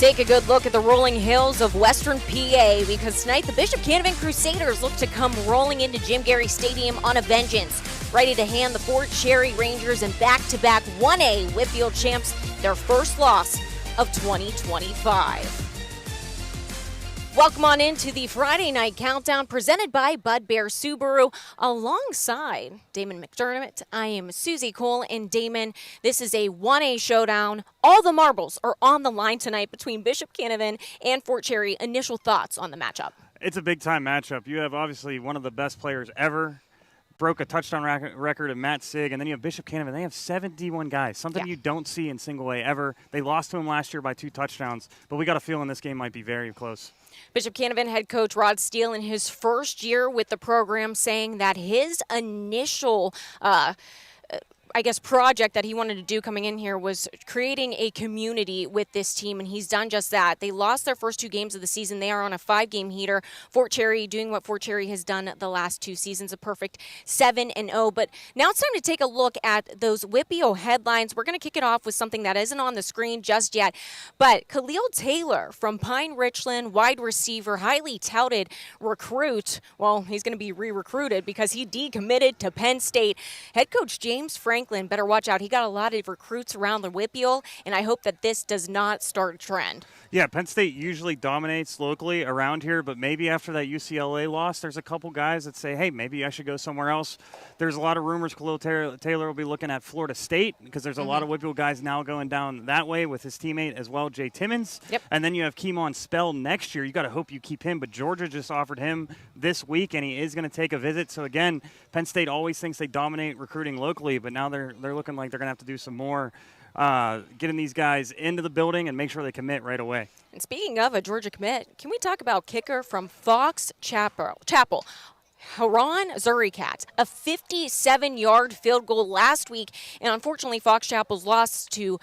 Take a good look at the rolling hills of Western PA because tonight the Bishop Canevin Crusaders look to come rolling into Jim Garry Stadium on a vengeance, ready to hand the Fort Cherry Rangers and back-to-back 1A Whitfield champs their first loss of 2025. Welcome on into the Friday Night Countdown presented by Bud Bear Subaru. Alongside Damon McDermott, I am Susie Cole, and Damon, this is a 1A showdown. All the marbles are on the line tonight between Bishop Canevin and Fort Cherry. Initial thoughts on the matchup? It's a big-time matchup. You have obviously one of the best players ever. Broke a touchdown record of Matt Sig, and then you have Bishop Canevin. They have 71 guys, something you don't see in single A ever. They lost to him last year by 2 touchdowns, but we got a feeling this game might be very close. Bishop Canevin head coach Rod Steele in his first year with the program saying that his initial project that he wanted to do coming in here was creating a community with this team, and he's done just that. They lost their first 2 games of the season. They are on a 5-game heater. Fort Cherry doing what Fort Cherry has done the last 2 seasons, a perfect 7-0. But now it's time to take a look at those Whippio headlines. We're going to kick it off with something that isn't on the screen just yet, but Khalil Taylor from Pine Richland, wide receiver, highly touted recruit. Well, he's going to be re-recruited because he decommitted to Penn State. Head coach James Franklin better watch out. He got a lot of recruits around the Whippeal, and I hope that this does not start a trend. Yeah, Penn State usually dominates locally around here, but maybe after that UCLA loss, there's a couple guys that say, hey, maybe I should go somewhere else. There's a lot of rumors Khalil Taylor will be looking at Florida State because there's a lot of Whippeal guys now going down that way with his teammate as well, Jay Timmons. Yep. And then you have Keemon Spell next year. You got to hope you keep him, but Georgia just offered him this week, and he is going to take a visit. So, again, Penn State always thinks they dominate recruiting locally, but now they're looking like they're going to have to do some more getting these guys into the building and make sure they commit right away. And speaking of a Georgia commit, can we talk about kicker from Fox Chapel? Haran Zurikat, a 57-yard field goal last week, and unfortunately Fox Chapel's loss to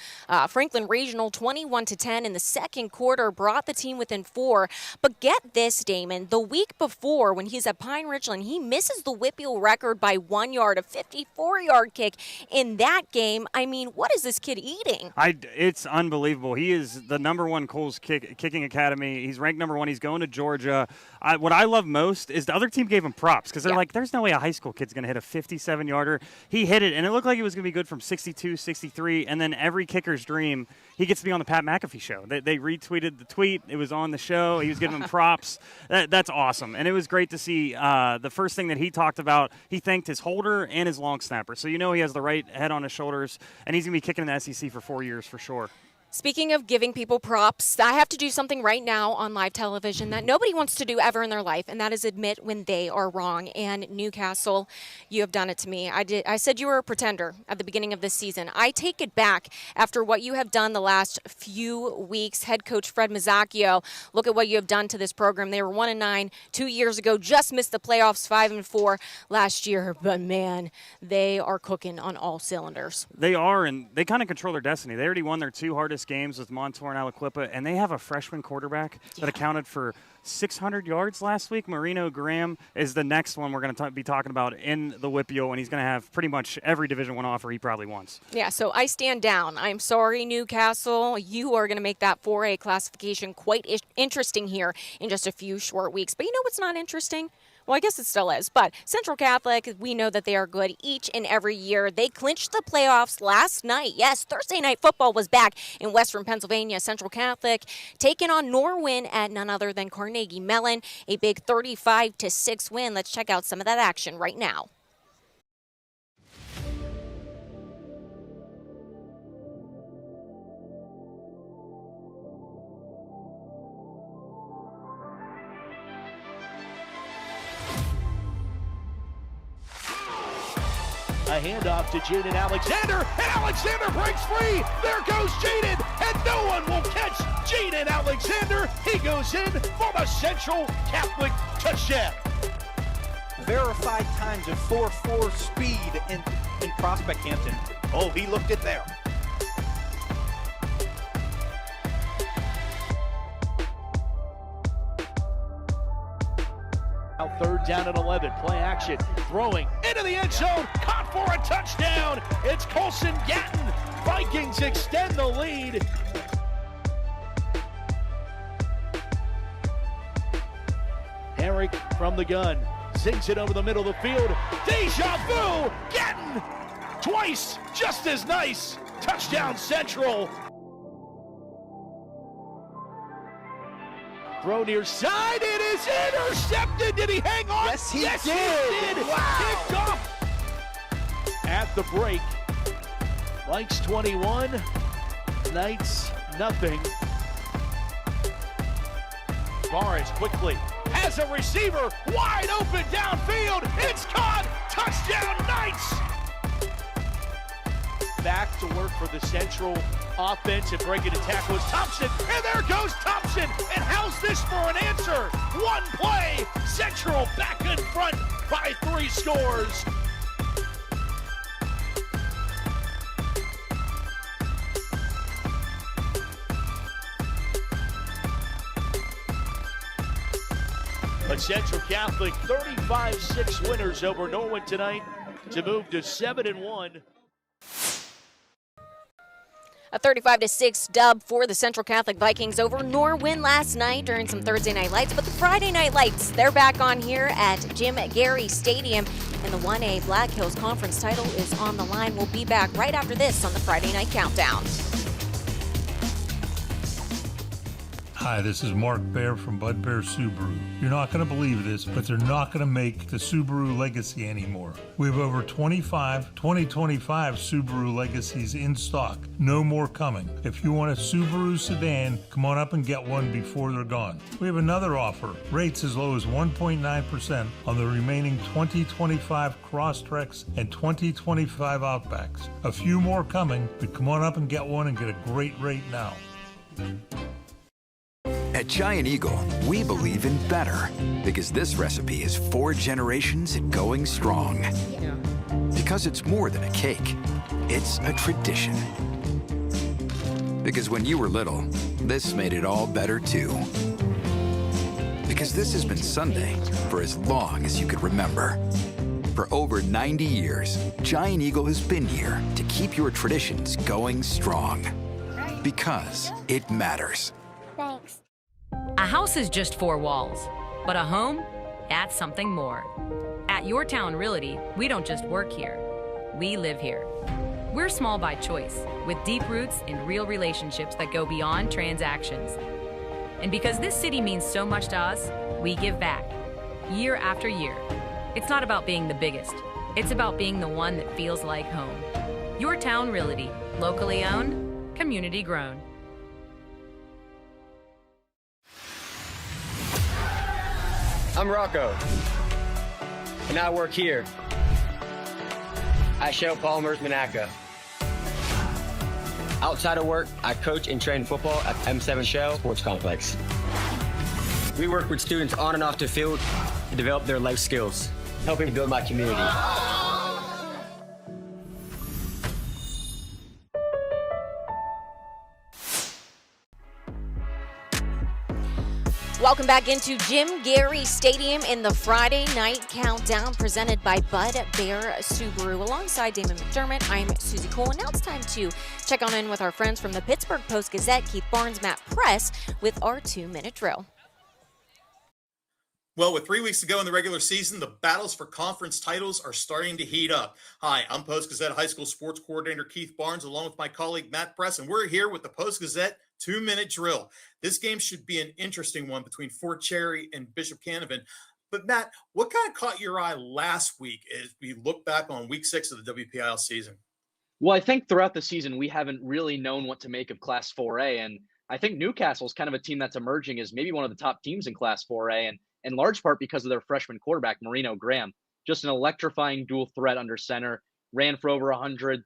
Franklin Regional 21-10 in the second quarter brought the team within 4. But get this, Damon, the week before when he's at Pine Richland, he misses the Whippeal record by 1 yard, a 54-yard kick in that game. I mean, what is this kid eating? It's unbelievable. He is the #1 Coles kicking academy. He's ranked #1. He's going to Georgia. What I love most is the other team gave him props because they're like, there's no way a high school kid's going to hit a 57-yarder. He hit it, and it looked like it was going to be good from 62, 63, and then every kicker's dream, he gets to be on the Pat McAfee show. They retweeted the tweet. It was on the show. He was giving them props. That's awesome, and it was great to see. The first thing that he talked about, he thanked his holder and his long snapper. So you know he has the right head on his shoulders, and he's going to be kicking in the SEC for 4 years for sure. Speaking of giving people props, I have to do something right now on live television that nobody wants to do ever in their life, and that is admit when they are wrong. And Newcastle, you have done it to me. I said you were a pretender at the beginning of this season. I take it back after what you have done the last few weeks. Head coach Fred Mazzacchio, look at what you have done to this program. They were 1-9 2 years ago, just missed the playoffs 5-4 last year. But, man, they are cooking on all cylinders. They are, and they kind of control their destiny. They already won their 2 hardest games with Montour and Aliquippa, and they have a freshman quarterback that accounted for 600 yards last week. Marino Graham is the next one we're going to be talking about in the Whippio, and he's going to have pretty much every Division I offer he probably wants. Yeah, so I stand down. I'm sorry, Newcastle. You are going to make that 4A classification quite interesting here in just a few short weeks. But you know what's not interesting? Well, I guess it still is, but Central Catholic, we know that they are good each and every year. They clinched the playoffs last night. Yes, Thursday night football was back in Western Pennsylvania. Central Catholic taking on Norwin at none other than Carnegie Mellon, a big 35-6 win. Let's check out some of that action right now. A handoff to Jaden Alexander, and Alexander breaks free. There goes Jaden, and no one will catch Jaden Alexander. He goes in for the Central Catholic touchdown. Verified times of 4.4 speed in Prospect Hampton. Oh, he looked it there. Now 3rd down and 11, play action, throwing into the end zone, caught for a touchdown. It's Colson Gatton. Vikings extend the lead. Eric from the gun. Sings it over the middle of the field. Deja vu! Getting twice! Just as nice! Touchdown Central! Throw near side. It is intercepted. Did he hang on? Yes, he did. Wow. Kicked off at the break. Likes 21. Knights nothing. Morris quickly has a receiver wide open downfield. It's caught. Touchdown Knights. Back to work for the Central offense and breaking the tackle is Thompson. And there goes Thompson. And how's this for an answer? One play. Central back in front by 3 scores. But Central Catholic 35-6 winners over Norwood tonight to move to 7-1. A 35-6 dub for the Central Catholic Vikings over Norwin last night during some Thursday night lights. But the Friday night lights, they're back on here at Garry Stadium. And the 1A Black Hills Conference title is on the line. We'll be back right after this on the Friday Night Countdown. Hi, this is Mark Baer from Bud Bear Subaru. You're not going to believe this, but they're not going to make the Subaru Legacy anymore. We have over 2025 Subaru Legacies in stock. No more coming. If you want a Subaru sedan, come on up and get one before they're gone. We have another offer. Rates as low as 1.9% on the remaining 2025 Crosstreks and 2025 Outbacks. A few more coming, but come on up and get one and get a great rate now. At Giant Eagle, we believe in better, because this recipe is 4 generations and going strong. Because it's more than a cake, it's a tradition. Because when you were little, this made it all better too. Because this has been Sunday for as long as you could remember. For over 90 years, Giant Eagle has been here to keep your traditions going strong. Because it matters. Thanks. A house is just 4 walls, but a home, that's something more. At Your Town Realty, we don't just work here, we live here. We're small by choice, with deep roots in real relationships that go beyond transactions. And because this city means so much to us, we give back, year after year. It's not about being the biggest, it's about being the one that feels like home. Your Town Realty, locally owned, community grown. I'm Rocco, and I work here at Shell Polymers Monaca. Outside of work, I coach and train football at M7 Shell Sports Complex. We work with students on and off the field to develop their life skills, helping build my community. Welcome back into Garry Stadium in the Friday Night Countdown presented by Bud Bear Subaru. Alongside Damon McDermott, I'm Susie Cole, and now it's time to check on in with our friends from the Pittsburgh Post-Gazette, Keith Barnes, Matt Press, with our 2-minute drill. Well, with 3 weeks to go in the regular season, the battles for conference titles are starting to heat up. Hi, I'm Post-Gazette High School Sports Coordinator Keith Barnes, along with my colleague Matt Press, and we're here with the Post-Gazette 2-minute drill. This game should be an interesting one between Fort Cherry and Bishop Canevin. But Matt, what kind of caught your eye last week as we look back on week 6 of the WPIL season? Well, I think throughout the season, we haven't really known what to make of Class 4A. And I think Newcastle's kind of a team that's emerging as maybe one of the top teams in Class 4A. And in large part because of their freshman quarterback, Marino Graham, just an electrifying dual threat under center, ran for over 100,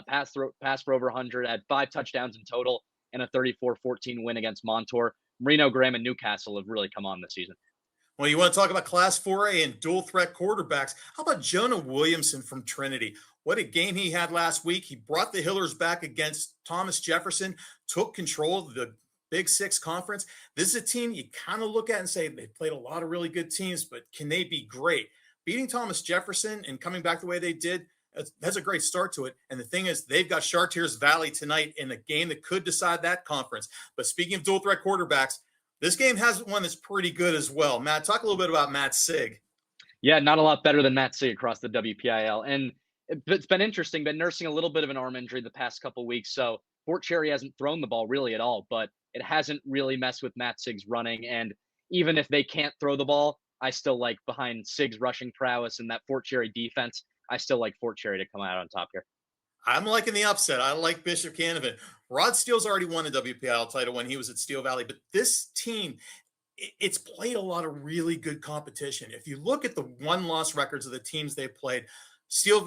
passed for over 100, had 5 touchdowns in total, and a 34-14 win against Montour. Marino Graham and Newcastle have really come on this season. Well, you want to talk about Class 4A and dual threat quarterbacks. How about Jonah Williamson from Trinity? What a game he had last week. He brought the Hillers back against Thomas Jefferson, took control of the Big Six Conference. This is a team you kind of look at and say they played a lot of really good teams, but can they be great? Beating Thomas Jefferson and coming back the way they did, that's a great start to it. And the thing is, they've got Chartiers Valley tonight in a game that could decide that conference. But speaking of dual threat quarterbacks, This game has one that's pretty good as well. Matt, talk a little bit about Matt Sig. Yeah, not a lot better than Matt Sig across the WPIL. And it's been interesting, been nursing a little bit of an arm injury the past couple weeks. So Fort Cherry hasn't thrown the ball really at all, but it hasn't really messed with Matt Sig's running. And even if they can't throw the ball, I still like, behind Sig's rushing prowess and that Fort Cherry defense, I still like Fort Cherry to come out on top here. I'm liking the upset. I like Bishop Canevin. Rod Steele's already won a WPIL title when he was at Steel Valley, but this team, it's played a lot of really good competition. If you look at the one-loss records of the teams they played, Bishop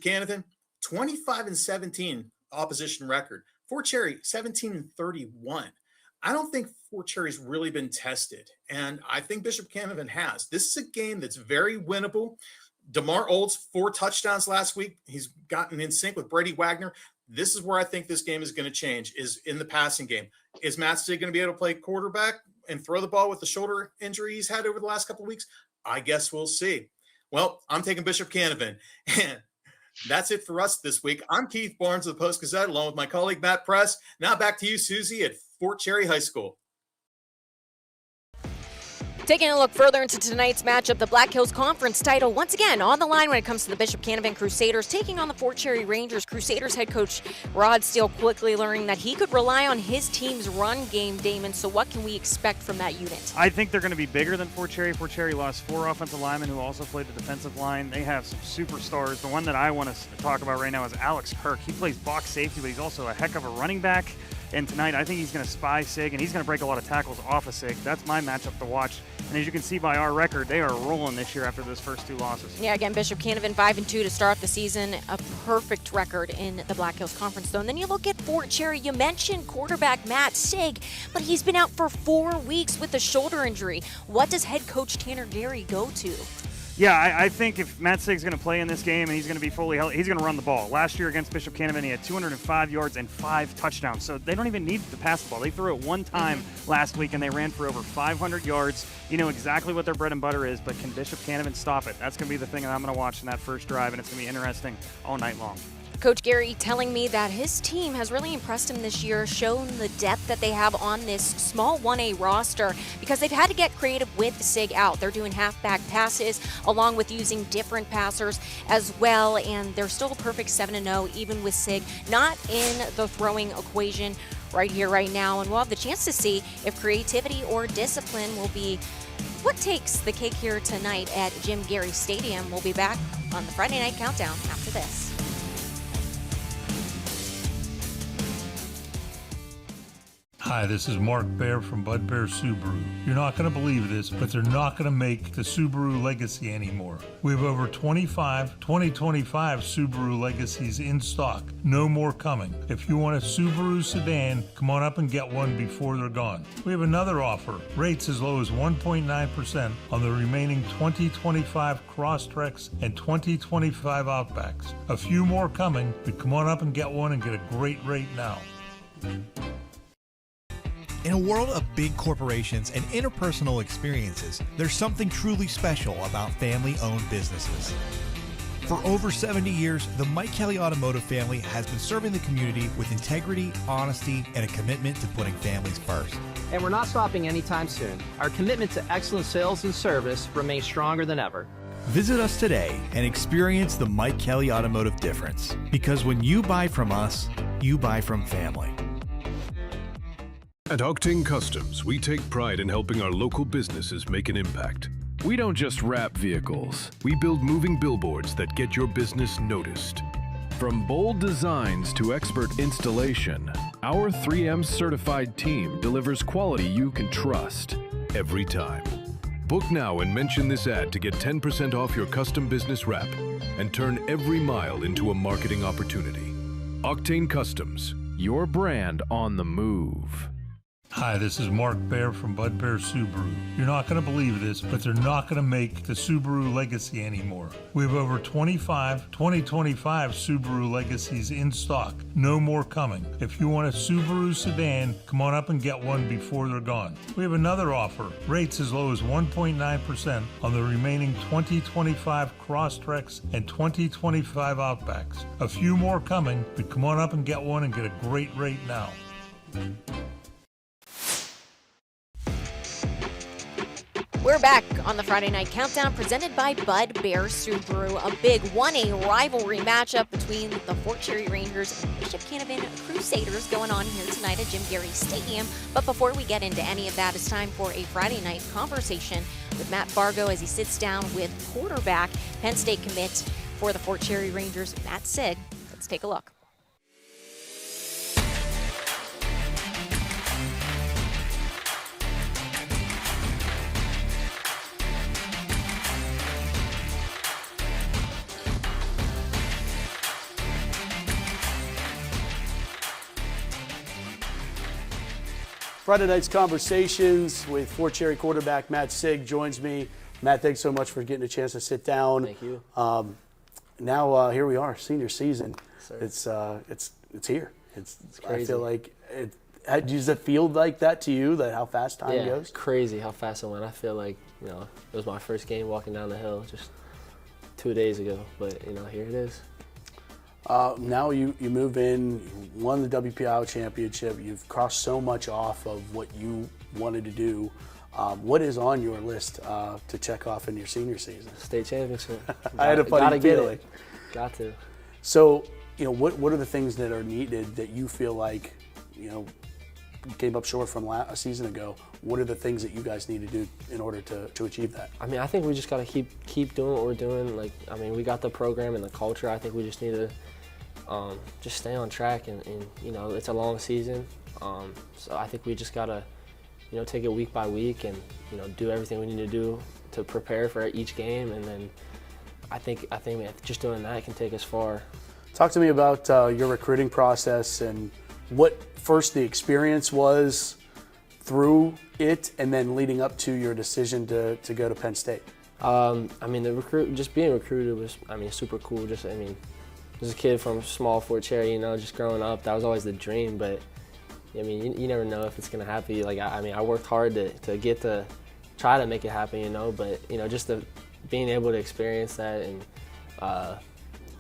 Canevin, 25-17 opposition record. Fort Cherry, 17-31. I don't think Fort Cherry's really been tested, and I think Bishop Canevin has. This is a game that's very winnable. DeMar Olds, 4 touchdowns last week. He's gotten in sync with Brady Wagner. This is where I think this game is going to change, is in the passing game. Is Matt Sig going to be able to play quarterback and throw the ball with the shoulder injury he's had over the last couple of weeks? I guess we'll see. Well, I'm taking Bishop Canevin. And that's it for us this week. I'm Keith Barnes of the Post-Gazette, along with my colleague Matt Press. Now back to you, Susie, at Fort Cherry High School. Taking a look further into tonight's matchup, the Black Hills Conference title once again on the line when it comes to the Bishop Canevin Crusaders taking on the Fort Cherry Rangers. Crusaders head coach Rod Steele quickly learning that he could rely on his team's run game, Damon. So what can we expect from that unit? I think they're going to be bigger than Fort Cherry. Fort Cherry lost 4 offensive linemen who also played the defensive line. They have some superstars. The one that I want to talk about right now is Alex Kirk. He plays box safety, but he's also a heck of a running back. And tonight, I think he's going to spy Sig, and he's going to break a lot of tackles off of Sig. That's my matchup to watch. And as you can see by our record, they are rolling this year after those first 2 losses. Yeah, again, Bishop Canevin 5-2 to start the season. A perfect record in the Black Hills Conference, though. And then you look at Fort Cherry. You mentioned quarterback Matt Sig, but he's been out for 4 weeks with a shoulder injury. What does head coach Tanner Garry go to? Yeah, I think if Matt Sig's going to play in this game and he's going to be fully healthy, he's going to run the ball. Last year against Bishop Canevin, he had 205 yards and 5 touchdowns. So they don't even need to pass the ball. They threw it one time last week, and they ran for over 500 yards. You know exactly what their bread and butter is, but can Bishop Canevin stop it? That's going to be the thing that I'm going to watch in that first drive, and it's going to be interesting all night long. Coach Garry telling me that his team has really impressed him this year, shown the depth that they have on this small 1A roster because they've had to get creative with Sig out. They're doing halfback passes along with using different passers as well, and they're still a perfect 7-0 even with Sig not in the throwing equation right here, right now. And we'll have the chance to see if creativity or discipline will be what takes the cake here tonight at Jim Garry Stadium. We'll be back on the Friday Night Countdown after this. Hi, this is Mark Baer from Bud Bear Subaru. You're not going to believe this, but they're not going to make the Subaru Legacy anymore. We have over 2025 Subaru Legacies in stock. No more coming. If you want a Subaru sedan, come on up and get one before they're gone. We have another offer. Rates as low as 1.9% on the remaining 2025 Crosstreks and 2025 Outbacks. A few more coming, but come on up and get one and get a great rate now. In a world of big corporations and interpersonal experiences, there's something truly special about family-owned businesses. For over 70 years, the Mike Kelly Automotive family has been serving the community with integrity, honesty, and a commitment to putting families first. And we're not stopping anytime soon. Our commitment to excellent sales and service remains stronger than ever. Visit us today and experience the Mike Kelly Automotive difference. Because when you buy from us, you buy from family. At Octane Customs, we take pride in helping our local businesses make an impact. We don't just wrap vehicles, we build moving billboards that get your business noticed. From bold designs to expert installation, our 3M certified team delivers quality you can trust every time. Book now and mention this ad to get 10% off your custom business wrap and turn every mile into a marketing opportunity. Octane Customs, your brand on the move. Hi, this is Mark Baer from Bud Bear Subaru. You're not going to believe this, but they're not going to make the Subaru Legacy anymore. We have over 2025 Subaru Legacies in stock. No more coming. If you want a Subaru sedan, come on up and get one before they're gone. We have another offer. Rates as low as 1.9% on the remaining 2025 Crosstreks and 2025 Outbacks. A few more coming, but come on up and get one and get a great rate now. back on the Friday Night Countdown presented by Bud Bear Subaru. A big 1A rivalry matchup between the Fort Cherry Rangers and Bishop Canevin Crusaders going on here tonight at Jim Garry Stadium. But before we get into any of that, it's time for a Friday night conversation with Matt Fargo as he sits down with quarterback, Penn State commit for the Fort Cherry Rangers, Matt Sigg. Let's take a look. Friday night's conversations with Fort Cherry quarterback Matt Sigg joins me. Matt, thanks so much for getting a chance to sit down. Thank you. Now here we are, senior season. Yes, It's here. It's crazy. I feel like does it feel like that to you? That how fast time goes? Crazy how fast it went. I feel like it was my first game walking down the hill just 2 days ago, but here it is. Now you move in, you won the WPIAL championship. You've crossed so much off of what you wanted to do. What is on your list to check off in your senior season? State championship. I had a funny feeling. Got to. So, what are the things that are needed that you feel like, came up short from a season ago? What are the things that you guys need to do in order to achieve that? I think we just got to keep doing what we're doing. We got the program and the culture. I think we just need to just stay on track, and it's a long season. So I think we just got to, take it week by week and, do everything we need to do to prepare for each game. And then I think just doing that can take us far. Talk to me about your recruiting process and what first the experience was through it and then leading up to your decision to go to Penn State. Just being recruited was, super cool. As a kid from small Fort Cherry, just growing up, that was always the dream. But you never know if it's gonna happen. I worked hard to get to try to make it happen, But just being able to experience that and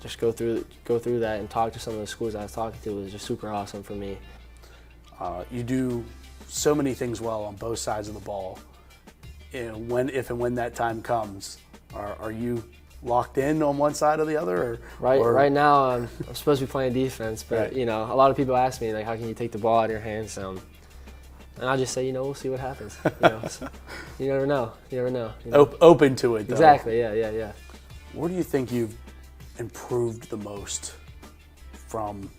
just go through that and talk to some of the schools I was talking to was just super awesome for me. You do so many things well on both sides of the ball. And if and when that time comes, are you locked in on one side or the other? Right now, I'm supposed to be playing defense, but right. A lot of people ask me how can you take the ball out of your hands? And I just say, we'll see what happens. You never know. Open to it, though. Exactly. Yeah. Where do you think you've improved the most from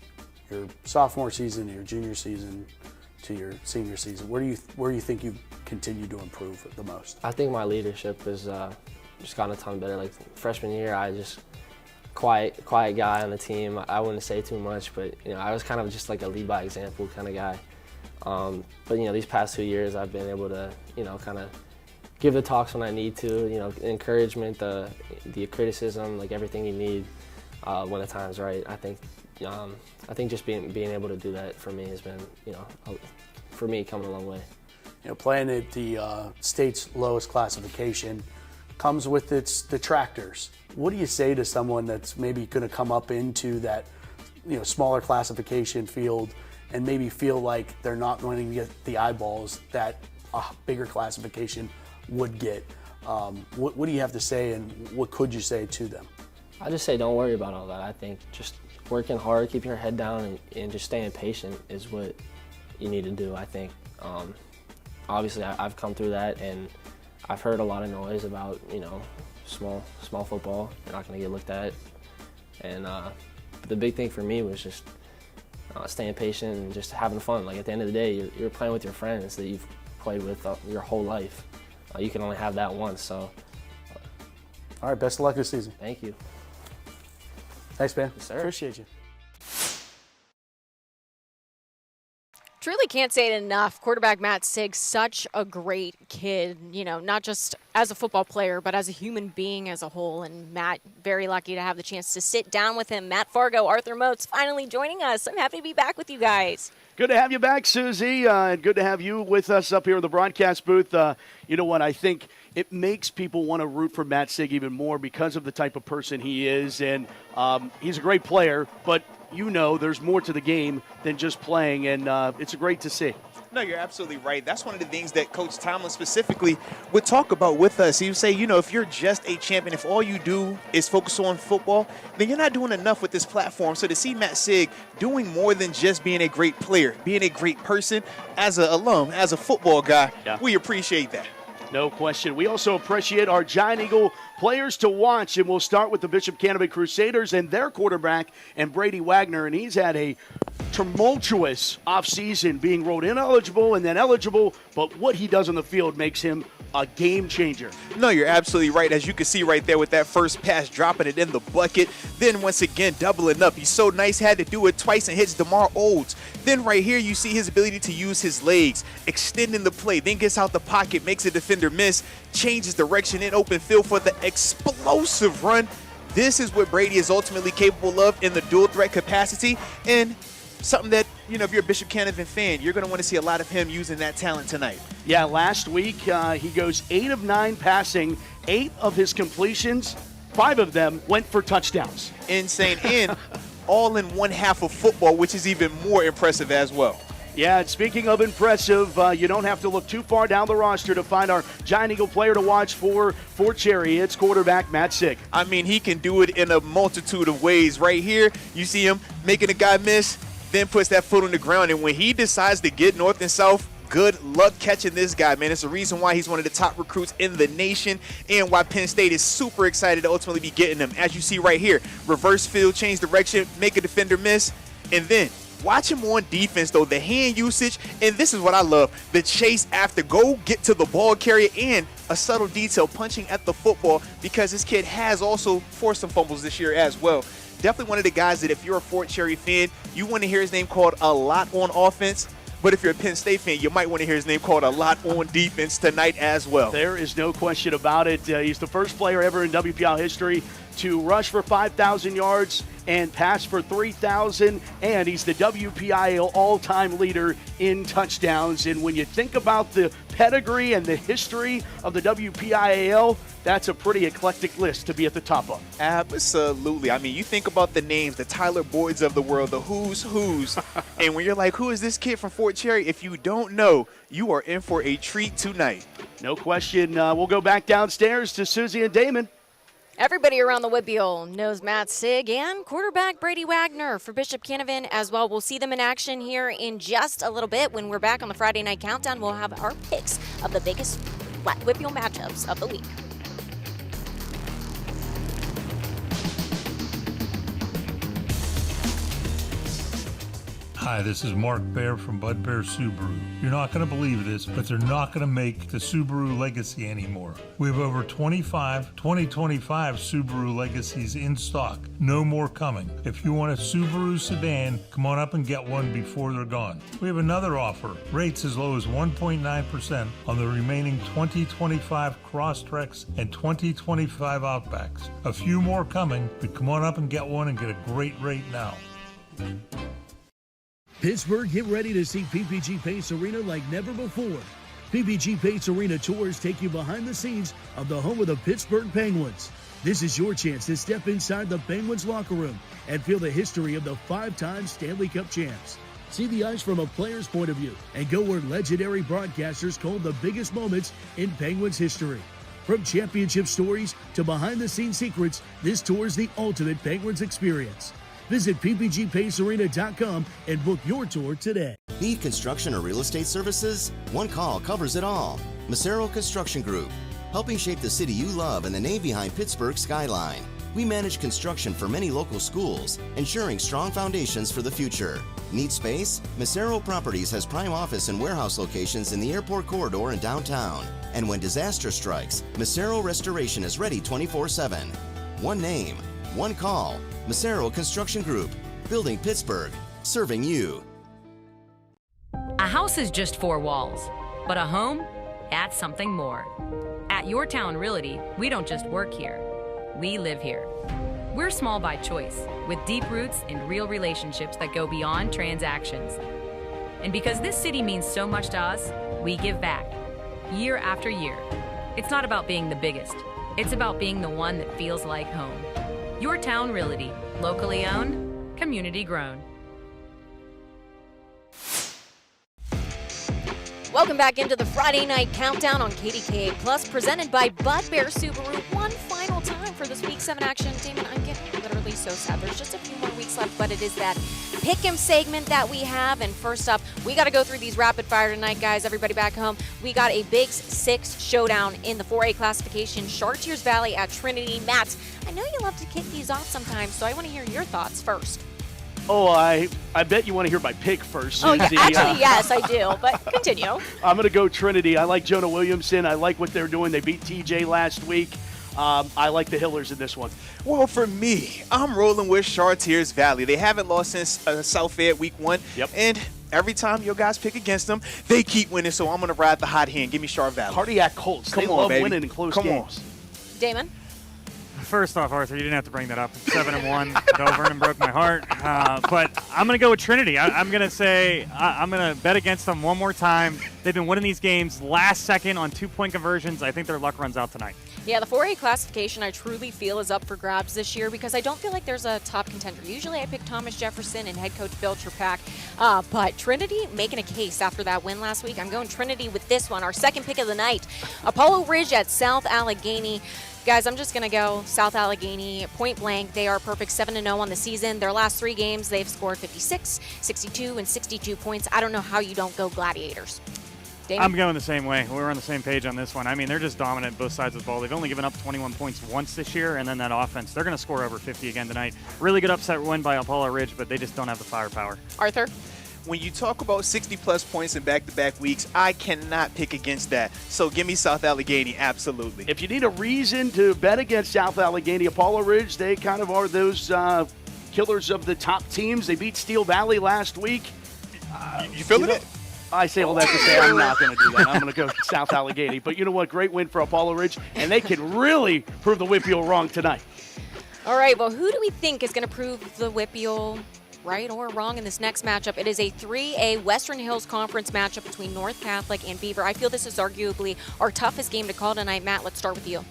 your sophomore season to your junior season to your senior season? Where do you think you've continued to improve the most? I think my leadership has just gotten a ton better. Freshman year, I just quiet guy on the team. I wouldn't say too much, but I was kind of just like a lead by example kind of guy. But these past 2 years, I've been able to kind of give the talks when I need to. Encouragement, the criticism, everything you need when the time's right. I think just being able to do that for me has been for me coming a long way. Playing at the state's lowest classification comes with its detractors. What do you say to someone that's maybe going to come up into that smaller classification field and maybe feel like they're not going to get the eyeballs that a bigger classification would get? What do you have to say, and what could you say to them? I just say don't worry about all that. I think just working hard, keeping your head down, and just staying patient is what you need to do. I think obviously I've come through that, and I've heard a lot of noise about small football. You're not going to get looked at, and but the big thing for me was just staying patient and just having fun. At the end of the day, you're playing with your friends that you've played with your whole life. You can only have that once. So, all right, best of luck this season. Thank you. Thanks, man. Yes, sir. Appreciate you. Truly can't say it enough. Quarterback Matt Sigg, such a great kid, not just as a football player, but as a human being as a whole. And Matt, very lucky to have the chance to sit down with him. Matt Fargo, Arthur Moats, finally joining us. I'm happy to be back with you guys. Good to have you back, Susie, and good to have you with us up here in the broadcast booth. You know what, I think it makes people want to root for Matt Sigg even more because of the type of person he is. And he's a great player, but there's more to the game than just playing, and it's great to see. No, you're absolutely right. That's one of the things that Coach Tomlin specifically would talk about with us. He would say, if you're just a champion, if all you do is focus on football, then you're not doing enough with this platform. So to see Matt Sig doing more than just being a great player, being a great person, as an alum, as a football guy, we appreciate that. No question. We also appreciate our Giant Eagle players to watch, and we'll start with the Bishop Canevin Crusaders and their quarterback, and Brady Wagner, and he's had a tumultuous offseason, being road ineligible and then eligible, but what he does on the field makes him a game changer. No, you're absolutely right. As you can see right there with that first pass, dropping it in the bucket, then once again doubling up. He's so nice, had to do it twice and hits DeMar Olds. Then right here you see his ability to use his legs, extending the play, then gets out the pocket, makes a defender miss, changes direction in open field for the explosive run. This is what Brady is ultimately capable of in the dual threat capacity, and something that, if you're a Bishop Canevin fan, you're going to want to see a lot of him using that talent tonight. Yeah, last week he goes 8 of 9 passing, 8 of his completions, 5 of them went for touchdowns. Insane, and all in one half of football, which is even more impressive as well. Yeah, and speaking of impressive, you don't have to look too far down the roster to find our Giant Eagle player to watch for Cherry. It's quarterback Matt Sig. I mean, he can do it in a multitude of ways. Right here, you see him making a guy miss, then puts that foot on the ground. And when he decides to get north and south, good luck catching this guy, man. It's the reason why he's one of the top recruits in the nation and why Penn State is super excited to ultimately be getting him. As you see right here, reverse field, change direction, make a defender miss, and then watch him on defense, though, the hand usage, and this is what I love, the chase after, go get to the ball carrier, and a subtle detail, punching at the football, because this kid has also forced some fumbles this year as well. Definitely one of the guys that if you're a Fort Cherry fan, you want to hear his name called a lot on offense, but if you're a Penn State fan, you might want to hear his name called a lot on defense tonight as well. There is no question about it. He's the first player ever in WPIAL history to rush for 5,000 yards and pass for 3,000, and he's the WPIAL all-time leader in touchdowns. And when you think about the pedigree and the history of the WPIAL, that's a pretty eclectic list to be at the top of. Absolutely. I mean, you think about the names, the Tyler Boyds of the world, the who's, and when you're like, who is this kid from Fort Cherry? If you don't know, you are in for a treat tonight. No question. We'll go back downstairs to Susie and Damon. Everybody around the Whitfield knows Matt Sig and quarterback Brady Wagner for Bishop Canevin as well. We'll see them in action here in just a little bit. When we're back on the Friday Night Countdown, we'll have our picks of the biggest Whitfield matchups of the week. Hi, this is Mark Baer from Bud Bear Subaru. You're not going to believe this, but they're not going to make the Subaru Legacy anymore. We have over 2025 Subaru Legacies in stock. No more coming. If you want a Subaru sedan, come on up and get one before they're gone. We have another offer. Rates as low as 1.9% on the remaining 2025 Crosstreks and 2025 Outbacks. A few more coming, but come on up and get one and get a great rate now. Pittsburgh, get ready to see PPG Pace Arena like never before. PPG Pace Arena tours take you behind the scenes of the home of the Pittsburgh Penguins. This is your chance to step inside the Penguins locker room and feel the history of the 5-time Stanley Cup champs. See the ice from a player's point of view and go where legendary broadcasters called the biggest moments in Penguins history. From championship stories to behind-the-scenes secrets, this tour is the ultimate Penguins experience. Visit ppgpacearena.com and book your tour today. Need construction or real estate services? One call covers it all. Macero Construction Group, helping shape the city you love and the name behind Pittsburgh's skyline. We manage construction for many local schools, ensuring strong foundations for the future. Need space? Macero Properties has prime office and warehouse locations in the airport corridor and downtown. And when disaster strikes, Macero Restoration is ready 24/7. One name, one call. Macero Construction Group, building Pittsburgh, serving you. A house is just 4 walls, but a home, that's something more. At Your Town Realty, we don't just work here, we live here. We're small by choice, with deep roots and real relationships that go beyond transactions. And because this city means so much to us, we give back, year after year. It's not about being the biggest, it's about being the one that feels like home. Your Town Realty, locally owned, community grown. Welcome back into the Friday Night Countdown on KDKA Plus, presented by Bud Bear Subaru. One final time for this Week 7 action. Damon, I'm getting literally so sad. There's just a few more weeks left, but it is that Pick'em segment that we have. And first up, we got to go through these rapid fire tonight, guys. Everybody back home. We got a Big Six showdown in the 4A classification. Chartiers Valley at Trinity. Matt, I know you love to kick these off sometimes, so I want to hear your thoughts first. Oh, I bet you want to hear my pick first. Oh, yeah, actually, yes, I do, but continue. I'm going to go Trinity. I like Jonah Williamson. I like what they're doing. They beat TJ last week. I like the Hillers in this one. Well, for me, I'm rolling with Chartiers Valley. They haven't lost since South Fayette Week 1. Yep. And every time your guys pick against them, they keep winning, so I'm going to ride the hot hand. Give me Char Valley. Cardiac Colts. They love winning in close games. Damon? First off, Arthur, you didn't have to bring that up. 7-1. Bell Vernon broke my heart. But I'm going to go with Trinity. I'm going to say I'm going to bet against them one more time. They've been winning these games last second on 2-point conversions. I think their luck runs out tonight. Yeah, the 4A classification I truly feel is up for grabs this year because I don't feel like there's a top contender. Usually I pick Thomas Jefferson and head coach Bill Trpack, but Trinity making a case after that win last week. I'm going Trinity with this one, our second pick of the night. Apollo Ridge at South Allegheny. Guys, I'm just going to go South Allegheny point blank. They are perfect 7-0 on the season. Their last 3 games, they've scored 56, 62, and 62 points. I don't know how you don't go Gladiators. Damon? I'm going the same way. We're on the same page on this one. I mean, they're just dominant both sides of the ball. They've only given up 21 points once this year, and then that offense, they're going to score over 50 again tonight. Really good upset win by Apollo Ridge, but they just don't have the firepower. Arthur? When you talk about 60-plus points in back-to-back weeks, I cannot pick against that. So give me South Allegheny, absolutely. If you need a reason to bet against South Allegheny, Apollo Ridge, they kind of are those killers of the top teams. They beat Steel Valley last week. You feeling it? I say all that to say I'm not going to do that. I'm going to go South Allegheny. But you know what? Great win for Apollo Ridge, and they can really prove the Whippeal wrong tonight. All right, well, who do we think is going to prove the Whippeal right or wrong in this next matchup? It is a 3A Western Hills Conference matchup between North Catholic and Beaver. I feel this is arguably our toughest game to call tonight. Matt, let's start with you.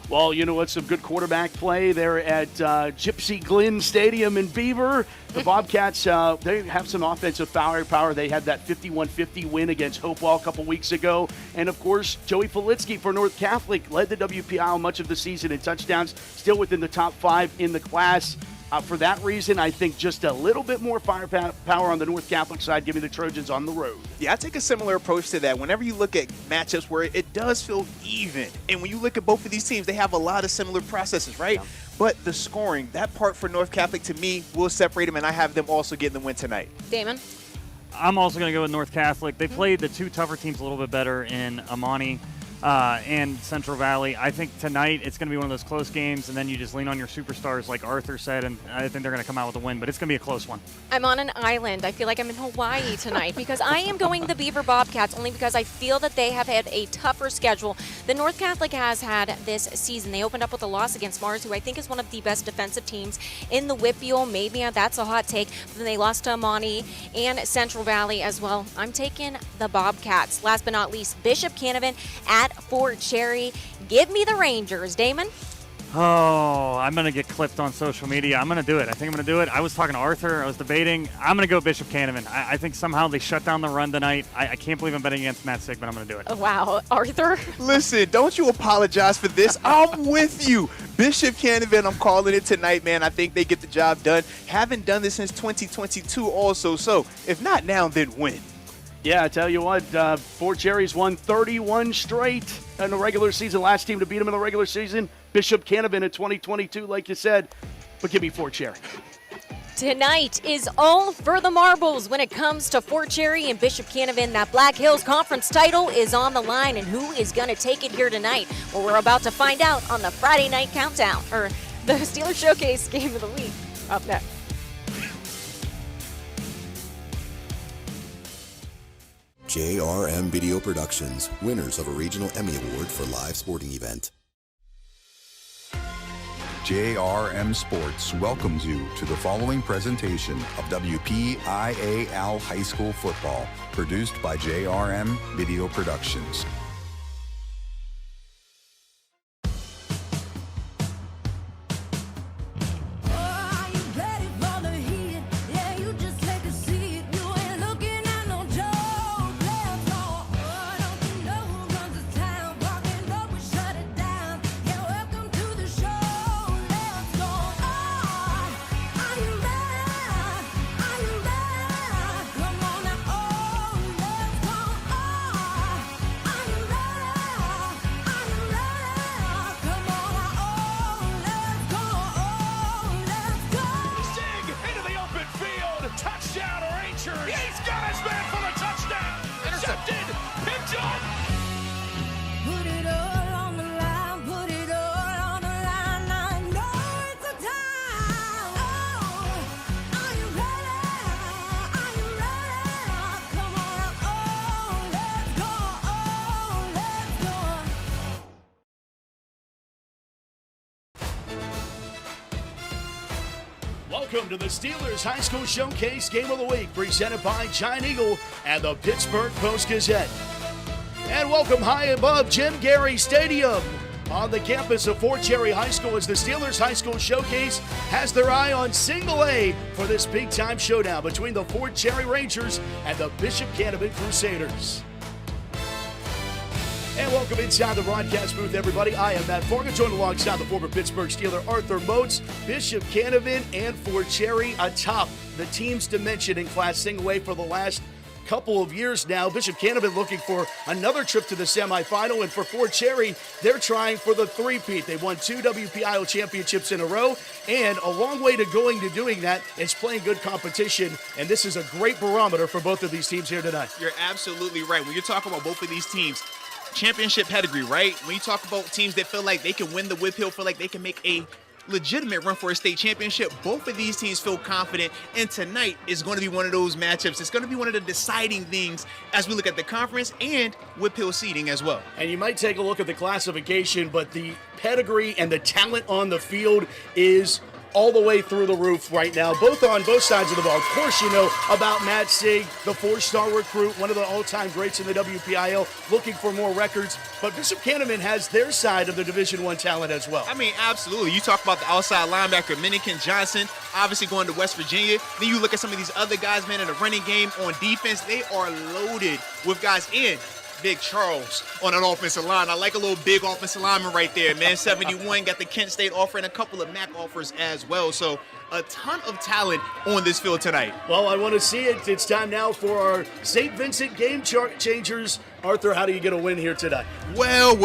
Well, you know what? Some good quarterback play there at Gypsy Glen Stadium in Beaver. The Bobcats, they have some offensive firepower. They had that 51-50 win against Hopewell a couple weeks ago. And, of course, Joey Politsky for North Catholic led the WPIAL much of the season in touchdowns, still within the top 5 in the class. For that reason, I think just a little bit more firepower on the North Catholic side, giving the Trojans on the road. Yeah, I take a similar approach to that. Whenever you look at matchups where it does feel even, and when you look at both of these teams, they have a lot of similar processes, right? Yeah. But the scoring, that part for North Catholic, to me, will separate them, and I have them also getting the win tonight. Damon? I'm also going to go with North Catholic. They played the 2 tougher teams a little bit better in Amani and Central Valley. I think tonight it's going to be one of those close games, and then you just lean on your superstars like Arthur said, and I think they're going to come out with a win, but it's going to be a close one. I'm on an island. I feel like I'm in Hawaii tonight because I am going the Beaver Bobcats only because I feel that they have had a tougher schedule than North Catholic has had this season. They opened up with a loss against Mars, who I think is one of the best defensive teams in the Whippeal. Maybe that's a hot take. But then they lost to Amani and Central Valley as well. I'm taking the Bobcats. Last but not least, Bishop Canevin at Fort Cherry. Give me the Rangers. Damon? Oh, I'm going to get clipped on social media. I'm going to do it. I think I'm going to do it. I was talking to Arthur. I was debating. I'm going to go Bishop Canevin. I think somehow they shut down the run tonight. I can't believe I'm betting against Matt Sick, but I'm going to do it. Oh, wow. Arthur? Listen, don't you apologize for this. I'm with you. Bishop Canevin, I'm calling it tonight, man. I think they get the job done. Haven't done this since 2022 also. So if not now, then when? Yeah, I tell you what, Fort Cherry's won 31 straight in the regular season. Last team to beat them in the regular season, Bishop Canevin in 2022, like you said. But give me Fort Cherry. Tonight is all for the marbles when it comes to Fort Cherry and Bishop Canevin. That Black Hills Conference title is on the line, and who is going to take it here tonight? Well, we're about to find out on the Friday Night Countdown, or the Steelers Showcase Game of the Week. Up next. JRM Video Productions, winners of a Regional Emmy Award for live sporting event. JRM Sports welcomes you to the following presentation of WPIAL High School Football, produced by JRM Video Productions. Welcome to the Steelers High School Showcase Game of the Week, presented by Giant Eagle and the Pittsburgh Post-Gazette. And welcome high above Jim Garry Stadium on the campus of Fort Cherry High School as the Steelers High School Showcase has their eye on single A for this big-time showdown between the Fort Cherry Rangers and the Bishop Canevin Crusaders. And welcome inside the broadcast booth, everybody. I am Matt Forgan, joined alongside the former Pittsburgh Steeler Arthur Moats, Bishop Canevin, and Fort Cherry atop the team's dimension in Class Single A for the last couple of years now. Bishop Canevin looking for another trip to the semifinal, and for Fort Cherry, they're trying for the three-peat. They've won 2 WPIAL championships in a row, and a long way to going to doing that is playing good competition, and this is a great barometer for both of these teams here tonight. You're absolutely right. When you're talking about both of these teams, championship pedigree, right? When you talk about teams that feel like they can win the Whip Hill, feel like they can make a legitimate run for a state championship, both of these teams feel confident, and tonight is going to be one of those matchups. It's going to be one of the deciding things as we look at the conference and Whip Hill seeding as well. And you might take a look at the classification, but the pedigree and the talent on the field is all the way through the roof right now, on both sides of the ball. Of course, you know about Matt Sig, the 4-star recruit, one of the all-time greats in the WPIAL, looking for more records. But Bishop Canevin has their side of the Division I talent as well. I mean, absolutely. You talk about the outside linebacker, Minikin Johnson, obviously going to West Virginia. Then you look at some of these other guys, man, in the running game on defense. They are loaded with guys in. Big Charles on an offensive line. I like a little big offensive lineman right there, man. 71, got the Kent State offer and a couple of MAC offers as well. So a ton of talent on this field tonight. Well, I want to see it. It's time now for our St. Vincent game changers. Arthur, how do you get a win here today? Well.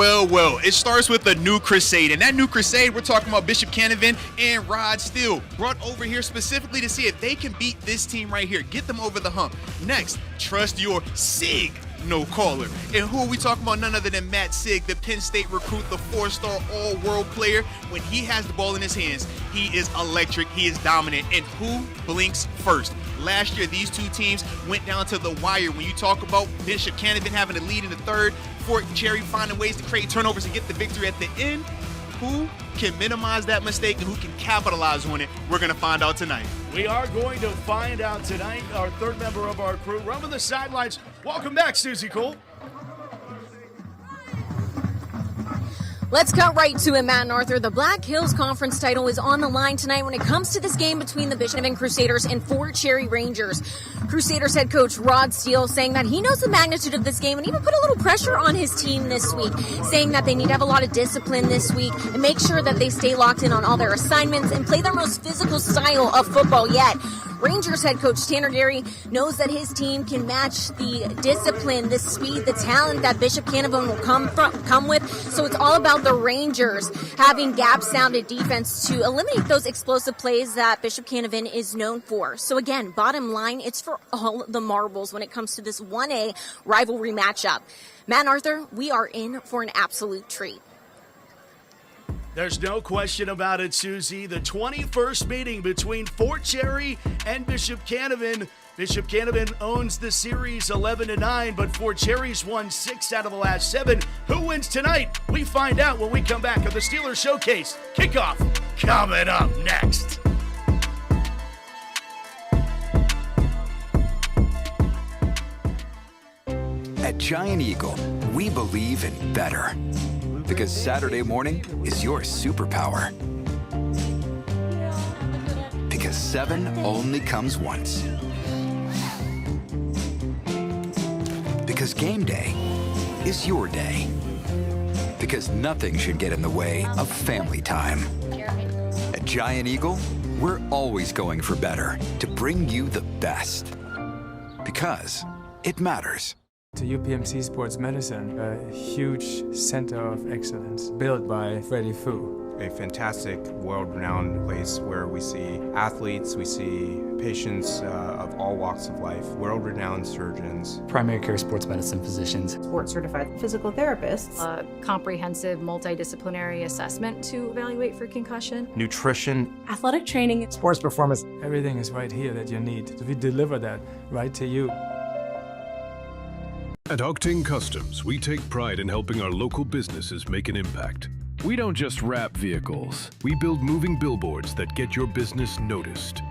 It starts with a new crusade. And that new crusade, we're talking about Bishop Canevin and Rod Steele, brought over here specifically to see if they can beat this team right here. Get them over the hump. Next, trust your SIG. No caller. And who are we talking about? None other than Matt Sig, the Penn State recruit, the 4-star all-world player. When he has the ball in his hands, he is electric, he is dominant. And who blinks first? Last year, these two teams went down to the wire. When you talk about Bishop Canevin having a lead in the third, Fort Cherry finding ways to create turnovers and get the victory at the end, who can minimize that mistake and who can capitalize on it? We're going to find out tonight. We are going to find out tonight. Our third member of our crew, roaming the sidelines. Welcome back, Susie Cole. Let's cut right to it, Matt and Arthur. The Black Hills Conference title is on the line tonight when it comes to this game between the Bishop Canevin Crusaders and Fort Cherry Rangers. Crusaders head coach Rod Steele saying that he knows the magnitude of this game and even put a little pressure on his team this week, saying that they need to have a lot of discipline this week and make sure that they stay locked in on all their assignments and play their most physical style of football yet. Rangers head coach Tanner Garry knows that his team can match the discipline, the speed, the talent that Bishop Canevin will come with. So it's all about the Rangers having gap-sounded defense to eliminate those explosive plays that Bishop Canevin is known for. So again, bottom line, it's for all the marbles when it comes to this 1A rivalry matchup. Matt and Arthur, we are in for an absolute treat. There's no question about it, Susie. The 21st meeting between Fort Cherry and Bishop Canevin. Bishop Canevin owns the series 11-9, but Fort Cherry's won 6 out of the last 7. Who wins tonight? We find out when we come back at the Steelers Showcase. Kickoff coming up next. At Giant Eagle, we believe in better. Because Saturday morning is your superpower. Because 7 only comes once. Because game day is your day. Because nothing should get in the way of family time. At Giant Eagle, we're always going for better to bring you the best. Because it matters. To UPMC Sports Medicine, a huge center of excellence built by Freddie Fu. A fantastic, world-renowned place where we see athletes, we see patients of all walks of life, world-renowned surgeons. Primary care sports medicine physicians. Board-certified physical therapists. A comprehensive multidisciplinary assessment to evaluate for concussion. Nutrition. Athletic training. Sports performance. Everything is right here that you need. We deliver that right to you. At Octane Customs, we take pride in helping our local businesses make an impact. We don't just wrap vehicles. We build moving billboards that get your business noticed.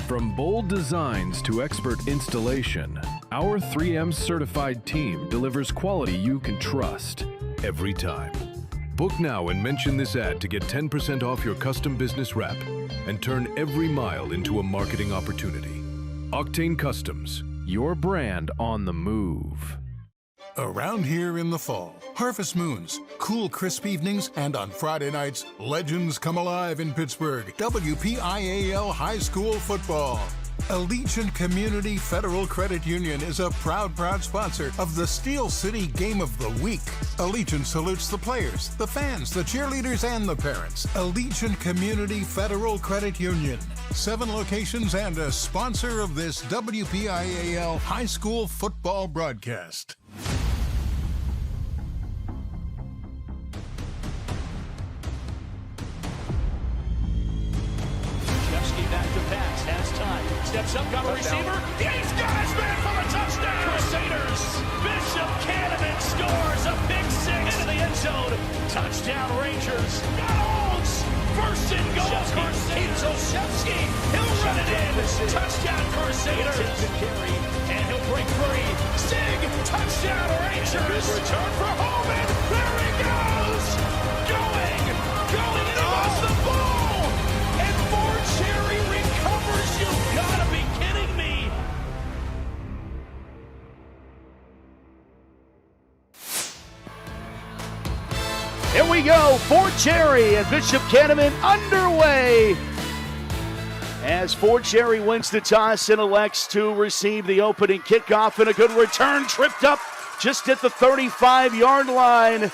From bold designs to expert installation, our 3M certified team delivers quality you can trust every time. Book now and mention this ad to get 10% off your custom business wrap and turn every mile into a marketing opportunity. Octane Customs, your brand on the move. Around here in the fall, harvest moons, cool crisp evenings, and on Friday nights, legends come alive in Pittsburgh. WPIAL High School Football. Allegiant Community Federal Credit Union is a proud sponsor of the Steel City Game of the Week. Allegiant salutes the players, the fans, the cheerleaders, and the parents. Allegiant Community Federal Credit Union. 7 locations and a sponsor of this WPIAL High School Football broadcast. Back to pass, has time, steps up, got a receiver, he's got his man for the touchdown! Crusaders, Bishop Canevin scores a big 6 into the end zone, touchdown Rangers, Knowles, first and goal, Olszewski, he'll run it in, touchdown Crusaders, Garry, and he'll break free, Sig, touchdown Rangers, return for Holman, there he goes, going, he lost the ball, and Cherry recovers, you've got to be kidding me! Here we go, Fort Cherry and Bishop Canevin underway as Fort Cherry wins the toss and elects to receive the opening kickoff, and a good return, tripped up just at the 35-yard line.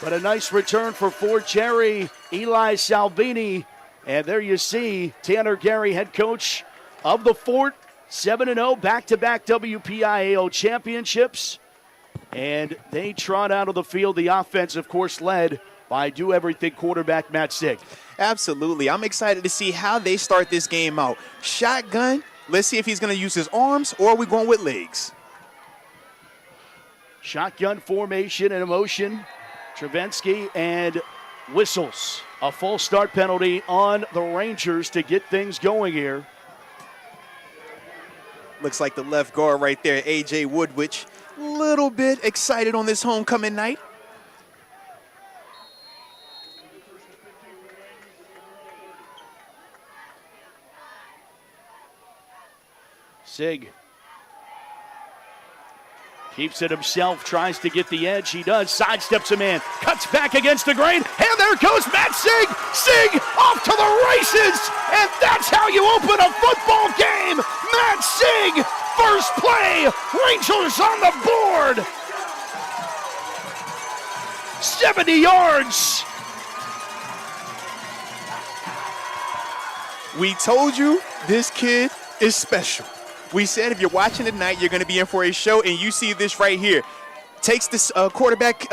But a nice return for Fort Cherry, Eli Salvini. And there you see Tanner Garry, head coach of the Fort, 7-0, back-to-back WPIAL championships. And they trot out of the field. The offense, of course, led by do-everything quarterback Matt Sig. Absolutely. I'm excited to see how they start this game out. Shotgun. Let's see if he's going to use his arms, or are we going with legs? Shotgun formation and motion. Travinsky and whistles. A full start penalty on the Rangers to get things going here. Looks like the left guard right there, A.J. Woodwich, a little bit excited on this homecoming night. Sig keeps it himself, tries to get the edge. He does, sidesteps a man, cuts back against the grain, and there goes Matt Sig. Sig off to the races, and that's how you open a football game. Matt Sig, first play, Rangers on the board. 70 yards. We told you this kid is special. We said if you're watching tonight, you're going to be in for a show, and you see this right here. Takes this quarterback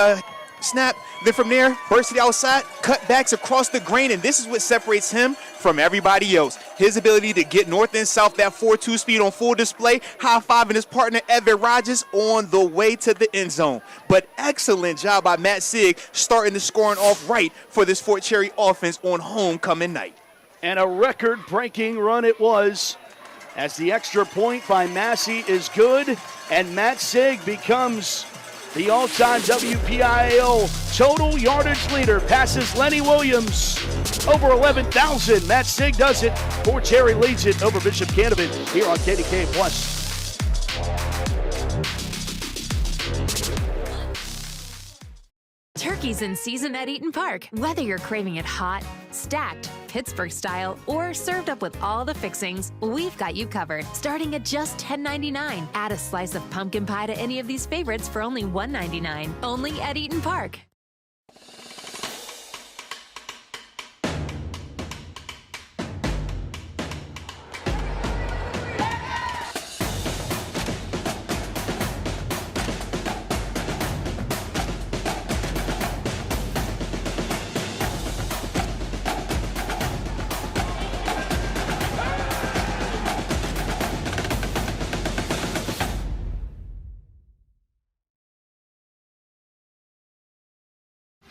snap, then from there, bursts to the outside, cutbacks across the grain, and this is what separates him from everybody else. His ability to get north and south, that 4.2 speed on full display, high-fiving his partner, Evan Rogers, on the way to the end zone. But excellent job by Matt Sig, starting the scoring off right for this Fort Cherry offense on homecoming night. And a record-breaking run it was, as the extra point by Massey is good, and Matt Sig becomes the all-time WPIAL total yardage leader, passes Lenny Williams over 11,000. Matt Sig does it. Fort Cherry leads it over Bishop Canevin here on KDK Plus. Turkey's in season at Eaton Park. Whether you're craving it hot, stacked, Pittsburgh style, or served up with all the fixings, we've got you covered. Starting at just $10.99. Add a slice of pumpkin pie to any of these favorites for only $1.99. Only at Eaton Park.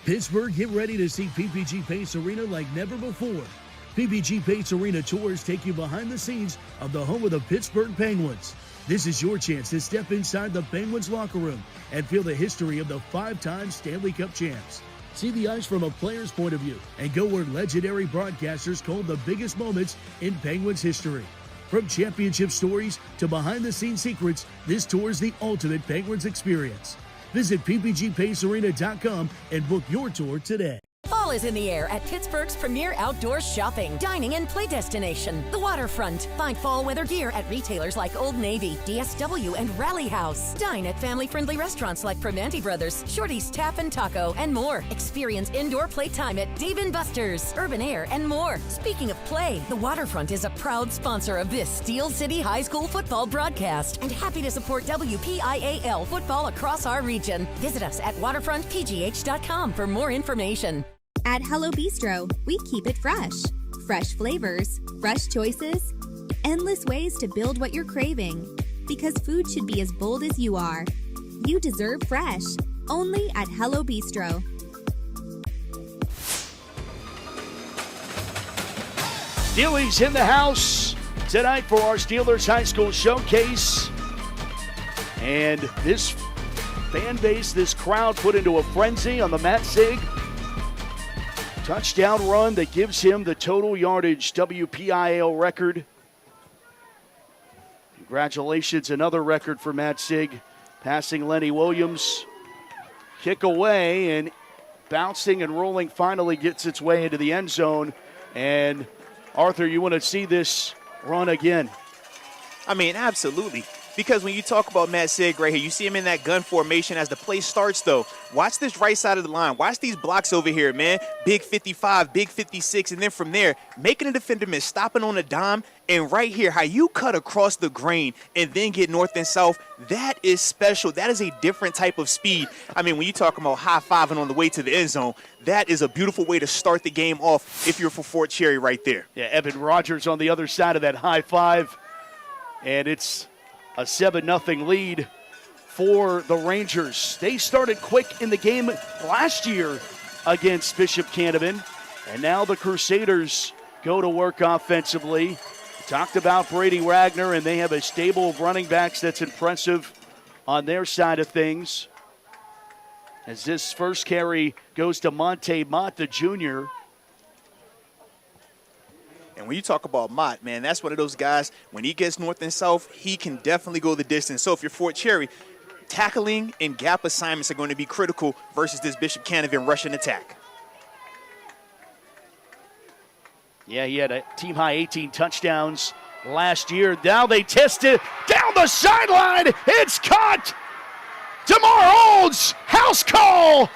Pittsburgh, get ready to see PPG Pace Arena like never before. PPG Pace Arena tours take you behind the scenes of the home of the Pittsburgh Penguins. This is your chance to step inside the Penguins locker room and feel the history of the 5-time Stanley Cup champs. See the ice from a player's point of view and go where legendary broadcasters called the biggest moments in Penguins history. From championship stories to behind-the-scenes secrets, this tour is the ultimate Penguins experience. Visit ppgpacearena.com and book your tour today. Fall is in the air at Pittsburgh's premier outdoor shopping, dining, and play destination, the Waterfront. Find fall weather gear at retailers like Old Navy, DSW, and Rally House. Dine at family-friendly restaurants like Primanti Brothers, Shorty's Tap and Taco, and more. Experience indoor playtime at Dave & Buster's, Urban Air, and more. Speaking of play, the Waterfront is a proud sponsor of this Steel City High School football broadcast and happy to support WPIAL football across our region. Visit us at waterfrontpgh.com for more information. At Hello Bistro, we keep it fresh. Fresh flavors, fresh choices, endless ways to build what you're craving. Because food should be as bold as you are. You deserve fresh. Only at Hello Bistro. Steelers in the house tonight for our Steelers High School Showcase. And this fan base, this crowd put into a frenzy on the Matt Sig touchdown run that gives him the total yardage WPIAL record. Congratulations, another record for Matt Sig, passing Lenny Williams. Kick away, and bouncing and rolling finally gets its way into the end zone. And Arthur, you want to see this run again? I mean, absolutely. Because when you talk about Matt Sig right here, you see him in that gun formation as the play starts, though. Watch this right side of the line. Watch these blocks over here, man. Big 55, big 56, and then from there, making a defender miss, stopping on a dime, and right here, how you cut across the grain and then get north and south, that is special. That is a different type of speed. I mean, when you talk about high-fiving on the way to the end zone, that is a beautiful way to start the game off if you're for Fort Cherry right there. Yeah, Evan Rogers on the other side of that high five, and it's a 7-0 lead for the Rangers. They started quick in the game last year against Bishop Canevin, and now the Crusaders go to work offensively. Talked about Brady Wagner, and they have a stable of running backs that's impressive on their side of things. As this first carry goes to Monte Mott, the junior. And when you talk about Mott, man, that's one of those guys, when he gets north and south, he can definitely go the distance. So if you're Fort Cherry, tackling and gap assignments are going to be critical versus this Bishop Canevin rushing attack. Yeah, he had a team-high 18 touchdowns last year. Now they test it down the sideline. It's caught. DeMar Olds, house call.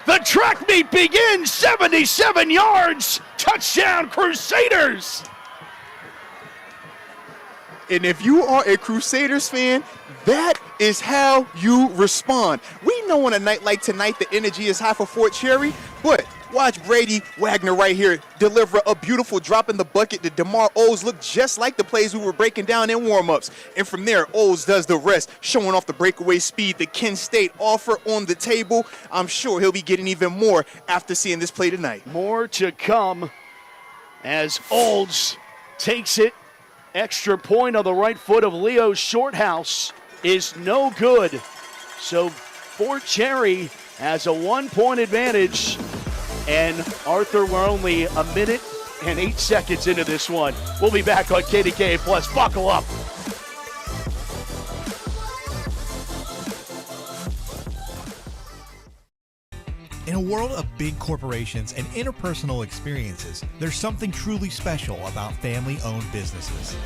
The track meet begins, 77 yards. Touchdown, Crusaders. And if you are a Crusaders fan, that is how you respond. We know on a night like tonight the energy is high for Fort Cherry, but watch Brady Wagner right here deliver a beautiful drop in the bucket to DeMar Olds. Look just like the plays we were breaking down in warm-ups. And from there, Olds does the rest, showing off the breakaway speed the Kent State offer on the table. I'm sure he'll be getting even more after seeing this play tonight. More to come as Olds takes it. Extra point on the right foot of Leo Shorthouse is no good. So Fort Cherry has a 1-point advantage. And Arthur, we're only a minute and 8 seconds into this one. We'll be back on KDKA Plus. Buckle up. In a world of big corporations and interpersonal experiences, there's something truly special about family-owned businesses.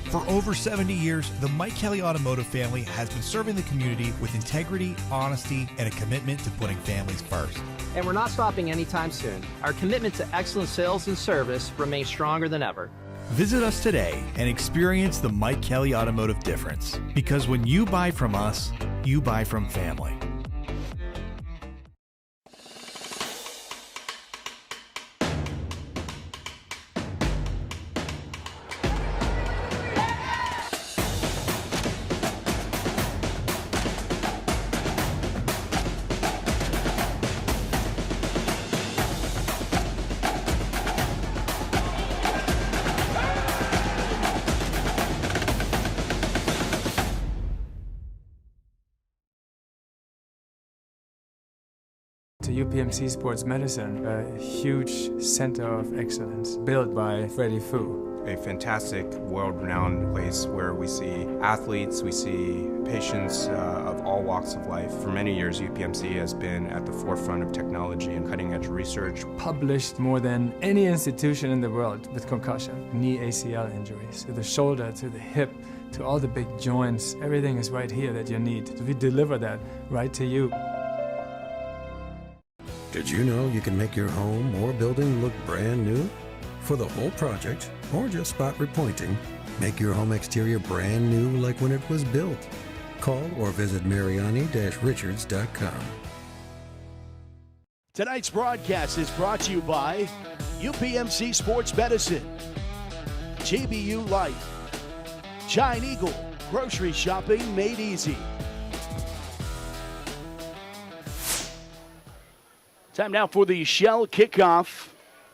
For over 70 years, the Mike Kelly Automotive family has been serving the community with integrity, honesty, and a commitment to putting families first. And we're not stopping anytime soon. Our commitment to excellent sales and service remains stronger than ever. Visit us today and experience the Mike Kelly Automotive difference. Because when you buy from us, you buy from family. to UPMC Sports Medicine, a huge center of excellence built by Freddie Fu. A fantastic, world-renowned place where we see athletes, we see patients of all walks of life. For many years, UPMC has been at the forefront of technology and cutting-edge research. Published more than any institution in the world with concussion, knee ACL injuries, to the shoulder, to the hip, to all the big joints. Everything is right here that you need. So we deliver that right to you. Did you know you can make your home or building look brand new? For the whole project, or just spot repointing, make your home exterior brand new like when it was built. Call or visit Mariani-Richards.com. Tonight's broadcast is brought to you by UPMC Sports Medicine, JBU Life, Giant Eagle, grocery shopping made easy. Time now for the Shell kickoff.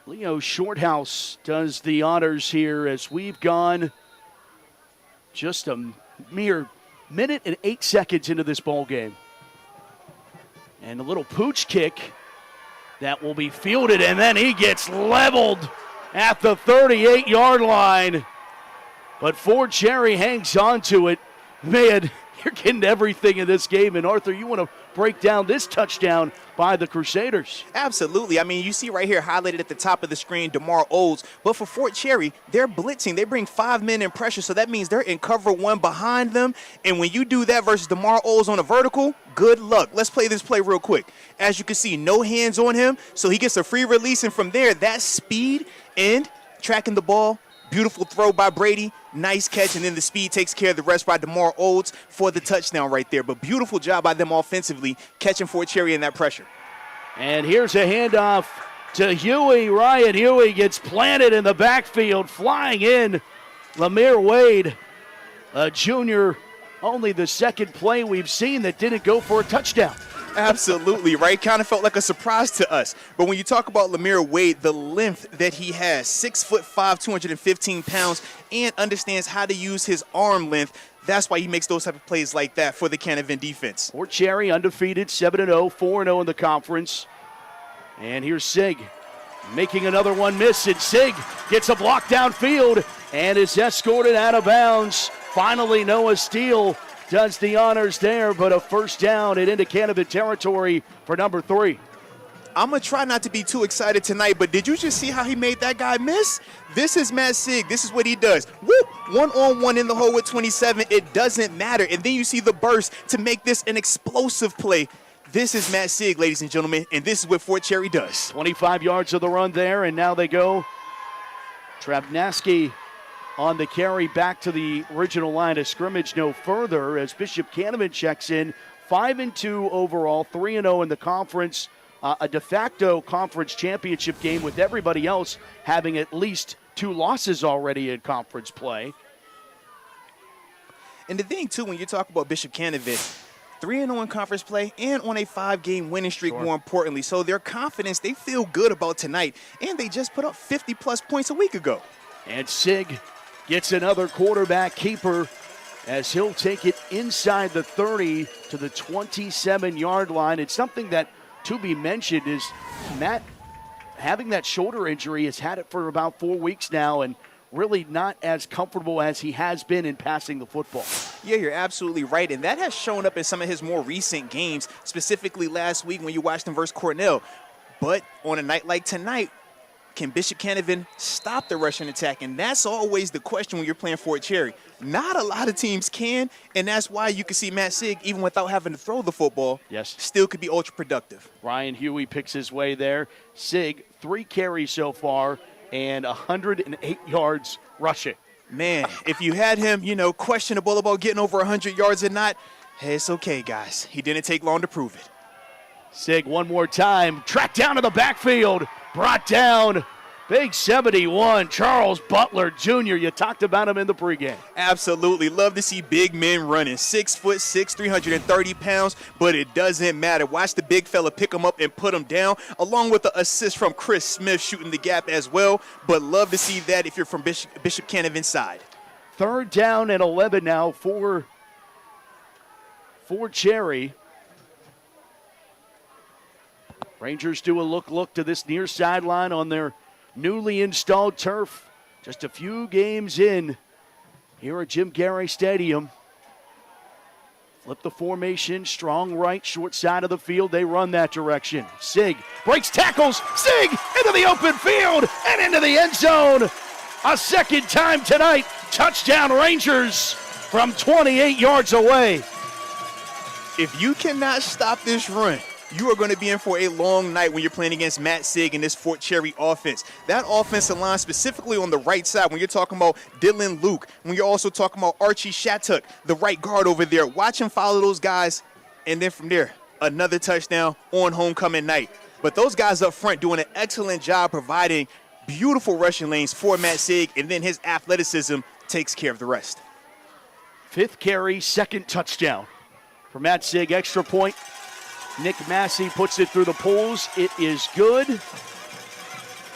Leo Shorthouse does the honors here as we've gone just a mere minute and 8 seconds into this ball game. And a little pooch kick that will be fielded, and then he gets leveled at the 38-yard line. But Fort Cherry hangs on to it. Man, you're getting everything in this game. And Arthur, you want to break down this touchdown by the Crusaders? Absolutely. I mean, you see right here highlighted at the top of the screen, DeMar Olds. But for Fort Cherry, they're blitzing. They bring 5 men in pressure, so that means they're in cover 1 behind them. And when you do that versus DeMar Olds on a vertical, good luck. Let's play this play real quick. As you can see, no hands on him, so he gets a free release. And from there, that speed and tracking the ball, beautiful throw by Brady, nice catch, and then the speed takes care of the rest by DeMar Olds for the touchdown right there. But beautiful job by them offensively, catching Fort Cherry in that pressure. And here's a handoff to Huey. Ryan Huey gets planted in the backfield, flying in. Lemire Wade, a junior, only the second play we've seen that didn't go for a touchdown. Absolutely, right? Kind of felt like a surprise to us. But when you talk about Lemire Wade, the length that he has, 6'5", 215 pounds, and understands how to use his arm length, that's why he makes those type of plays like that for the Canevin defense. Fort Cherry undefeated, 7-0, 4-0 in the conference. And here's Sig making another one miss, and Sig gets a block downfield and is escorted out of bounds. Finally, Noah Steele does the honors there, but a first down and into Canevin territory for number 3. I'm going to try not to be too excited tonight, but did you just see how he made that guy miss? This is Matt Sig. This is what he does. Whoop! 1-on-1 in the hole with 27. It doesn't matter. And then you see the burst to make this an explosive play. This is Matt Sig, ladies and gentlemen, and this is what Fort Cherry does. 25 yards of the run there, and now they go. Trabnaski on the carry back to the original line of scrimmage no further as Bishop Canevin checks in. 5-2 overall, 3-0 in the conference. A de facto conference championship game with everybody else having at least 2 losses already in conference play. And the thing, too, when you talk about Bishop Canevin, 3-0 in conference play and on a 5-game winning streak, more importantly. So their confidence, they feel good about tonight, and they just put up 50-plus points a week ago. And Sig gets another quarterback keeper as he'll take it inside the 30 to the 27-yard line. It's something that, to be mentioned, is Matt having that shoulder injury, has had it for about 4 weeks now, and really not as comfortable as he has been in passing the football. Yeah, you're absolutely right, and that has shown up in some of his more recent games, specifically last week when you watched him versus Cornell. But on a night like tonight, can Bishop Canevin stop the rushing attack? And that's always the question when you're playing Fort Cherry. Not a lot of teams can, and that's why you can see Matt Sig, even without having to throw the football, still could be ultra productive. Ryan Huey picks his way there. Sig, 3 carries so far and 108 yards rushing. Man, if you had him, questionable about getting over 100 yards or not, hey, it's okay, guys. He didn't take long to prove it. Sig one more time, tracked down to the backfield, brought down, big 71, Charles Butler Jr. You talked about him in the pregame. Absolutely. Love to see big men running. 6'6", 330 pounds, but it doesn't matter. Watch the big fella pick him up and put him down, along with the assist from Chris Smith shooting the gap as well. But love to see that if you're from Bishop Canevin's side. 3rd down and 11 now for Cherry. Rangers do a look to this near sideline on their newly installed turf. Just a few games in here at Jim Garry Stadium. Flip the formation, strong right, short side of the field. They run that direction. Sig breaks tackles. Sig into the open field and into the end zone. A second time tonight. Touchdown Rangers from 28 yards away. If you cannot stop this run, you are going to be in for a long night when you're playing against Matt Sig and this Fort Cherry offense. That offensive line, specifically on the right side, when you're talking about Dylan Luke, when you're also talking about Archie Shattuck, the right guard over there, watch him follow those guys, and then from there, another touchdown on homecoming night. But those guys up front doing an excellent job providing beautiful rushing lanes for Matt Sig, and then his athleticism takes care of the rest. 5th carry, 2nd touchdown for Matt Sig. Extra point. Nick Massey puts it through the poles. It is good.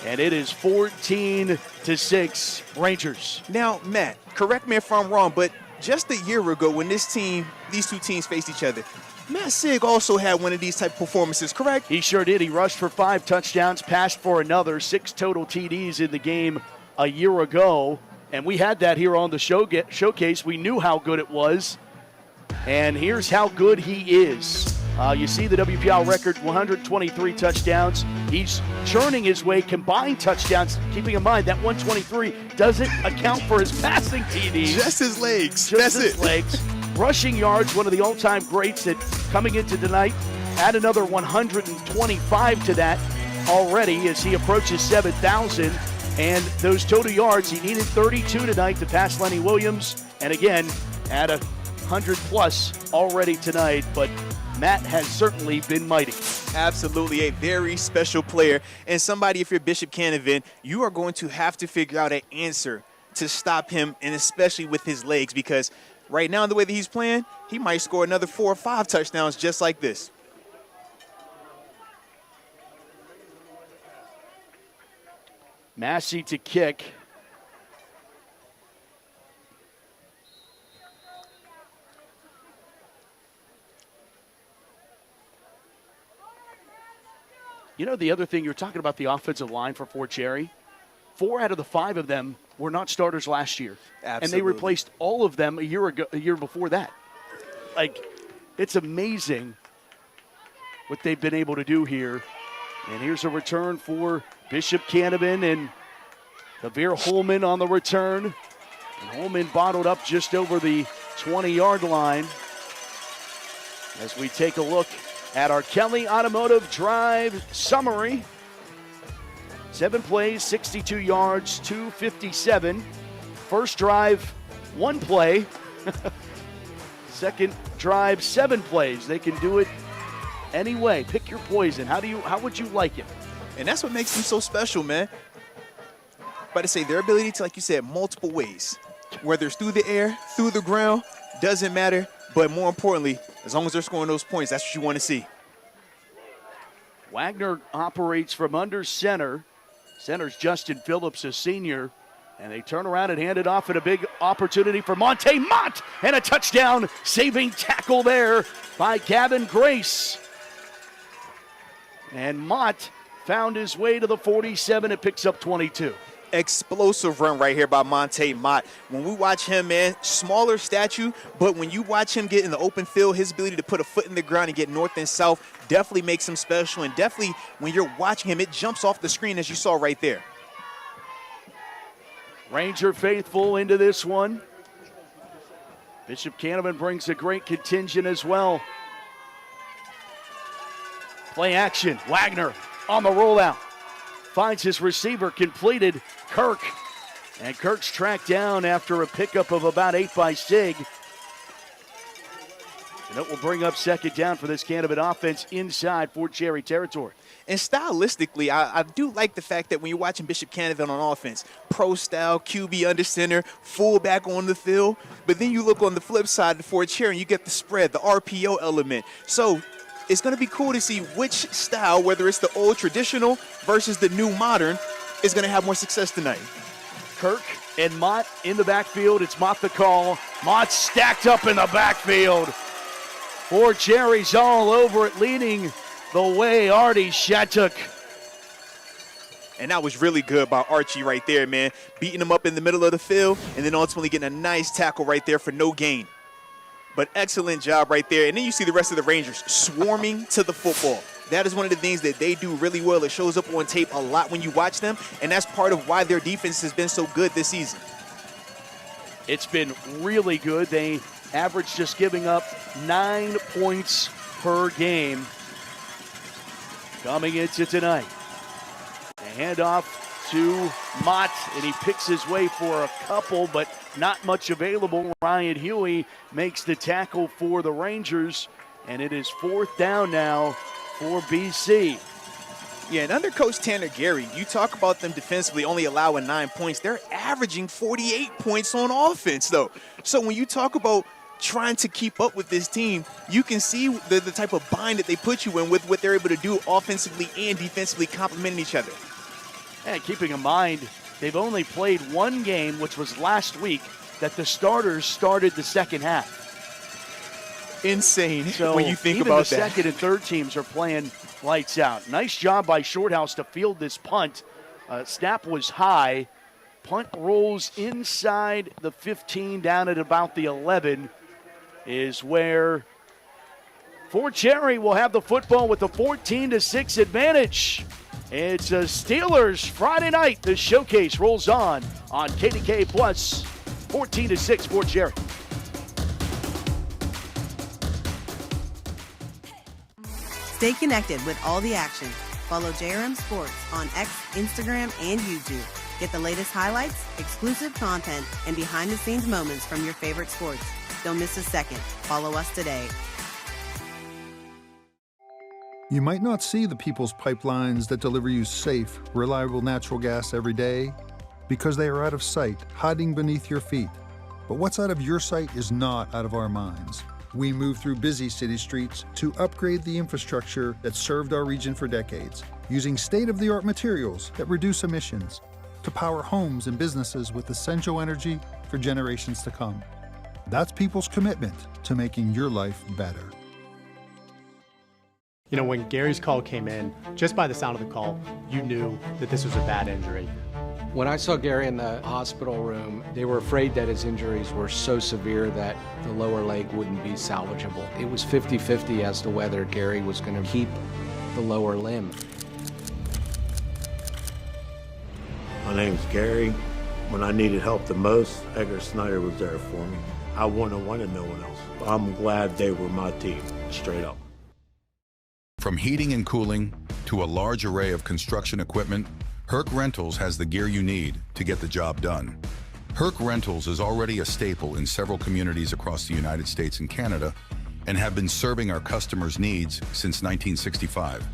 And it is 14-6 Rangers. Now, Matt, correct me if I'm wrong, but just a year ago when these two teams faced each other, Matt Sig also had one of these type of performances, correct? He sure did. He rushed for 5 touchdowns, passed for another, 6 total TDs in the game a year ago. And we had that here on the showcase. We knew how good it was. And here's how good he is. You see the WPL record, 123 touchdowns. He's churning his way, combined touchdowns, keeping in mind that 123 doesn't account for his passing TDs. Just his legs. Just his legs. Rushing yards, one of the all-time greats that coming into tonight, add another 125 to that already as he approaches 7,000. And those total yards, he needed 32 tonight to pass Lenny Williams. And again, add 100-plus already tonight. But Matt has certainly been mighty. Absolutely a very special player. And somebody, if you're Bishop Canevin, you are going to have to figure out an answer to stop him, and especially with his legs, because right now, the way that he's playing, he might score another 4 or 5 touchdowns just like this. Massey to kick. You know, the other thing, you're talking about the offensive line for Fort Cherry. 4 out of the 5 of them were not starters last year. Absolutely. And they replaced all of them a year before that. Like, it's amazing what they've been able to do here. And here's a return for Bishop Canevin and Kavir Holman on the return. And Holman bottled up just over the 20-yard line. As we take a look at our Kelly Automotive Drive summary. 7 plays, 62 yards, 257. First drive, 1 play. Second drive, 7 plays. They can do it any way. Pick your poison. How would you like it? And that's what makes them so special, man. But to say their ability to, like you said, multiple ways. Whether it's through the air, through the ground, doesn't matter. But more importantly, as long as they're scoring those points, that's what you want to see. Wagner operates from under center. Center's Justin Phillips, a senior. And they turn around and hand it off, and a big opportunity for Monte Mott. And a touchdown saving tackle there by Gavin Grace. And Mott found his way to the 47. It picks up 22. Explosive run right here by Monte Mott. When we watch him, man, smaller statue, but when you watch him get in the open field, his ability to put a foot in the ground and get north and south definitely makes him special. And definitely when you're watching him, it jumps off the screen as you saw right there. Ranger faithful into this one. Bishop Canevin brings a great contingent as well. Play action. Wagner on the rollout. Finds his receiver, completed Kirk. And Kirk's tracked down after a pickup of about 8 by Sig. And it will bring up second down for this Canevin offense inside Fort Cherry territory. And stylistically, I do like the fact that when you're watching Bishop Canevin on offense, pro style, QB under center, fullback on the field. But then you look on the flip side of Fort Cherry and you get the spread, the RPO element. So it's going to be cool to see which style, whether it's the old traditional versus the new modern, is going to have more success tonight. Kirk and Mott in the backfield. It's Mott the call. Mott stacked up in the backfield. Fort Cherry's all over it, leading the way Artie Shattuck. And that was really good by Archie right there, man. Beating him up in the middle of the field and then ultimately getting a nice tackle right there for no gain. But excellent job right there. And then you see the rest of the Rangers swarming to the football. That is one of the things that they do really well. It shows up on tape a lot when you watch them, and that's part of why their defense has been so good this season. It's been really good. They average just giving up 9 points per game coming into tonight. A handoff to Mott, and he picks his way for a couple, but not much available. Ryan Huey makes the tackle for the Rangers, and it is 4th down now for BC. Yeah, and under Coach Tanner Garry, you talk about them defensively only allowing 9 points. They're averaging 48 points on offense, though. So when you talk about trying to keep up with this team, you can see the type of bind that they put you in with what they're able to do offensively and defensively complementing each other. And keeping in mind, they've only played one game, which was last week, that the starters started the second half. Insane so when you think even about the that. Second and third teams are playing lights out. Nice job by Shorthouse to field this punt. Snap was high. Punt rolls inside the 15 down at about the 11 is where Fort Cherry will have the football with the 14-6 advantage. It's a Steelers Friday night. The showcase rolls on KDK Plus. 14-6 Fort Cherry. Stay connected with all the action. Follow JRM Sports on X, Instagram, and YouTube. Get the latest highlights, exclusive content, and behind-the-scenes moments from your favorite sports. Don't miss a second. Follow us today. You might not see the people's pipelines that deliver you safe, reliable natural gas every day because they are out of sight, hiding beneath your feet. But what's out of your sight is not out of our minds. We move through busy city streets to upgrade the infrastructure that served our region for decades, using state-of-the-art materials that reduce emissions to power homes and businesses with essential energy for generations to come. That's people's commitment to making your life better. You know, when Gary's call came in, just by the sound of the call, you knew that this was a bad injury. When I saw Garry in the hospital room, they were afraid that his injuries were so severe that the lower leg wouldn't be salvageable. It was 50-50 as to whether Garry was going to keep the lower limb. My name's Garry. When I needed help the most, Edgar Snyder was there for me. I wouldn't have wanted no one else. I'm glad they were my team, straight up. From heating and cooling to a large array of construction equipment, Herc Rentals has the gear you need to get the job done. Herc Rentals is already a staple in several communities across the United States and Canada and have been serving our customers' needs since 1965.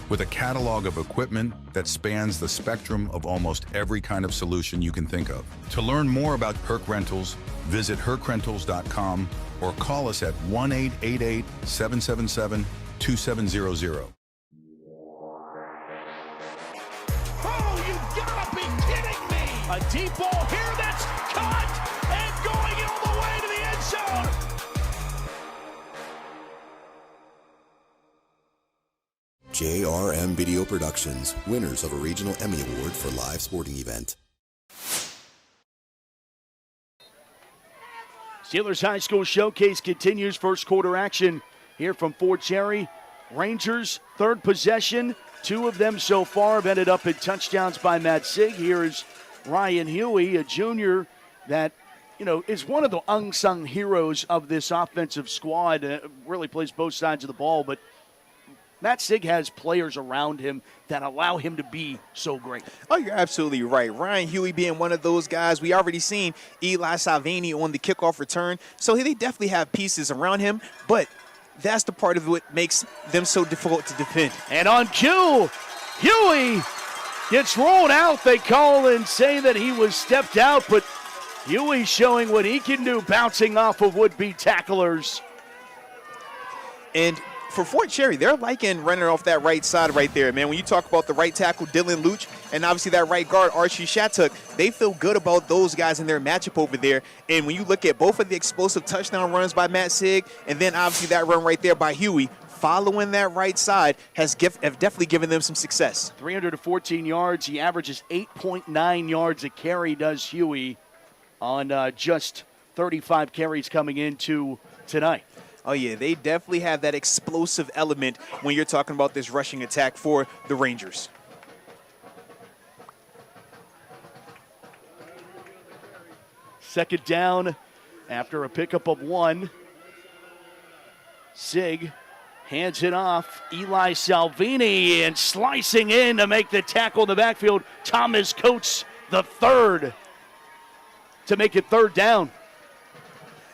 With a catalog of equipment that spans the spectrum of almost every kind of solution you can think of. To learn more about Herc Rentals, visit hercrentals.com or call us at 1-888-777-2700. Oh, you've got to be kidding me! A deep ball here that's caught and going all the way to the end zone. JRM Video Productions, winners of a regional Emmy Award for live sporting event. Steelers High School Showcase continues. First quarter action here from Fort Cherry. Rangers, third possession. 2 of them so far have ended up in touchdowns by Matt Sig. Here is Ryan Huey, a junior that, is one of the unsung heroes of this offensive squad. Really plays both sides of the ball, but Matt Sig has players around him that allow him to be so great. Oh, you're absolutely right. Ryan Huey being one of those guys. We already seen Eli Salvini on the kickoff return, so they definitely have pieces around him, but that's the part of what makes them so difficult to defend. And on cue, Huey gets rolled out. They call and say that he was stepped out, but Huey showing what he can do, bouncing off of would-be tacklers. And for Fort Cherry, they're liking running off that right side right there, man. When you talk about the right tackle, Dylan Luch, and obviously that right guard, Archie Shattuck, they feel good about those guys in their matchup over there. And when you look at both of the explosive touchdown runs by Matt Sig, and then obviously that run right there by Huey, following that right side have definitely given them some success. 314 yards. He averages 8.9 yards a carry, does Huey, on just 35 carries coming into tonight. Oh, yeah, they definitely have that explosive element when you're talking about this rushing attack for the Rangers. Second down after a pickup of 1. Sig hands it off. Eli Salvini, and slicing in to make the tackle in the backfield. Thomas Coates, the third, to make it third down.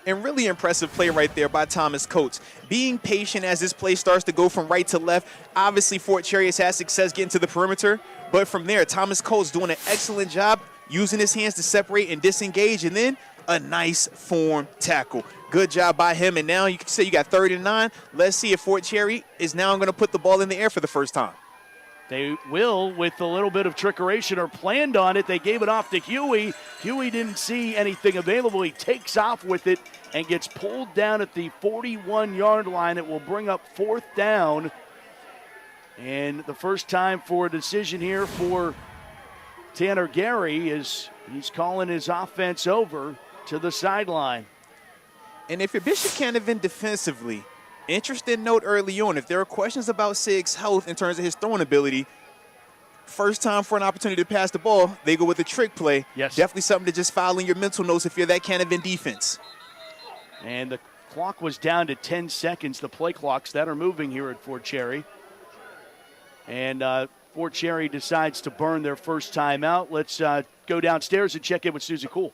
And really impressive play right there by Thomas Coates. Being patient as this play starts to go from right to left. Obviously, Fort Cherry has had success getting to the perimeter. But from there, Thomas Coates doing an excellent job using his hands to separate and disengage. And then a nice form tackle. Good job by him. And now you can say you got 3rd and 9. Let's see if Fort Cherry is now going to put the ball in the air for the first time. They will with a little bit of trickeration, or planned on it. They gave it off to Huey. Huey didn't see anything available. He takes off with it and gets pulled down at the 41-yard line. It will bring up 4th down. And the first time for a decision here for Tanner Garry is he's calling his offense over to the sideline. And if you're Bishop Canevin defensively, interesting note early on, if there are questions about Sig's health in terms of his throwing ability, first time for an opportunity to pass the ball, they go with a trick play. Yes. Definitely something to just file in your mental notes if you're that Canevin defense. And the clock was down to 10 seconds, the play clocks that are moving here at Fort Cherry. And Fort Cherry decides to burn their first time out. Let's go downstairs and check in with Susie Cool.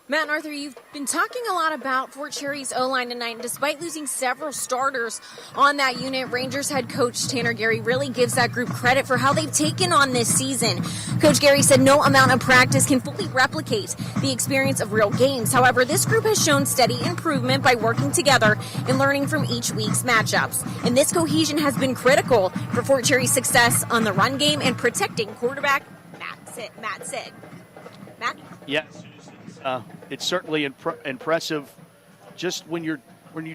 Matt and Arthur, you've been talking a lot about Fort Cherry's O-line tonight, and despite losing several starters on that unit, Rangers head coach Tanner Garry really gives that group credit for how they've taken on this season. Coach Garry said no amount of practice can fully replicate the experience of real games. However, this group has shown steady improvement by working together and learning from each week's matchups. And this cohesion has been critical for Fort Cherry's success on the run game and protecting quarterback Matt Sig. Matt? Yes. It's certainly impressive just when you're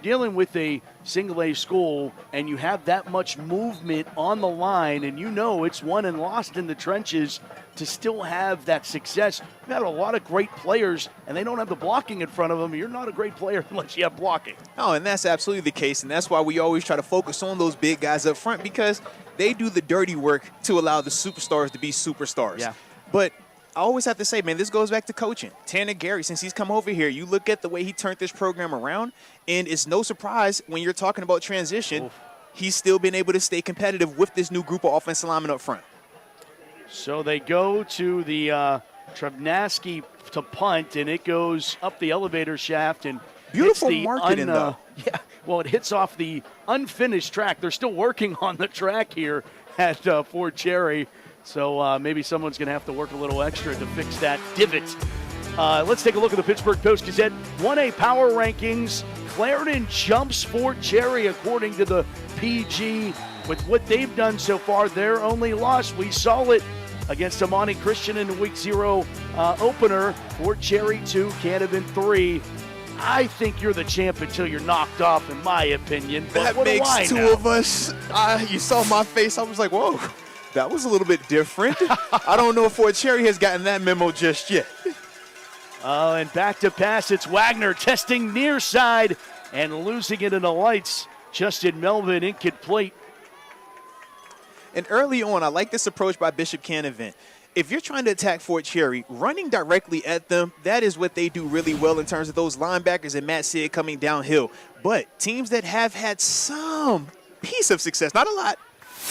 dealing with a single-A school and you have that much movement on the line and you know it's won and lost in the trenches, to still have that success. We've had a lot of great players and they don't have the blocking in front of them. You're not a great player unless you have blocking. Oh, and that's absolutely the case, and that's why we always try to focus on those big guys up front, because they do the dirty work to allow the superstars to be superstars. Yeah. But I always have to say, man, this goes back to coaching. Tanner Garry, since he's come over here, you look at the way he turned this program around, and it's no surprise when you're talking about transition, he's still been able to stay competitive with this new group of offensive linemen up front. So they go to the Trebnaski to punt, and it goes up the elevator shaft and beautiful hits the marketing, though. Yeah, well, it hits off the unfinished track. They're still working on the track here at Fort Cherry. So maybe someone's going to have to work a little extra to fix that divot. Let's take a look at the Pittsburgh Post-Gazette 1A Power Rankings. Clarendon jumps Fort Cherry according to the PG. With what they've done so far, their only loss, we saw it against Amani Christian in the Week 0 opener. Fort Cherry 2, Canevin 3. I think you're the champ until you're knocked off, in my opinion. But that makes two of us. You saw my face. I was like, whoa. That was a little bit different. I don't know if Fort Cherry has gotten that memo just yet. And back to pass. It's Wagner testing near side and losing it in the lights. Justin Melvin incomplete. And early on, I like this approach by Bishop Canevin. If you're trying to attack Fort Cherry, running directly at them, that is what they do really well in terms of those linebackers and Matt Sid coming downhill. But teams that have had some piece of success, not a lot,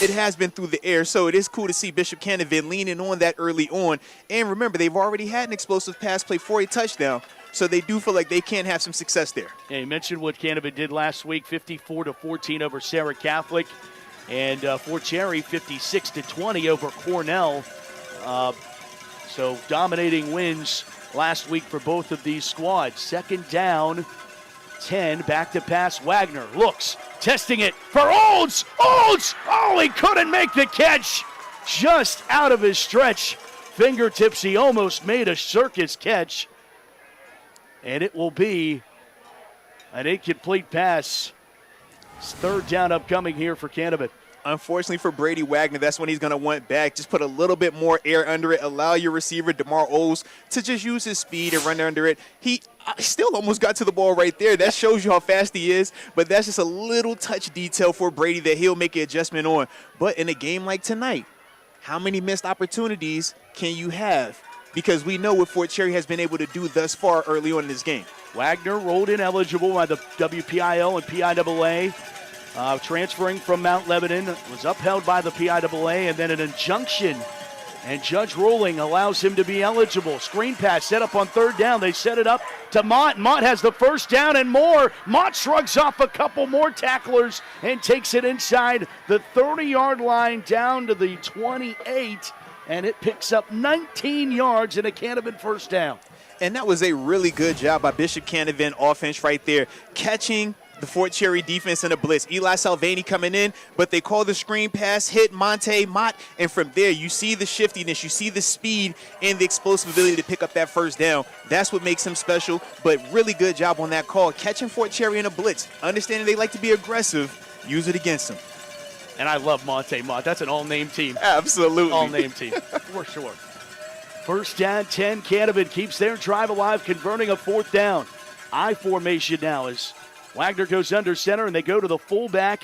it has been through the air, so it is cool to see Bishop Canevin leaning on that early on. And remember, they've already had an explosive pass play for a touchdown, so they do feel like they can have some success there. Yeah, you mentioned what Canevin did last week, 54-14 over Sarah Catholic, and Fort Cherry 56-20 over Cornell. So dominating wins last week for both of these squads. Second down, 10, back to pass. Wagner looks, testing it for Olds. Olds! Oh, he couldn't make the catch. Just out of his stretch. Fingertips, he almost made a circus catch. And it will be an incomplete pass. It's third down upcoming here for Canevin. Unfortunately for Brady Wagner, that's when he's going to want back. Just put a little bit more air under it. Allow your receiver, DeMar Oles, to just use his speed and run under it. He still almost got to the ball right there. That shows you how fast he is. But that's just a little touch detail for Brady that he'll make an adjustment on. But in a game like tonight, how many missed opportunities can you have? Because we know what Fort Cherry has been able to do thus far early on in this game. Wagner rolled ineligible by the WPIL and PIAA. Transferring from Mount Lebanon, was upheld by the PIAA, and then an injunction. And Judge Ruling allows him to be eligible. Screen pass set up on third down. They set it up to Mott. Mott has the first down and more. Mott shrugs off a couple more tacklers and takes it inside the 30-yard line down to the 28. And it picks up 19 yards and a Canevin first down. And that was a really good job by Bishop Canevin offense right there, catching the Fort Cherry defense in a blitz. Eli Salvani coming in, but they call the screen pass, hit Monte Mott, and from there you see the shiftiness, you see the speed and the explosive ability to pick up that first down. That's what makes him special, but really good job on that call, catching Fort Cherry in a blitz. Understanding they like to be aggressive, use it against them. And I love Monte Mott. That's an all-name team. Absolutely. All-name team, for sure. First down, 10. Canevin keeps their drive alive, converting a fourth down. I formation now as Wagner goes under center, and they go to the fullback,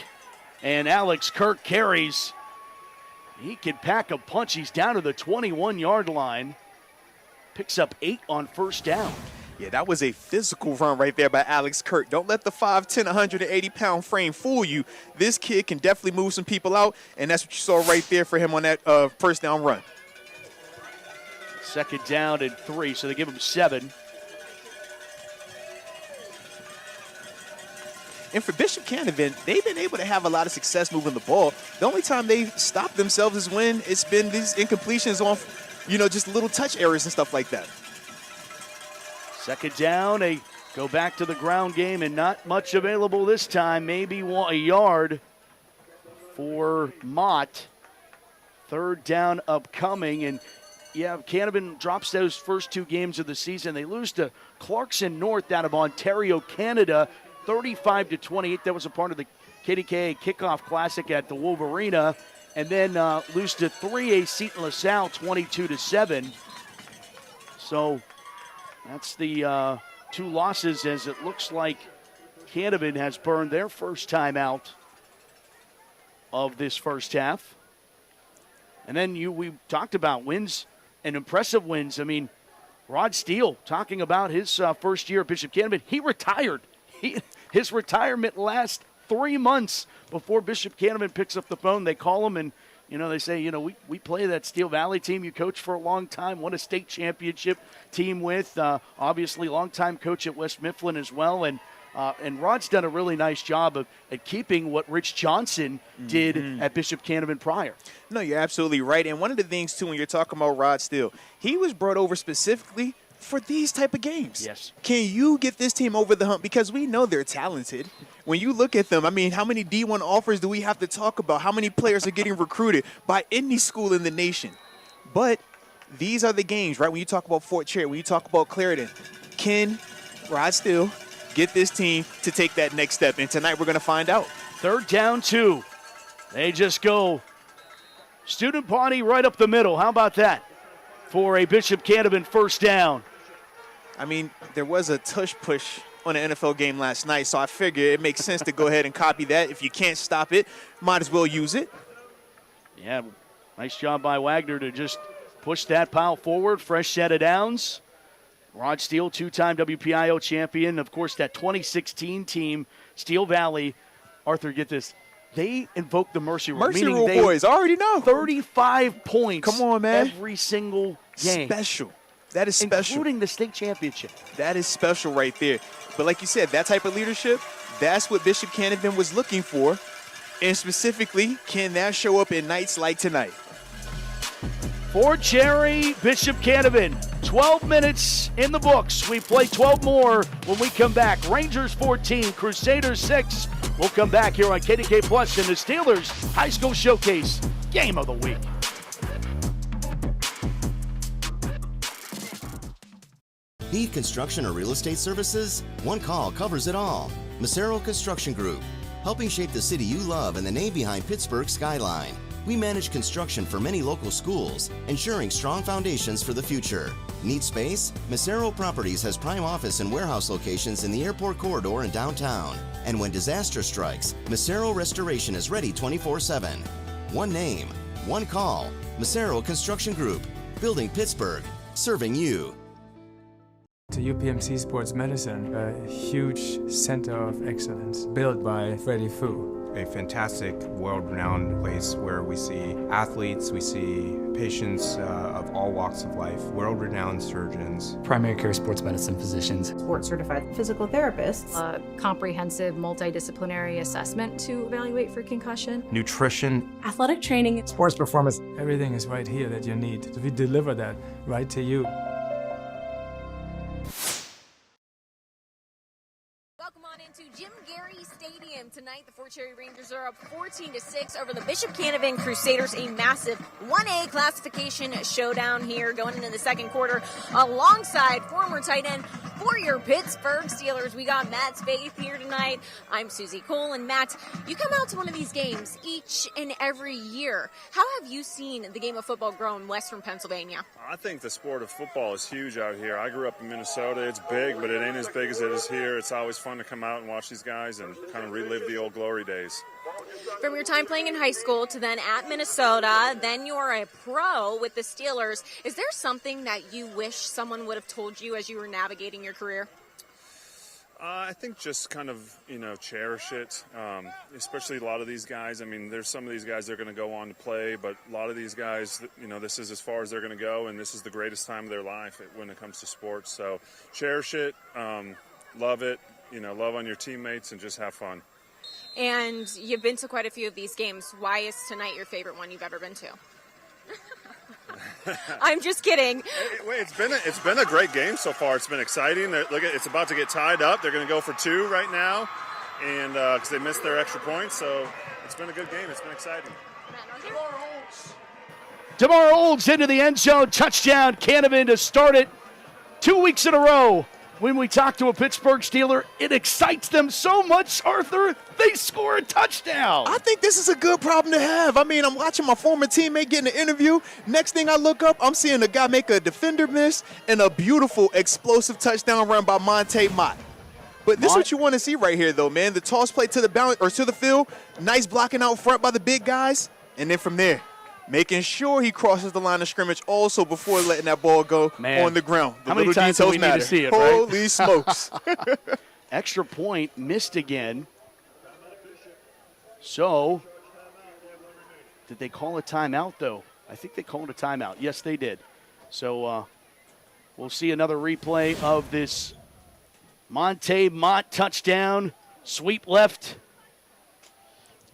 and Alex Kirk carries. He can pack a punch. He's down to the 21-yard line. Picks up 8 on first down. Yeah, that was a physical run right there by Alex Kirk. Don't let the 5'10", 180-pound frame fool you. This kid can definitely move some people out, and that's what you saw right there for him on that first down run. Second down and 3, so they give him 7. And for Bishop Canevin, they've been able to have a lot of success moving the ball. The only time they've stopped themselves is when it's been these incompletions on, just little touch errors and stuff like that. Second down, they go back to the ground game, and not much available this time. Maybe a yard for Mott. Third down upcoming, and yeah, Canevin drops those first 2 games of the season. They lose to Clarkson North out of Ontario, Canada, 35-28. That was a part of the KDKA Kickoff Classic at the Wolverina. And then lose to 3A Seton LaSalle, 22-7. So that's the 2 losses, as it looks like Canevin has burned their first time out of this first half. And then we talked about wins and impressive wins. I mean, Rod Steele talking about his first year at Bishop Canevin. He retired. His retirement lasts 3 months before Bishop Canevin picks up the phone. They call him and, they say, we play that Steel Valley team you coached for a long time, won a state championship team with, obviously longtime coach at West Mifflin as well. And Rod's done a really nice job at keeping what Rich Johnson did at Bishop Canevin prior. No, you're absolutely right. And one of the things, too, when you're talking about Rod Steele, he was brought over specifically for these type of games. Yes. Can you get this team over the hump? Because we know they're talented. When you look at them, I mean, how many D1 offers do we have to talk about? How many players are getting recruited by any school in the nation? But these are the games, right? When you talk about Fort Cherry, when you talk about Clarendon, can Rod Steele get this team to take that next step? And tonight we're going to find out. Third down 2. They just go student body right up the middle. How about that for a Bishop Canevin first down? I mean, there was a tush push on an NFL game last night, so I figure it makes sense to go ahead and copy that. If you can't stop it, might as well use it. Yeah, nice job by Wagner to just push that pile forward. Fresh set of downs. Rod Steele, 2-time WPIO champion. Of course, that 2016 team, Steel Valley. Arthur, get this. They invoked the Mercy Rule. Mercy Rule boys, I already know. 35 points. Come on, man. Every single game. Special. That is special. Including the state championship. That is special right there. But like you said, that type of leadership, that's what Bishop Canevin was looking for. And specifically, can that show up in nights like tonight? Fort Cherry, Bishop Canevin. 12 minutes in the books. We play 12 more when we come back. Rangers 14, Crusaders 6. We'll come back here on KDK Plus in the Steelers High School Showcase Game of the Week. Need construction or real estate services? One call covers it all. Macero Construction Group. helping shape the city you love and the name behind Pittsburgh's skyline. We manage construction for many local schools, ensuring strong foundations for the future. Need space? Macero Properties has prime office and warehouse locations in the airport corridor and downtown. And when disaster strikes, Macero Restoration is ready 24/7. One name, one call. Macero Construction Group. Building Pittsburgh. Serving you. To UPMC Sports Medicine, a huge center of excellence built by Freddie Fu. A fantastic, world-renowned place where we see athletes, we see patients of all walks of life, world-renowned surgeons, primary care sports medicine physicians, board-certified physical therapists, a comprehensive multidisciplinary assessment to evaluate for concussion, nutrition, athletic training, sports performance. Everything is right here that you need. So we deliver that right to you. Jim Garry Stadium tonight. The Fort Cherry Rangers are up 14-6 over the Bishop Canevin Crusaders. A massive 1A classification showdown here going into the second quarter. Alongside former tight end for your Pittsburgh Steelers, we got Matt Spaeth here tonight. I'm Susie Cole, and Matt, you come out to one of these games each and every year. How have you seen the game of football grow in Western Pennsylvania? I think the sport of football is huge out here. I grew up in Minnesota. It's big, but it ain't as big as it is here. It's always fun to come out and watch these guys and kind of relive the old glory days. From your time playing in high school to then at Minnesota, then you're a pro with the Steelers. Is there something that you wish someone would have told you as you were navigating your career? I think just kind of, cherish it, especially a lot of these guys. I mean, there's some of these guys that are going to go on to play, but a lot of these guys, this is as far as they're going to go, and this is the greatest time of their life when it comes to sports. So cherish it, love it, love on your teammates, and just have fun. And you've been to quite a few of these games. Why is tonight your favorite one you've ever been to? I'm just kidding. Wait, it's been a great game so far. It's been exciting. It's about to get tied up. They're going to go for two right now, and because they missed their extra points, so it's been a good game. It's been exciting. DeMar Olds into the end zone, touchdown. Canevin to start it 2 weeks in a row. When we talk to a Pittsburgh Steeler, it excites them so much, Arthur, they score a touchdown. I think this is a good problem to have. I mean, I'm watching my former teammate get an interview. Next thing I look up, I'm seeing a guy make a defender miss and a beautiful explosive touchdown run by Monte Mott. But this is what you want to see right here, though, man. The toss play to the bounce or to the field, nice blocking out front by the big guys, and then from there, making sure he crosses the line of scrimmage also before letting that ball go on the ground. How many times do we need to see it, right? Holy smokes. Extra point, missed again. So, did they call a timeout, though? I think they called a timeout. Yes, they did. So, we'll see another replay of this Monte Mott touchdown, sweep left.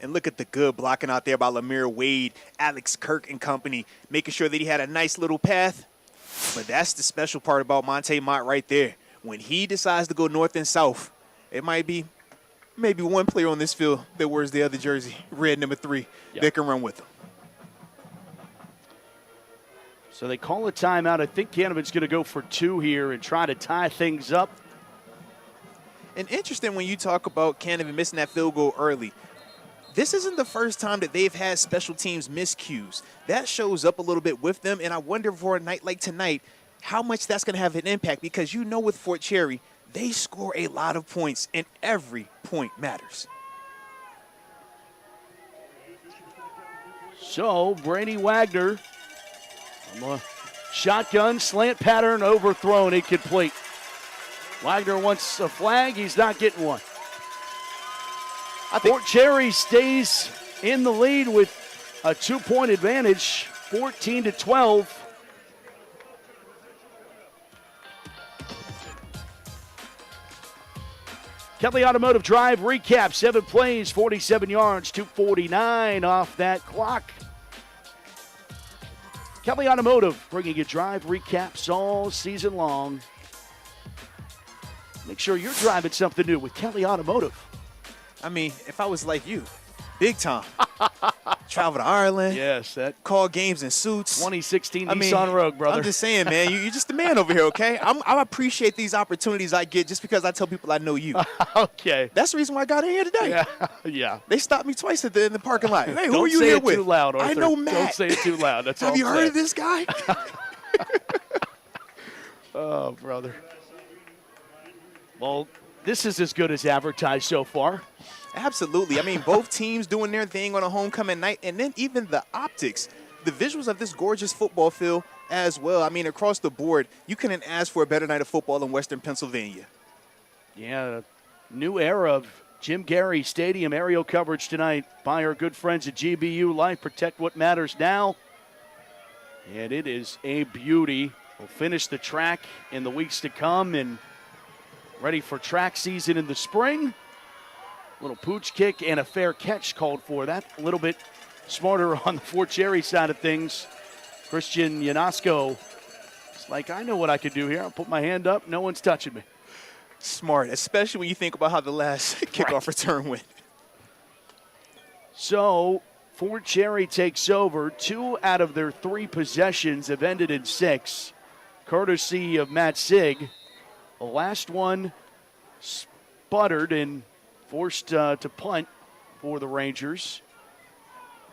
And look at the good blocking out there by Lemire Wade, Alex Kirk and company, making sure that he had a nice little path. But that's the special part about Monte Mott right there. When he decides to go north and south, it might be maybe one player on this field that wears the other jersey, red number 3, that can run with him. So they call a timeout. I think Canevin's going to go for 2 here and try to tie things up. And interesting when you talk about Canevin missing that field goal early. This isn't the first time that they've had special teams miscues. That shows up a little bit with them, and I wonder for a night like tonight how much that's going to have an impact because with Fort Cherry, they score a lot of points, and every point matters. So Brady Wagner, shotgun, slant pattern, overthrown, incomplete. Wagner wants a flag. He's not getting one. Fort Cherry stays in the lead with a 2-point advantage, 14-12. Kelly Automotive Drive recap, 7 plays, 47 yards, 2:49 off that clock. Kelly Automotive bringing you drive recaps all season long. Make sure you're driving something new with Kelly Automotive. I mean, if I was like you, big time. travel to Ireland. Yes, that call games in suits. 2016 Nissan Rogue, brother. I'm just saying, man, you're just the man over here, okay? I appreciate these opportunities I get just because I tell people I know you. Okay. That's the reason why I got in here today. Yeah, yeah. They stopped me twice in the parking lot. Hey, who Don't are you say here it with? Too loud, Arthur. I know Matt. Don't say it too loud. That's Have all you I'm heard saying. of this guy? Oh, brother. Well, this is as good as advertised so far. Absolutely. I mean, both teams doing their thing on a homecoming night, and then even the optics, the visuals of this gorgeous football field as well. I mean, across the board, you couldn't ask for a better night of football in Western Pennsylvania. Yeah, new era of Jim Garry Stadium aerial coverage tonight by our good friends at GBU Life. Protect what matters now. And it is a beauty. We'll finish the track in the weeks to come and ready for track season in the spring. Little pooch kick and a fair catch called for. That a little bit smarter on the Fort Cherry side of things. Christian Yanasco is like, I know what I could do here. I'll put my hand up. No one's touching me. Smart, especially when you think about how the last kickoff return went. So Fort Cherry takes over. 2 out of their 3 possessions have ended in 6, courtesy of Matt Sigg. The last one sputtered and forced to punt for the Rangers.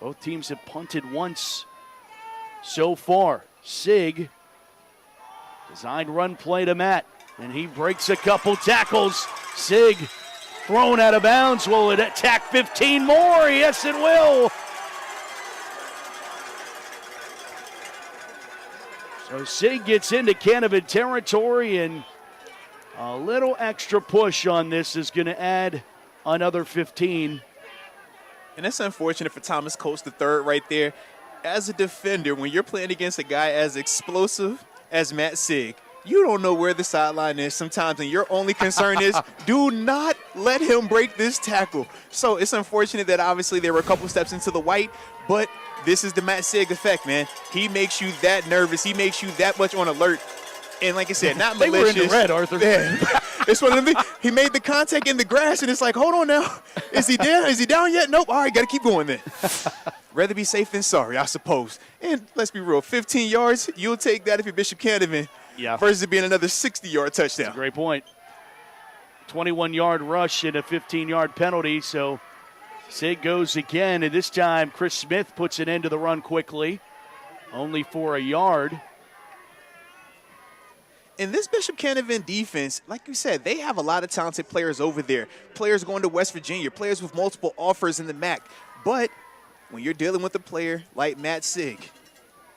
Both teams have punted once so far. Sigg, design run play to Matt, and he breaks a couple tackles. Sigg thrown out of bounds. Will it attack 15 more? Yes, it will. So Sigg gets into Canevin territory, and a little extra push on this is going to add another 15. And that's unfortunate for Thomas Coates III right there. As a defender, when you're playing against a guy as explosive as Matt Sigg, you don't know where the sideline is sometimes, and your only concern is do not let him break this tackle. So it's unfortunate that obviously there were a couple steps into the white, but this is the Matt Sigg effect, man. He makes you that nervous. He makes you that much on alert. And like I said, not they malicious. Were in the red, Arthur. Yeah. It's one of them. He made the contact in the grass, and it's like, hold on now. Is he down? Is he down yet? Nope. All right, got to keep going then. Rather be safe than sorry, I suppose. And let's be real, 15 yards, you'll take that if you're Bishop Canevin. Yeah. Versus it being another 60-yard touchdown. That's a great point. 21-yard rush and a 15-yard penalty, so Sigg goes again, and this time Chris Smith puts an end to the run quickly, only for a yard. In this Bishop Canevin defense, like you said, they have a lot of talented players over there. Players going to West Virginia, players with multiple offers in the MAC. But when you're dealing with a player like Matt Sigg,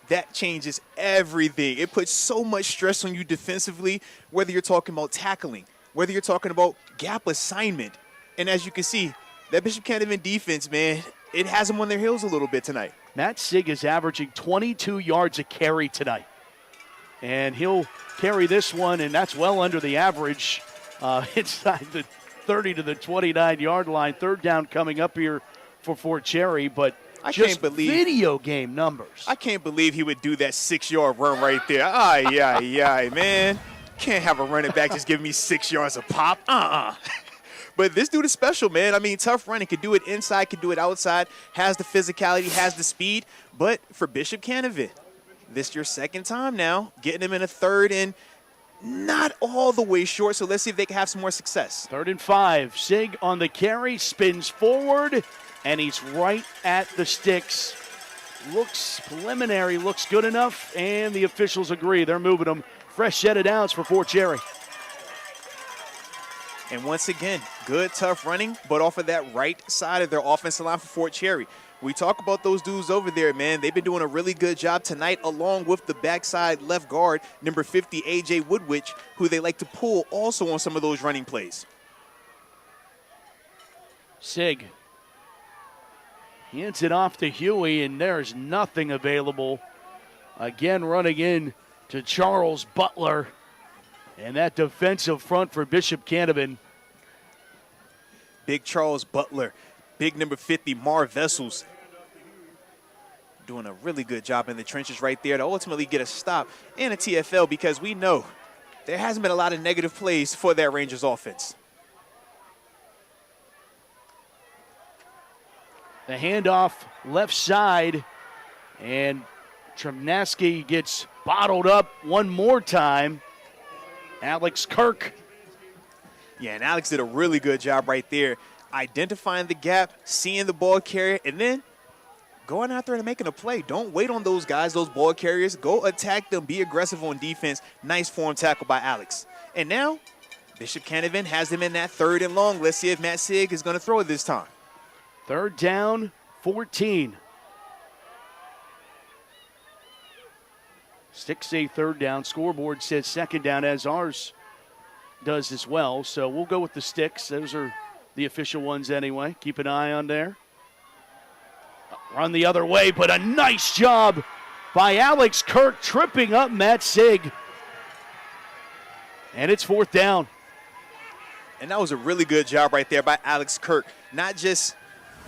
that changes everything. It puts so much stress on you defensively, whether you're talking about tackling, whether you're talking about gap assignment. And as you can see, that Bishop Canevin defense, man, it has them on their heels a little bit tonight. Matt Sigg is averaging 22 yards a carry tonight. And he'll carry this one, and that's well under the average inside the 30 to the 29-yard line. Third down coming up here for Fort Cherry, but I just can't believe video game numbers. I can't believe he would do that 6-yard run right there. Ay, man. Can't have a running back just giving me 6 yards a pop. But this dude is special, man. I mean, tough running. Can do it inside, can do it outside, has the physicality, has the speed. But for Bishop Canevin, this is your second time now, getting him in a third and not all the way short, so let's see if they can have some more success. 3rd and 5. Sigg on the carry, spins forward, and he's right at the sticks. Looks preliminary, looks good enough, and the officials agree. They're moving him. Fresh set of downs for Fort Cherry. And once again, good, tough running, but off of that right side of their offensive line for Fort Cherry. We talk about those dudes over there, man. They've been doing a really good job tonight, along with the backside left guard, number 50, A.J. Woodwich, who they like to pull also on some of those running plays. Sigg hands it off to Huey, and there's nothing available. Again, running in to Charles Butler. And that defensive front for Bishop Canevin. Big Charles Butler, big number 50, Mar Vessels, doing a really good job in the trenches right there to ultimately get a stop and a TFL, because we know there hasn't been a lot of negative plays for that Rangers offense. The handoff left side, and Tremnaski gets bottled up one more time. Alex Kirk. Yeah, and Alex did a really good job right there, identifying the gap, seeing the ball carrier, and then going out there and making a play. Don't wait on those guys, those ball carriers. Go attack them. Be aggressive on defense. Nice form tackle by Alex. And now, Bishop Canevin has them in that 3rd and long. Let's see if Matt Sig is going to throw it this time. 3rd down, 14. 6-8 3rd down. Scoreboard says 2nd down, as ours does as well. So we'll go with the sticks. Those are the official ones anyway. Keep an eye on there. Run the other way, but a nice job by Alex Kirk tripping up Matt Sig. And it's 4th down. And that was a really good job right there by Alex Kirk. Not just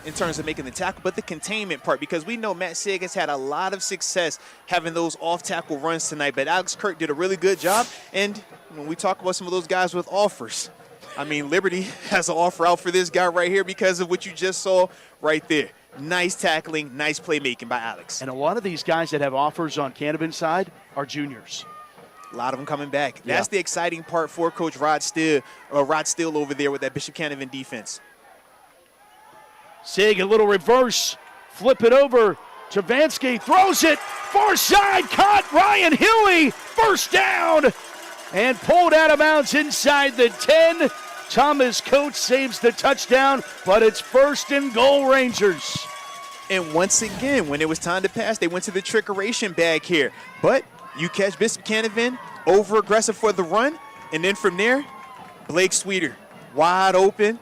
in terms of making the tackle, but the containment part, because we know Matt Sig has had a lot of success having those off-tackle runs tonight, but Alex Kirk did a really good job. And when we talk about some of those guys with offers, I mean, Liberty has an offer out for this guy right here because of what you just saw right there. Nice tackling, nice playmaking by Alex. And a lot of these guys that have offers on Canevin's side are juniors. A lot of them coming back. Yeah. That's the exciting part for Coach Rod Steele over there with that Bishop Canevin defense. Sig, a little reverse, flip it over. Travansky throws it, far side, caught Ryan Huey, 1st down, and pulled out of bounds inside the 10. Thomas Coates saves the touchdown, but it's 1st and goal, Rangers. And once again, when it was time to pass, they went to the trickeration bag here. But you catch Bishop Canevin over-aggressive for the run, and then from there, Blake Sweeter wide open.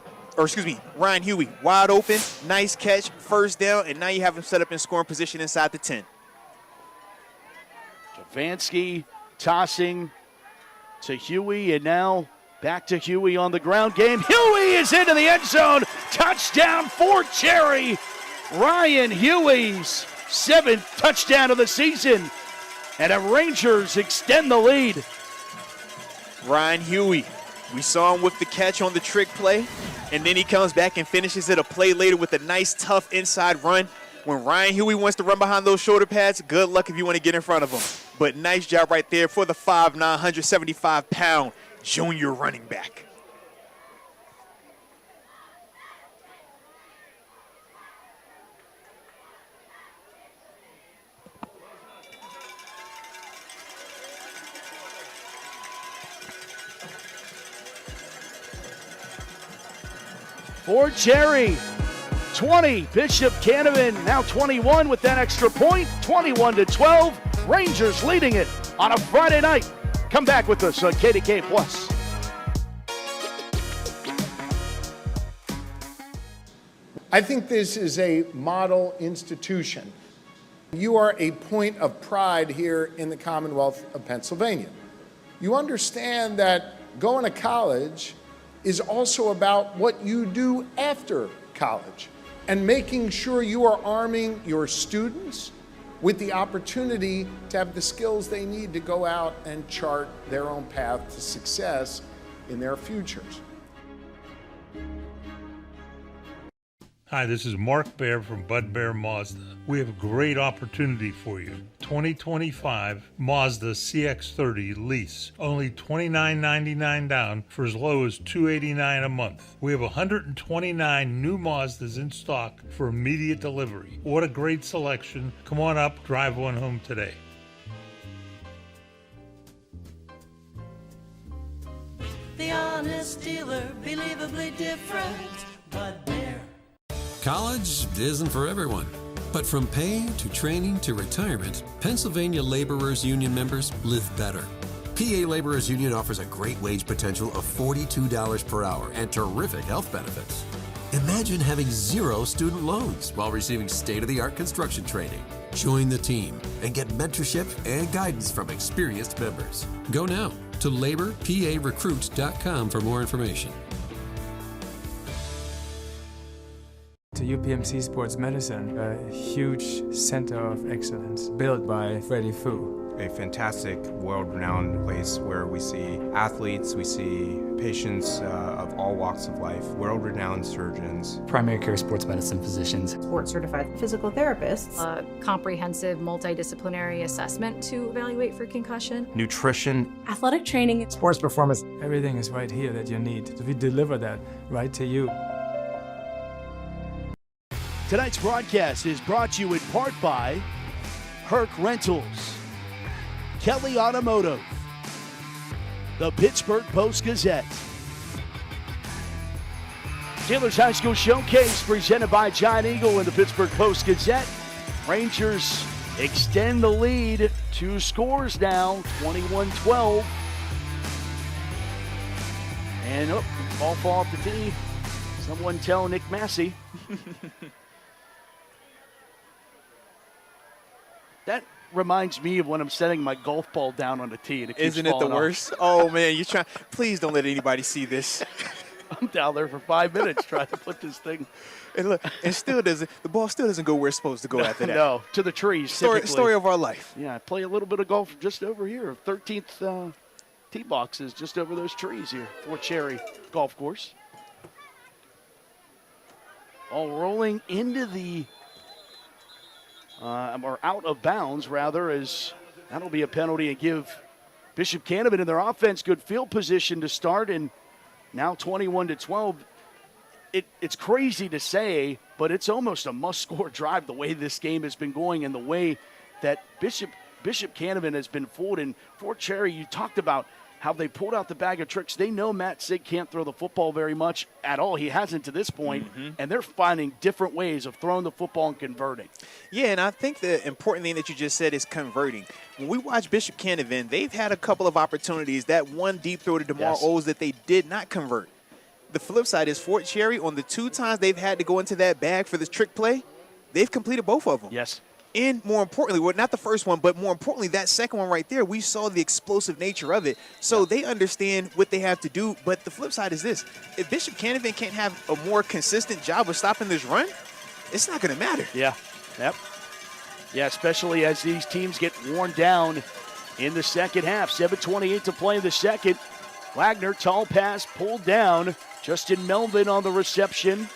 Ryan Huey, wide open, nice catch, 1st down, and now you have him set up in scoring position inside the 10. Javansky tossing to Huey, and now back to Huey on the ground game. Huey is into the end zone. Touchdown, Fort Cherry. Ryan Huey's 7th touchdown of the season, and the Rangers extend the lead. Ryan Huey, we saw him with the catch on the trick play, and then he comes back and finishes it a play later with a nice, tough inside run. When Ryan Huey wants to run behind those shoulder pads, good luck if you want to get in front of him. But nice job right there for the 5'9", 175-pound junior running back. Fort Cherry, 20. Bishop Canevin now 21 with that extra point, 21-12. Rangers leading it on a Friday night. Come back with us on KDK Plus. I think this is a model institution. You are a point of pride here in the Commonwealth of Pennsylvania. You understand that going to college is also about what you do after college and making sure you are arming your students with the opportunity to have the skills they need to go out and chart their own path to success in their futures. Hi, this is Mark Baer from Bud Bear Mazda. We have a great opportunity for you. 2025 Mazda CX-30 lease. Only $29.99 down for as low as $289 a month. We have 129 new Mazdas in stock for immediate delivery. What a great selection. Come on up, drive one home today. The honest dealer, believably different, Bud Bear. College isn't for everyone, but from pay to training to retirement, Pennsylvania Laborers Union members live better. PA Laborers Union offers a great wage potential of $42 per hour and terrific health benefits. Imagine having 0 student loans while receiving state-of-the-art construction training. Join the team and get mentorship and guidance from experienced members. Go now to laborparecruit.com for more information. To UPMC Sports Medicine, a huge center of excellence built by Freddie Fu. a fantastic, world-renowned place where we see athletes, we see patients of all walks of life, world-renowned surgeons, primary care sports medicine physicians, board-certified physical therapists, A comprehensive multidisciplinary assessment to evaluate for concussion. nutrition, athletic training, sports performance. Everything is right here that you need. So we deliver that right to you. Tonight's broadcast is brought to you in part by Herc Rentals, Kelly Automotive, the Pittsburgh Post-Gazette, Steelers High School Showcase presented by Giant Eagle and the Pittsburgh Post-Gazette. Rangers extend the lead, 2 scores now, 21-12. And ball fall off the tee. Someone tell Nick Massey. That reminds me of when I'm setting my golf ball down on the tee. And it keeps Isn't it the falling off. worst? Oh, man, you're trying. Please don't let anybody see this. I'm down there for 5 minutes trying to put this thing. And look, the ball still doesn't go where it's supposed to go after that. No, to the trees. Story of our life. Yeah, I play a little bit of golf just over here. 13th tee box is just over those trees here. Fort Cherry Golf Course. All rolling into the or out of bounds, rather, as that'll be a penalty and give Bishop Canevin in their offense good field position to start, and now 21-12. It's crazy to say, but it's almost a must-score drive the way this game has been going and the way that Bishop Canevin has been fooled. And Fort Cherry, you talked about how they pulled out the bag of tricks. They know Matt Sig can't throw the football very much at all. He hasn't to this point, and they're finding different ways of throwing the football and converting. Yeah, and I think the important thing that you just said is converting. When we watch Bishop Canevin, they've had a couple of opportunities. That one deep throw to DeMar Oles that they did not convert. The flip side is Fort Cherry, on the 2 times they've had to go into that bag for this trick play, they've completed both of them. Yes. And more importantly, well, not the first one, but more importantly, that second one right there, we saw the explosive nature of it. So they understand what they have to do. But the flip side is this. If Bishop Canevin can't have a more consistent job of stopping this run, it's not going to matter. Yeah. Yep. Yeah, especially as these teams get worn down in the second half. 7:28 to play in the second. Wagner, tall pass, pulled down. Justin Melvin on the reception.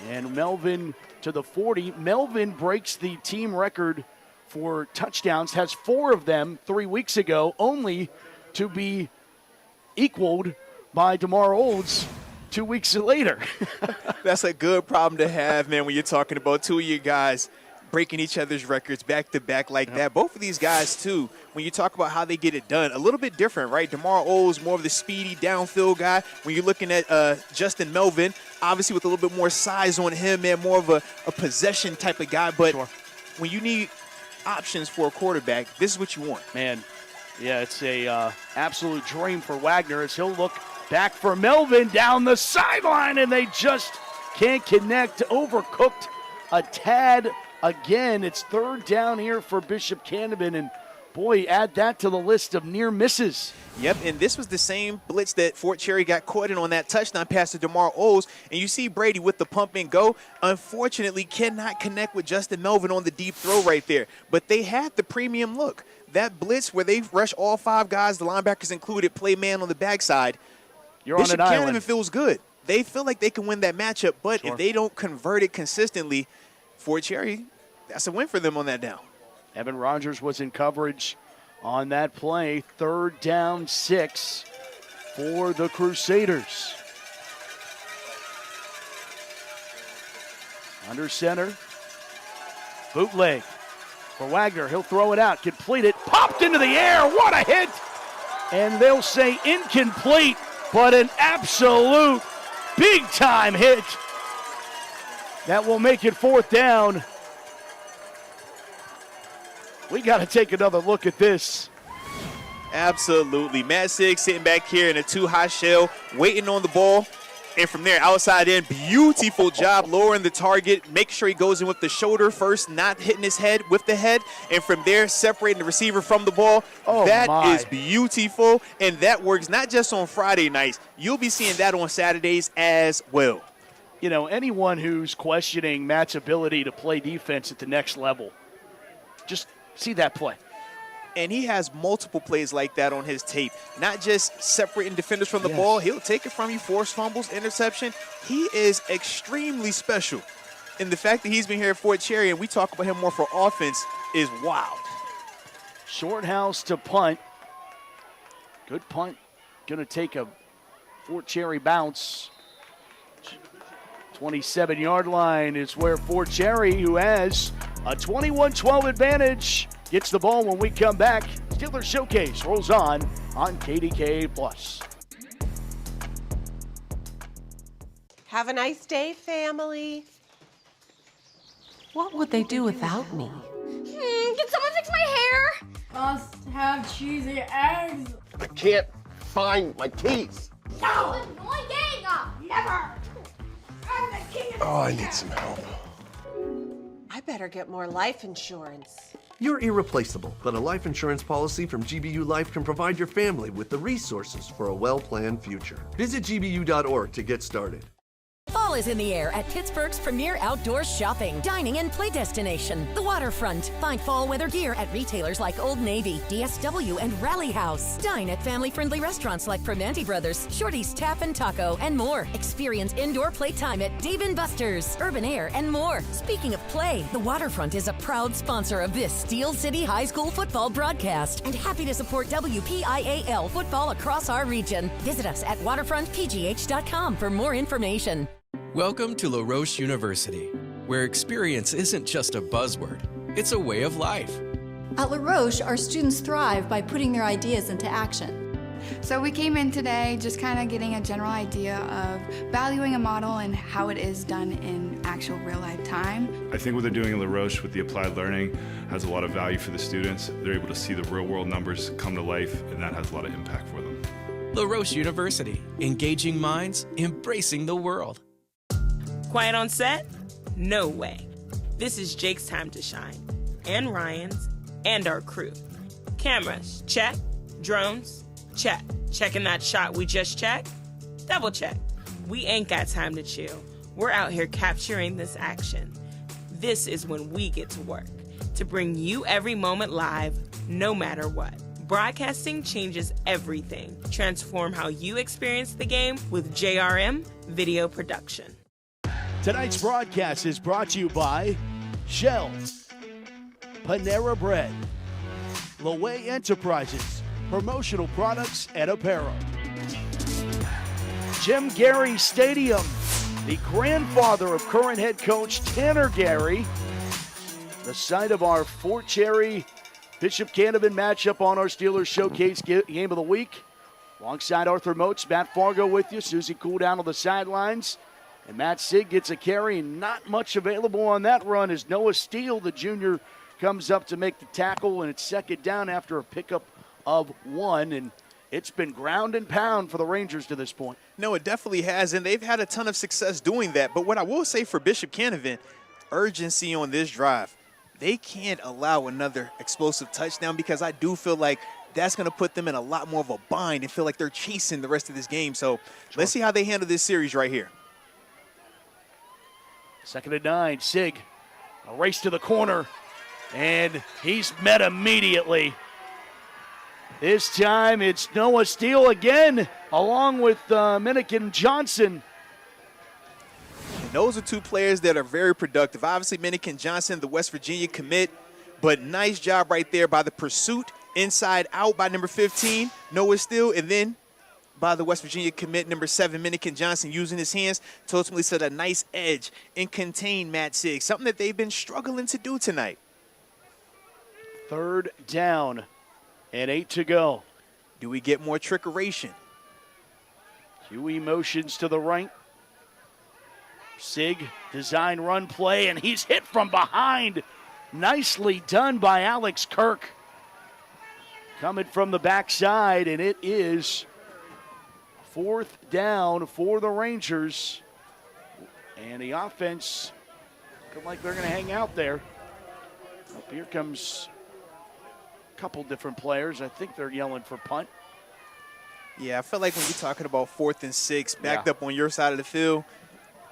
And Melvin to the 40. Melvin breaks the team record for touchdowns, has 4 of them 3 weeks ago, only to be equaled by DeMar Oles 2 weeks later. That's a good problem to have, man, when you're talking about 2 of your guys breaking each other's records back-to-back like that. Both of these guys, too, when you talk about how they get it done, a little bit different, right? DeMar Oles, more of the speedy downfield guy. When you're looking at Justin Melvin, obviously with a little bit more size on him, man, more of a possession type of guy. But when you need options for a quarterback, this is what you want. Man, yeah, it's a absolute dream for Wagner as he'll look back for Melvin down the sideline, and they just can't connect. Overcooked a tad. Again, it's 3rd down here for Bishop Canevin, and boy, add that to the list of near misses. Yep, and this was the same blitz that Fort Cherry got caught in on that touchdown pass to DeMar Oles. And you see Brady with the pump and go. Unfortunately, cannot connect with Justin Melvin on the deep throw right there. But they had the premium look. That blitz where they rush all 5 guys, the linebackers included, play man on the backside. You're on an island. Bishop Canevin feels good. They feel like they can win that matchup, but if they don't convert it consistently, Fort Cherry, that's a win for them on that down. Evan Rogers was in coverage on that play. 3rd down, 6 for the Crusaders. Under center. Bootleg for Wagner. He'll throw it out. Complete it. Popped into the air. What a hit. And they'll say incomplete, but an absolute big-time hit. That will make it 4th down. We got to take another look at this. Absolutely. Matt Sig sitting back here in a 2-high shell, waiting on the ball. And from there, outside in, beautiful job lowering the target. Make sure he goes in with the shoulder first, not hitting his head with the head. And from there, separating the receiver from the ball. That is beautiful. And that works not just on Friday nights. You'll be seeing that on Saturdays as well. You know, anyone who's questioning Matt's ability to play defense at the next level, just see that play. And he has multiple plays like that on his tape. Not just separating defenders from the ball. He'll take it from you, force fumbles, interception. He is extremely special. And the fact that he's been here at Fort Cherry, and we talk about him more for offense, is wild. Short house to punt. Good punt. Going to take a Fort Cherry bounce. 27-yard line is where Fort Cherry, who has a 21-12 advantage, gets the ball when we come back. Steelers Showcase rolls on KDK+. Have a nice day, family. What would they do without me? Can someone fix my hair? Must have cheesy eggs. I can't find my keys. No! Annoying! Never! I'm the king of Oh, I need some help. I better get more life insurance. You're irreplaceable, but a life insurance policy from GBU Life can provide your family with the resources for a well-planned future. Visit gbu.org to get started. Fall is in the air at Pittsburgh's premier outdoor shopping, dining, and play destination, the Waterfront. Find fall weather gear at retailers like Old Navy, DSW, and Rally House. Dine at family-friendly restaurants like Primanti Brothers, Shorty's Tap and Taco, and more. Experience indoor playtime at Dave & Buster's, Urban Air, and more. Speaking of play, the Waterfront is a proud sponsor of this Steel City High School football broadcast and happy to support WPIAL football across our region. Visit us at waterfrontpgh.com for more information. Welcome to La Roche University, where experience isn't just a buzzword, it's a way of life. At La Roche, our students thrive by putting their ideas into action. So we came in today just kind of getting a general idea of valuing a model and how it is done in actual real-life time. I think what they're doing in La Roche with the applied learning has a lot of value for the students. They're able to see the real-world numbers come to life, and that has a lot of impact for them. La Roche University, engaging minds, embracing the world. Quiet on set? No way. This is Jake's time to shine, and Ryan's, and our crew. Cameras, check. Drones, check. Checking that shot we just checked? Double check. We ain't got time to chill. We're out here capturing this action. This is when we get to work, to bring you every moment live, no matter what. Broadcasting changes everything. Transform how you experience the game with JRM Video Production. Tonight's broadcast is brought to you by Shell, Panera Bread, Loway Enterprises, promotional products and apparel. Jim Garry Stadium, the grandfather of current head coach Tanner Garry, the site of our Fort Cherry Bishop Canevin matchup on our Steelers Showcase Game of the Week. Alongside Arthur Moats, Matt Fargo with you, Susie Cool down on the sidelines. And Matt Sig gets a carry, and not much available on that run as Noah Steele, the junior, comes up to make the tackle, and it's second down after a pickup of one. And it's been ground and pound for the Rangers to this point. No, it definitely has, and they've had a ton of success doing that. But what I will say for Bishop Canevin, urgency on this drive. They can't allow another explosive touchdown because I do feel like that's going to put them in a lot more of a bind and feel like they're chasing the rest of this game. So let's see how they handle this series right here. 2nd and 9, Sig, a race to the corner, and he's met immediately. This time it's Noah Steele again, along with Minikin Johnson. And those are two players that are very productive. Obviously, Minikin Johnson, the West Virginia commit, but nice job right there by the pursuit, inside out by number 15, Noah Steele, and then by the West Virginia commit, number 7, Minikin Johnson, using his hands to ultimately set a nice edge and contain Matt Sig, something that they've been struggling to do tonight. 3rd down and 8 to go. Do we get more trickeration? Huey motions to the right. Sig, design run play, and he's hit from behind. Nicely done by Alex Kirk. Coming from the backside, and it is 4th down for the Rangers. And the offense looking like they're going to hang out there. Up here comes a couple different players. I think they're yelling for punt. Yeah, I feel like when you're talking about 4th and 6, backed up on your side of the field,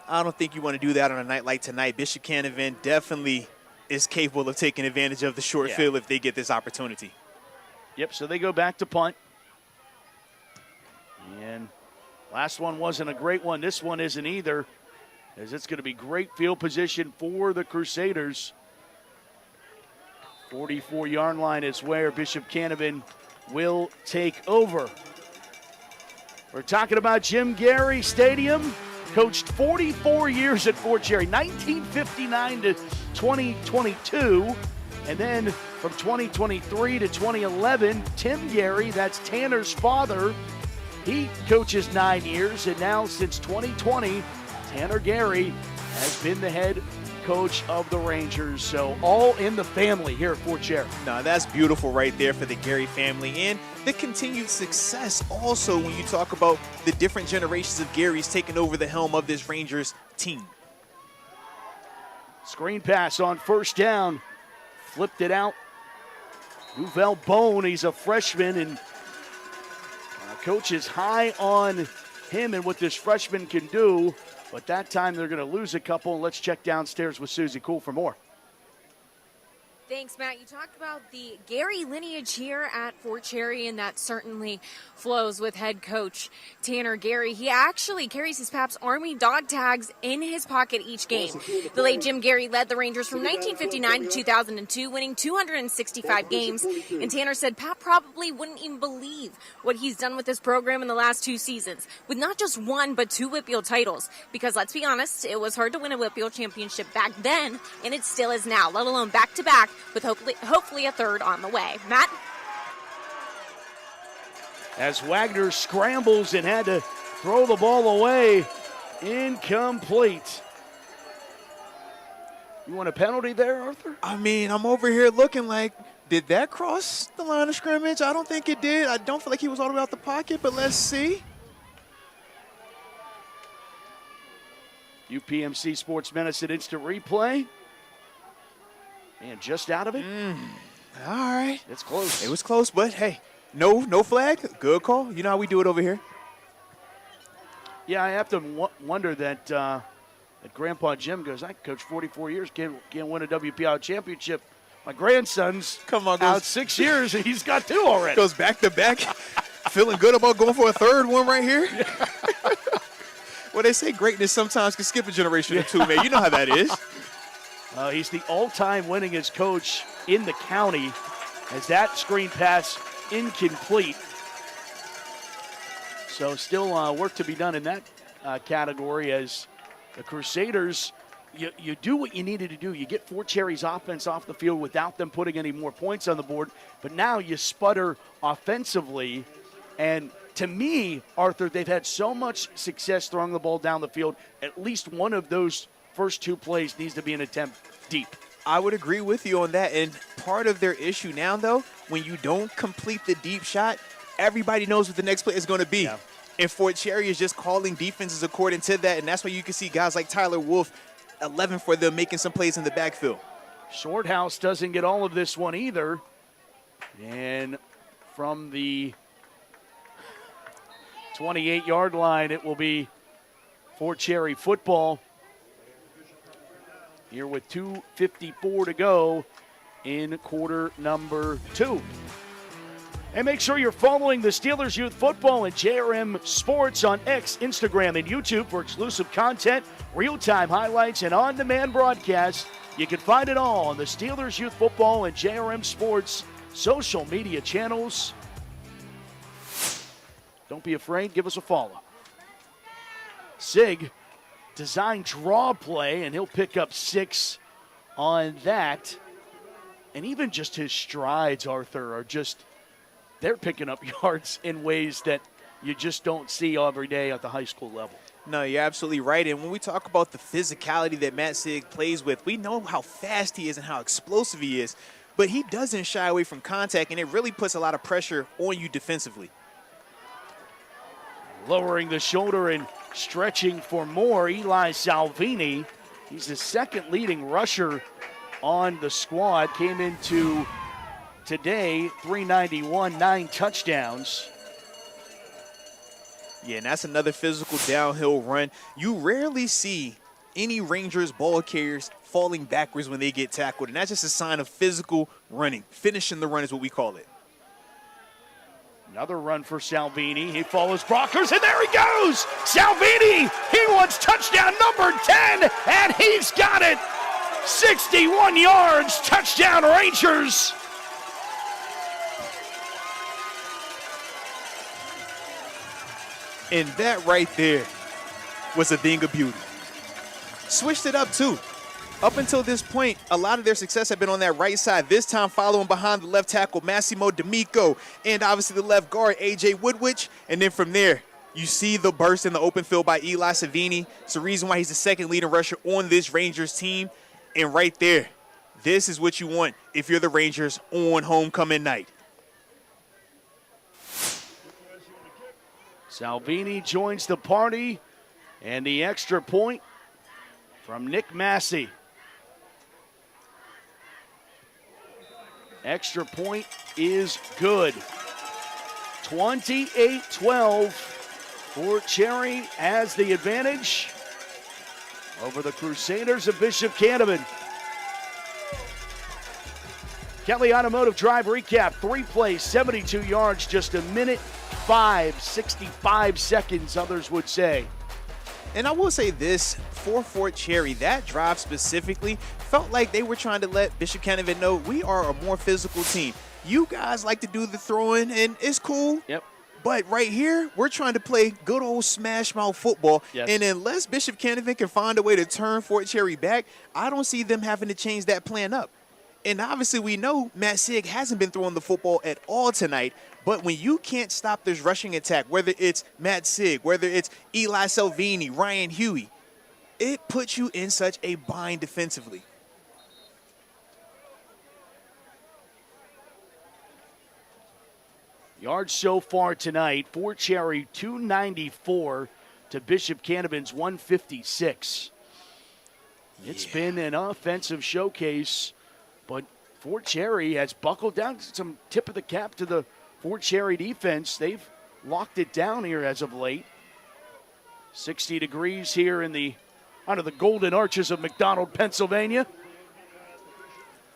I don't think you want to do that on a night like tonight. Bishop Canevin definitely is capable of taking advantage of the short field if they get this opportunity. Yep, so they go back to punt. And last one wasn't a great one. This one isn't either, as it's going to be great field position for the Crusaders. 44-yard line is where Bishop Canevin will take over. We're talking about Jim Garry Stadium. Coached 44 years at Fort Cherry, 1959 to 2022. And then from 2023 to 2011, Tim Garry, that's Tanner's father, he coaches 9 years. And now since 2020, Tanner Garry has been the head coach of the Rangers. So all in the family here at Fort Cherry. Now that's beautiful right there for the Garry family, and the continued success also when you talk about the different generations of Garys taking over the helm of this Rangers team. Screen pass on first down. Flipped it out. Nouvel Bone, he's a freshman, and coach is high on him and what this freshman can do. But that time they're going to lose a couple. Let's check downstairs with Susie Cool for more. Thanks, Matt. You talked about the Garry lineage here at Fort Cherry, and that certainly flows with head coach Tanner Garry. He actually carries his Pap's Army dog tags in his pocket each game. The late Jim Garry led the Rangers from 1959 to 2002, winning 265 games. And Tanner said Pap probably wouldn't even believe what he's done with this program in the last 2 seasons, with not just 1 but 2 Whitfield titles. Because let's be honest, it was hard to win a Whitfield championship back then, and it still is now, let alone back-to-back, with hopefully a third on the way. Matt? As Wagner scrambles and had to throw the ball away, incomplete. You want a penalty there, Arthur? I mean, I'm over here looking like, did that cross the line of scrimmage? I don't think it did. I don't feel like he was all the way out the pocket, but let's see. UPMC Sports Medicine Instant Replay. And just out of it. All right. It's close. It was close, but hey, no flag. Good call. You know how we do it over here. Yeah, I have to wonder that Grandpa Jim goes, I coached 44 years, can't win a WPI championship. My grandson's out 6 years, and he's got 2 already. Goes back to back. Feeling good about going for a third one right here. Well, they say greatness sometimes can skip a generation or 2, man. You know how that is. He's the all-time winningest coach in the county, as that screen pass incomplete. So still work to be done in that category, as the Crusaders, you do what you needed to do. You get Fort Cherry's offense off the field without them putting any more points on the board, but now you sputter offensively. And to me, Arthur, they've had so much success throwing the ball down the field, at least one of those first 2 plays needs to be an attempt deep. I would agree with you on that. And part of their issue now, though, when you don't complete the deep shot, everybody knows what the next play is going to be. Yeah. And Fort Cherry is just calling defenses according to that. And that's why you can see guys like Tyler Wolf, 11 for them, making some plays in the backfield. Shorthouse doesn't get all of this one either. And from the 28-yard line, it will be Fort Cherry football. Here with 2:54 to go in quarter number 2. And make sure you're following the Steelers Youth Football and JRM Sports on X, Instagram, and YouTube for exclusive content, real-time highlights, and on-demand broadcasts. You can find it all on the Steelers Youth Football and JRM Sports social media channels. Don't be afraid. Give us a follow. Sig, design draw play, and he'll pick up 6 on that. And even just his strides, Arthur, are just, they're picking up yards in ways that you just don't see every day at the high school level. No, you're absolutely right. And when we talk about the physicality that Matt Sig plays with, we know how fast he is and how explosive he is. But he doesn't shy away from contact, and it really puts a lot of pressure on you defensively. Lowering the shoulder and stretching for more, Eli Salvini. He's the second leading rusher on the squad. Came into today, 391, 9 touchdowns. Yeah, and that's another physical downhill run. You rarely see any Rangers ball carriers falling backwards when they get tackled, and that's just a sign of physical running. Finishing the run is what we call it. Another run for Salvini. He follows Brockers, and there he goes! Salvini! He wants touchdown number 10, and he's got it! 61 yards, touchdown Rangers! And that right there was a thing of beauty. Switched it up, too. Up until this point, a lot of their success had been on that right side. This time following behind the left tackle, Massimo D'Amico, and obviously the left guard, A.J. Woodwich. And then from there, you see the burst in the open field by Eli Savini. It's the reason why he's the second leading rusher on this Rangers team. And right there, this is what you want if you're the Rangers on homecoming night. Salvini joins the party, and the extra point from Nick Massey. Extra point is good. 28-12. Fort Cherry has the advantage over the Crusaders of Bishop Canevin. Kelly Automotive Drive recap. 3 plays, 72 yards, just a minute 65 seconds, others would say. And I will say this, for Fort Cherry, that drive specifically felt like they were trying to let Bishop Canevin know we are a more physical team. You guys like to do the throwing, and it's cool. Yep. But right here, we're trying to play good old smash mouth football. Yes. And unless Bishop Canevin can find a way to turn Fort Cherry back, I don't see them having to change that plan up. And obviously we know Matt Sigg hasn't been throwing the football at all tonight. But when you can't stop this rushing attack, whether it's Matt Sigg, whether it's Eli Salvini, Ryan Huey, it puts you in such a bind defensively. Yards so far tonight, Fort Cherry 294 to Bishop Canevin's 156. It's been an offensive showcase, but Fort Cherry has buckled down. Some tip of the cap to the Fort Cherry defense. They've locked it down here as of late. 60 degrees here under the golden arches of McDonald, Pennsylvania.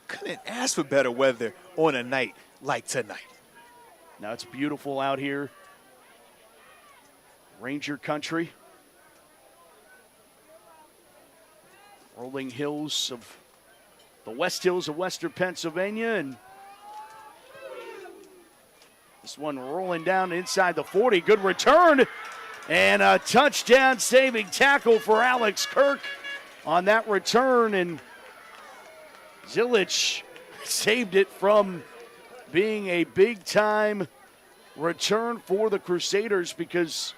Couldn't ask for better weather on a night like tonight. Now it's beautiful out here. Ranger country. Rolling hills of the West Hills of Western Pennsylvania, and this one rolling down inside the 40. Good return and a touchdown saving tackle for Alex Kirk on that return, and Zilich saved it from being a big-time return for the Crusaders because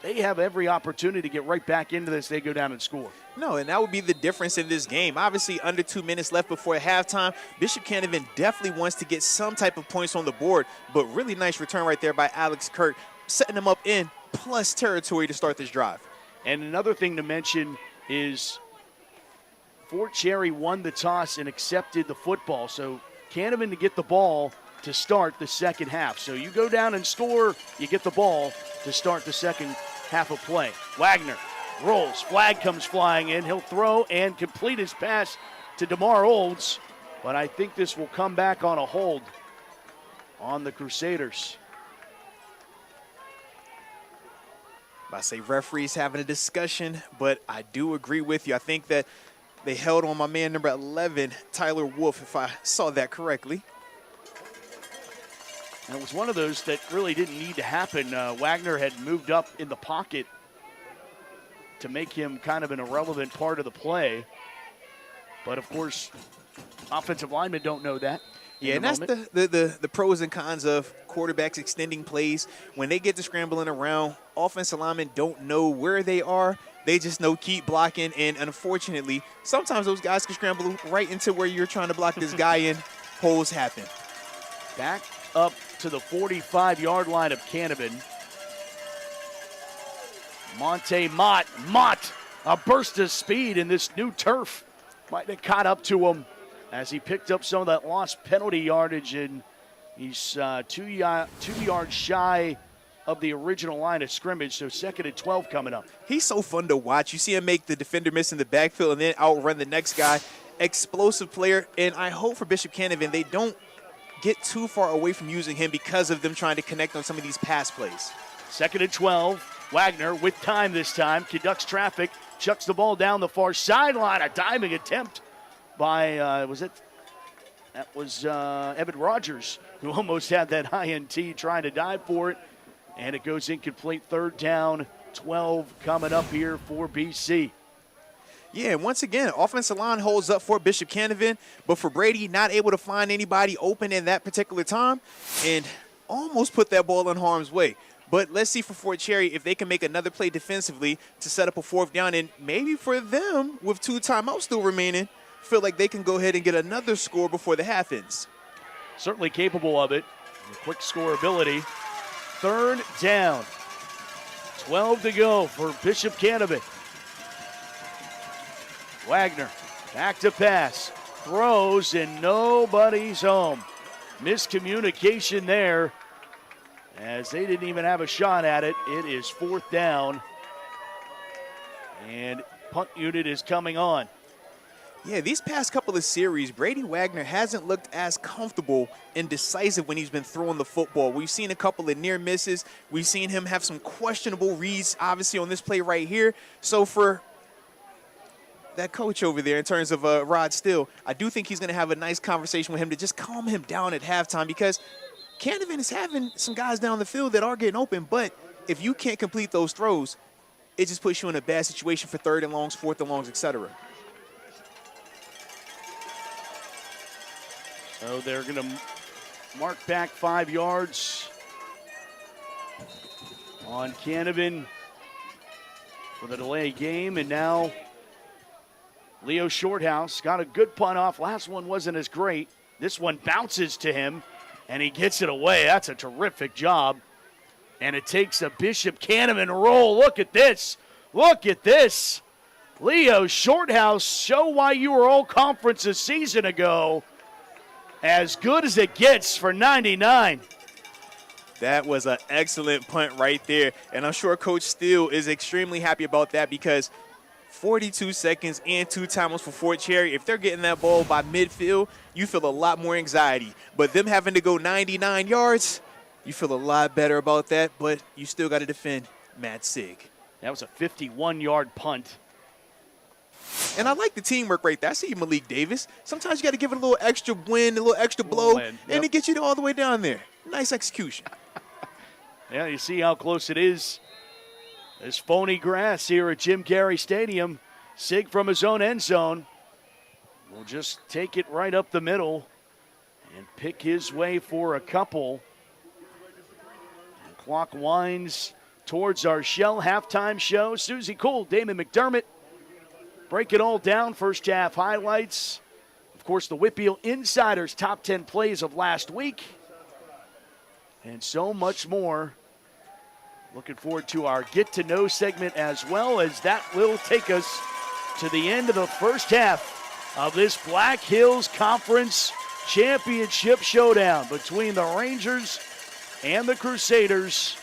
they have every opportunity to get right back into this. They go down and score. No, and that would be the difference in this game. Obviously, under 2 minutes left before halftime, Bishop Canevin definitely wants to get some type of points on the board, but really nice return right there by Alex Kirk, setting them up in plus territory to start this drive. And another thing to mention is Fort Cherry won the toss and accepted the football, so Canevin to get the ball to start the second half. So you go down and score, you get the ball to start the second half of play. Wagner rolls, flag comes flying in. He'll throw and complete his pass to DeMar Olds, but I think this will come back on a hold on the Crusaders. I say referees having a discussion, but I do agree with you. I think that they held on my man number 11, Tyler Wolf, if I saw that correctly. And it was one of those that really didn't need to happen. Wagner had moved up in the pocket to make him kind of an irrelevant part of the play. But, of course, offensive linemen don't know that. Yeah, and that's the pros and cons of quarterbacks extending plays. When they get to scrambling around, offensive linemen don't know where they are. They just know keep blocking, and unfortunately, sometimes those guys can scramble right into where you're trying to block this guy in. Holes happen. Back up to the 45-yard line of Canevin. Monte Mott, a burst of speed in this new turf. Might have caught up to him as he picked up some of that lost penalty yardage, and he's 2 yards shy of the original line of scrimmage, so 2nd and 12 coming up. He's so fun to watch. You see him make the defender miss in the backfield and then outrun the next guy. Explosive player, and I hope for Bishop Canevin they don't get too far away from using him because of them trying to connect on some of these pass plays. 2nd and 12. Wagner with time this time. Conducts traffic. Chucks the ball down the far sideline. A diving attempt by, That was Evan Rogers, who almost had that INT trying to dive for it. And it goes incomplete. 3rd down, 12 coming up here for BC. Yeah, once again, offensive line holds up for Bishop Canevin, but for Brady, not able to find anybody open in that particular time and almost put that ball in harm's way. But let's see for Fort Cherry if they can make another play defensively to set up a 4th down. And maybe for them, with 2 timeouts still remaining, feel like they can go ahead and get another score before the half ends. Certainly capable of it. Quick score ability. 3rd down. 12 to go for Bishop Canevin. Wagner back to pass. Throws and nobody's home. Miscommunication there as they didn't even have a shot at it. It is 4th down. And punt unit is coming on. Yeah, these past couple of series, Brady Wagner hasn't looked as comfortable and decisive when he's been throwing the football. We've seen a couple of near misses. We've seen him have some questionable reads, obviously, on this play right here. So for that coach over there in terms of Rod Steele, I do think he's going to have a nice conversation with him to just calm him down at halftime, because Canevin is having some guys down the field that are getting open, but if you can't complete those throws, it just puts you in a bad situation for 3rd and longs, 4th and longs, etc. So they're going to mark back 5 yards on Canevin for the delay game. And now Leo Shorthouse got a good punt off. Last one wasn't as great. This one bounces to him, and he gets it away. That's a terrific job. And it takes a Bishop Canevin roll. Look at this. Look at this. Leo Shorthouse, show why you were all conference a season ago. As good as it gets for 99. That was an excellent punt right there. And I'm sure Coach Steele is extremely happy about that, because 42 seconds and 2 timeouts for Fort Cherry. If they're getting that ball by midfield, you feel a lot more anxiety. But them having to go 99 yards, you feel a lot better about that. But you still got to defend Matt Sig. That was a 51-yard punt. And I like the teamwork right there. I see Malik Davis. Sometimes you got to give it a little extra wind, a little extra blow, and it gets you all the way down there. Nice execution. Yeah, you see how close it is. This phony grass here at Jim Garry Stadium. Sig from his own end zone will just take it right up the middle and pick his way for a couple. And clock winds towards our Shell halftime show. Susie Cole, Damon McDermott. Break it all down, first half highlights. Of course, the Whitfield Insiders top 10 plays of last week. And so much more. Looking forward to our Get to Know segment as well, as that will take us to the end of the first half of this Black Hills Conference Championship showdown between the Rangers and the Crusaders.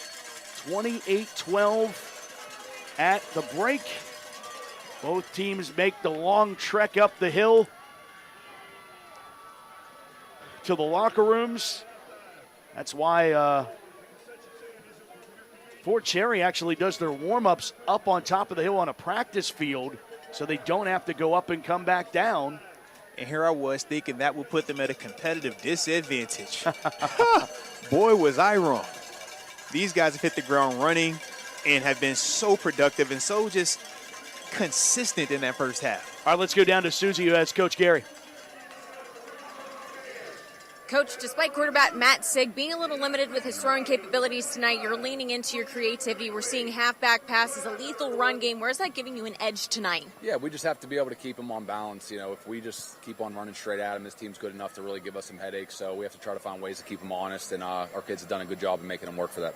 28-12 at the break. Both teams make the long trek up the hill to the locker rooms. That's why Fort Cherry actually does their warm-ups up on top of the hill on a practice field, so they don't have to go up and come back down. And here I was thinking that would put them at a competitive disadvantage. Boy, was I wrong. These guys have hit the ground running and have been so productive and so just consistent in that first half. All right, let's go down to Susie, who has Coach Garry. Coach, despite quarterback Matt Sig being a little limited with his throwing capabilities tonight, you're leaning into your creativity. We're seeing halfback passes, a lethal run game. Where's that giving you an edge tonight? Yeah, we just have to be able to keep him on balance. You know, if we just keep on running straight at him, this team's good enough to really give us some headaches. So we have to try to find ways to keep him honest, and our kids have done a good job of making him work for that.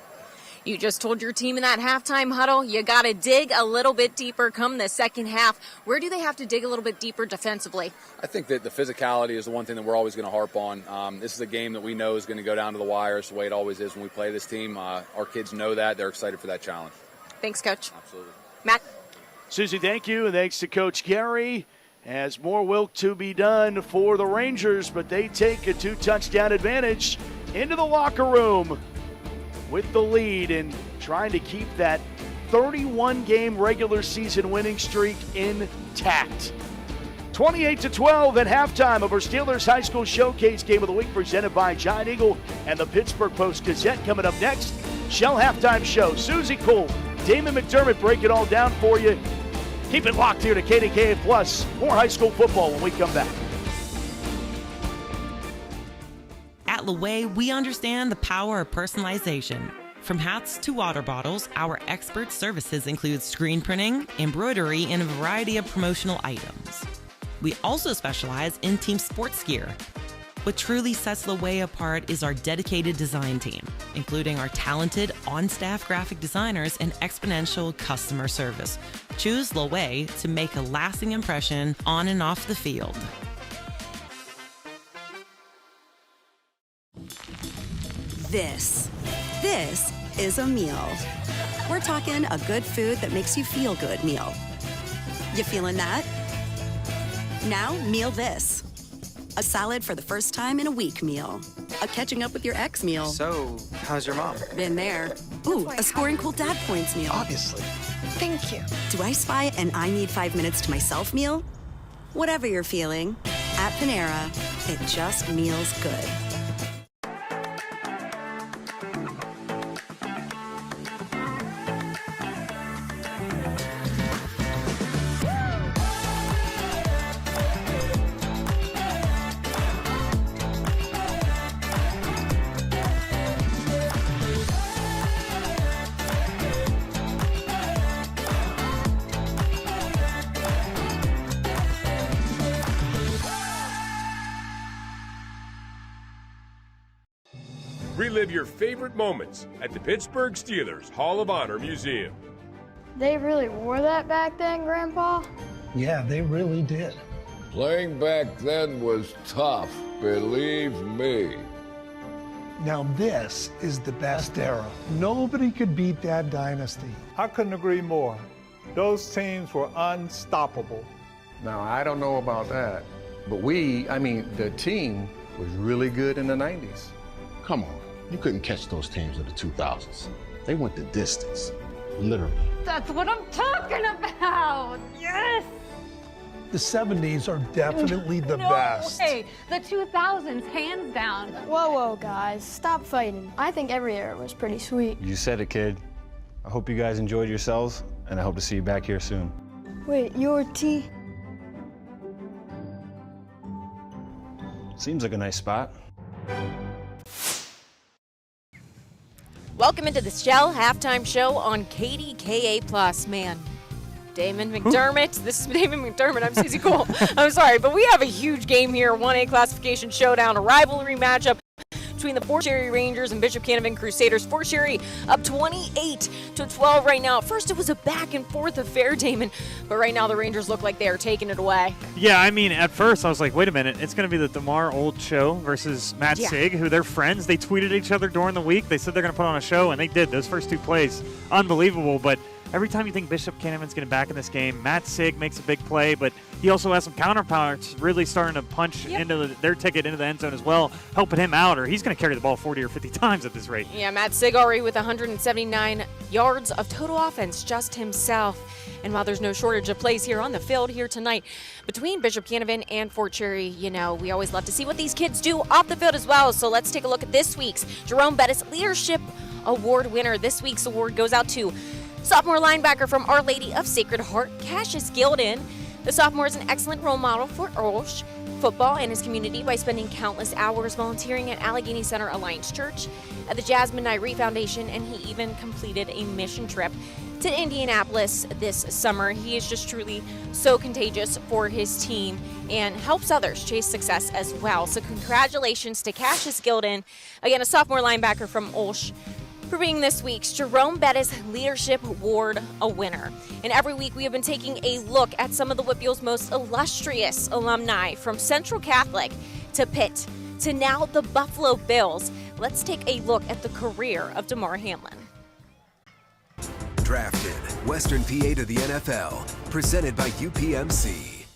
You just told your team in that halftime huddle you got to dig a little bit deeper come the second half. Where do they have to dig a little bit deeper defensively? I think that the physicality is the one thing that we're always going to harp on. This is a game that we know is going to go down to the wire. It's the way it always is when we play this team. Our kids know that. They're excited for that challenge. Thanks, Coach. Absolutely. Matt? Susie, thank you. And thanks to Coach Garry. as more work to be done for the Rangers, but they take a 2-touchdown advantage into the locker room with the lead and trying to keep that 31-game regular season winning streak intact. 28-12 at halftime of our Steelers High School Showcase Game of the Week presented by Giant Eagle and the Pittsburgh Post-Gazette. Coming up next, Shell Halftime Show. Susie Cole, Damon McDermott break it all down for you. Keep it locked here to KDKA Plus. More high school football when we come back. At Laway, we understand the power of personalization. From hats to water bottles, our expert services include screen printing, embroidery, and a variety of promotional items. We also specialize in team sports gear. What truly sets Laway apart is our dedicated design team, including our talented on-staff graphic designers and exponential customer service. Choose Laway to make a lasting impression on and off the field. This is a meal. We're talking a good food that makes you feel good meal. You feeling that? Now, meal this. A salad for the first time in a week meal. A catching up with your ex meal. So, how's your mom? Been there. Ooh, a scoring cool dad points meal. Obviously. Thank you. Do I spy an I need 5 minutes to myself meal? Whatever you're feeling, at Panera, it just meals good. Relive your favorite moments at the Pittsburgh Steelers Hall of Honor Museum. They really wore that back then, Grandpa? Yeah, they really did. Playing back then was tough, believe me. Now this is the best era. Nobody could beat that dynasty. I couldn't agree more. Those teams were unstoppable. Now, I don't know about that, but the team was really good in the 90s. Come on, you couldn't catch those teams of the 2000s. They went the distance, literally. That's what I'm talking about! Yes! The 70s are definitely the best. No way! The 2000s, hands down. Whoa, guys, stop fighting. I think every era was pretty sweet. You said it, kid. I hope you guys enjoyed yourselves, and I hope to see you back here soon. Wait, your tea? Seems like a nice spot. Welcome into the Shell Halftime Show on KDKA Plus. Man, Damon McDermott. This is Damon McDermott. I'm Susie Cole. I'm sorry, but we have a huge game here. 1A classification showdown, a rivalry matchup between the Fort Cherry Rangers and Bishop Canevin Crusaders. Fort Cherry up 28-12 right now. At first, it was a back-and-forth affair, Damon, but right now the Rangers look like they are taking it away. Yeah, I mean, at first I was like, wait a minute, it's going to be the DeMar Old Show versus Matt Sig, who they're friends. They tweeted each other during the week. They said they're going to put on a show, and they did. Those first two plays, unbelievable, but every time you think Bishop Canevin's getting back in this game, Matt Sig makes a big play, but he also has some counterparts really starting to punch into their ticket into the end zone as well, helping him out, or he's going to carry the ball 40 or 50 times at this rate. Yeah, Matt Sig already with 179 yards of total offense just himself. And while there's no shortage of plays here on the field here tonight between Bishop Canevin and Fort Cherry, you know, we always love to see what these kids do off the field as well. So let's take a look at this week's Jerome Bettis Leadership Award winner. This week's award goes out to sophomore linebacker from Our Lady of Sacred Heart, Cassius Gilden. The sophomore is an excellent role model for Ulsh football and his community by spending countless hours volunteering at Allegheny Center Alliance Church, at the Jasmine Nairi Foundation, and he even completed a mission trip to Indianapolis this summer. He is just truly so contagious for his team and helps others chase success as well. So congratulations to Cassius Gilden, again a sophomore linebacker from Ulsh, for being this week's Jerome Bettis Leadership Award a winner. And every week we have been taking a look at some of the Whitfield's most illustrious alumni, from Central Catholic to Pitt to now the Buffalo Bills. Let's take a look at the career of DeMar Hamlin. Drafted Western PA to the NFL, presented by UPMC.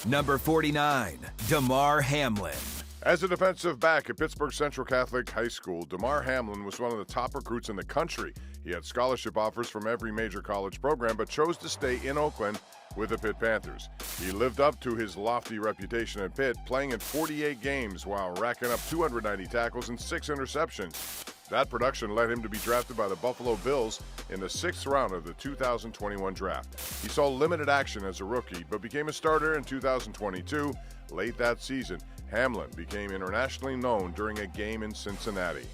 Number 49, Damar Hamlin. As a defensive back at Pittsburgh Central Catholic High School, Damar Hamlin was one of the top recruits in the country. He had scholarship offers from every major college program, but chose to stay in Oakland with the Pitt Panthers. He lived up to his lofty reputation at Pitt, playing in 48 games while racking up 290 tackles and 6 interceptions. That production led him to be drafted by the Buffalo Bills in the 6th round of the 2021 draft. He saw limited action as a rookie, but became a starter in 2022. Late that season, Hamlin became internationally known during a game in Cincinnati.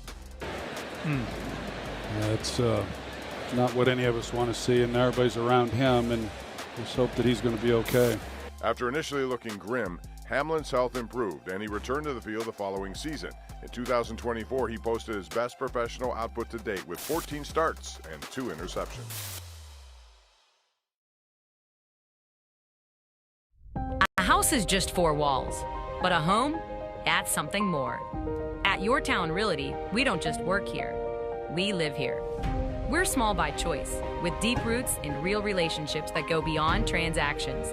It's not what any of us want to see, and everybody's around him, and just hope that he's going to be okay. After initially looking grim, Hamlin's health improved, and he returned to the field the following season. In 2024, he posted his best professional output to date with 14 starts and 2 interceptions. A house is just 4 walls, but a home, that's something more. At Your Town Realty, we don't just work here, we live here. We're small by choice, with deep roots and real relationships that go beyond transactions.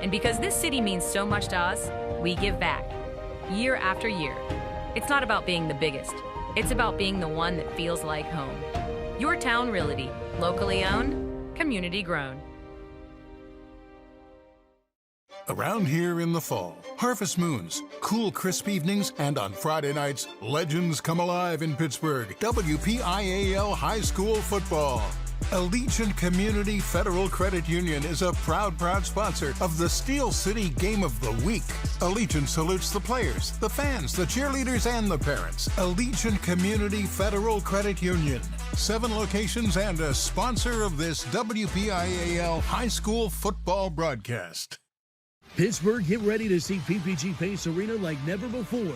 And because this city means so much to us, we give back, year after year. It's not about being the biggest, it's about being the one that feels like home. Your Town Realty, locally owned, community grown. Around here in the fall, harvest moons, cool crisp evenings, and on Friday nights, legends come alive in Pittsburgh. WPIAL High School Football. Allegiant Community Federal Credit Union is a proud sponsor of the Steel City Game of the Week. Allegiant salutes the players, the fans, the cheerleaders, and the parents. Allegiant Community Federal Credit Union. 7 locations and a sponsor of this WPIAL High School Football broadcast. Pittsburgh, get ready to see PPG Pace Arena like never before.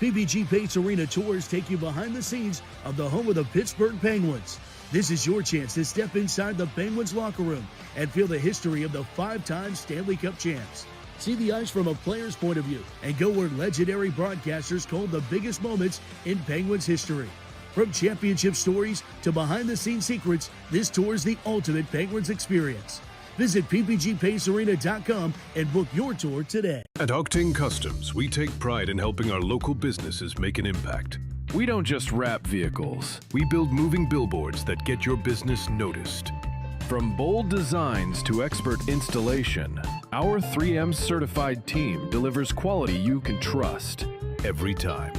PPG Pace Arena tours take you behind the scenes of the home of the Pittsburgh Penguins. This is your chance to step inside the Penguins locker room and feel the history of the 5-time Stanley Cup champs. See the ice from a player's point of view and go where legendary broadcasters told the biggest moments in Penguins history. From championship stories to behind-the-scenes secrets, this tour is the ultimate Penguins experience. Visit ppgpacearena.com and book your tour today. At Octane Customs, we take pride in helping our local businesses make an impact. We don't just wrap vehicles. We build moving billboards that get your business noticed. From bold designs to expert installation, our 3M certified team delivers quality you can trust every time.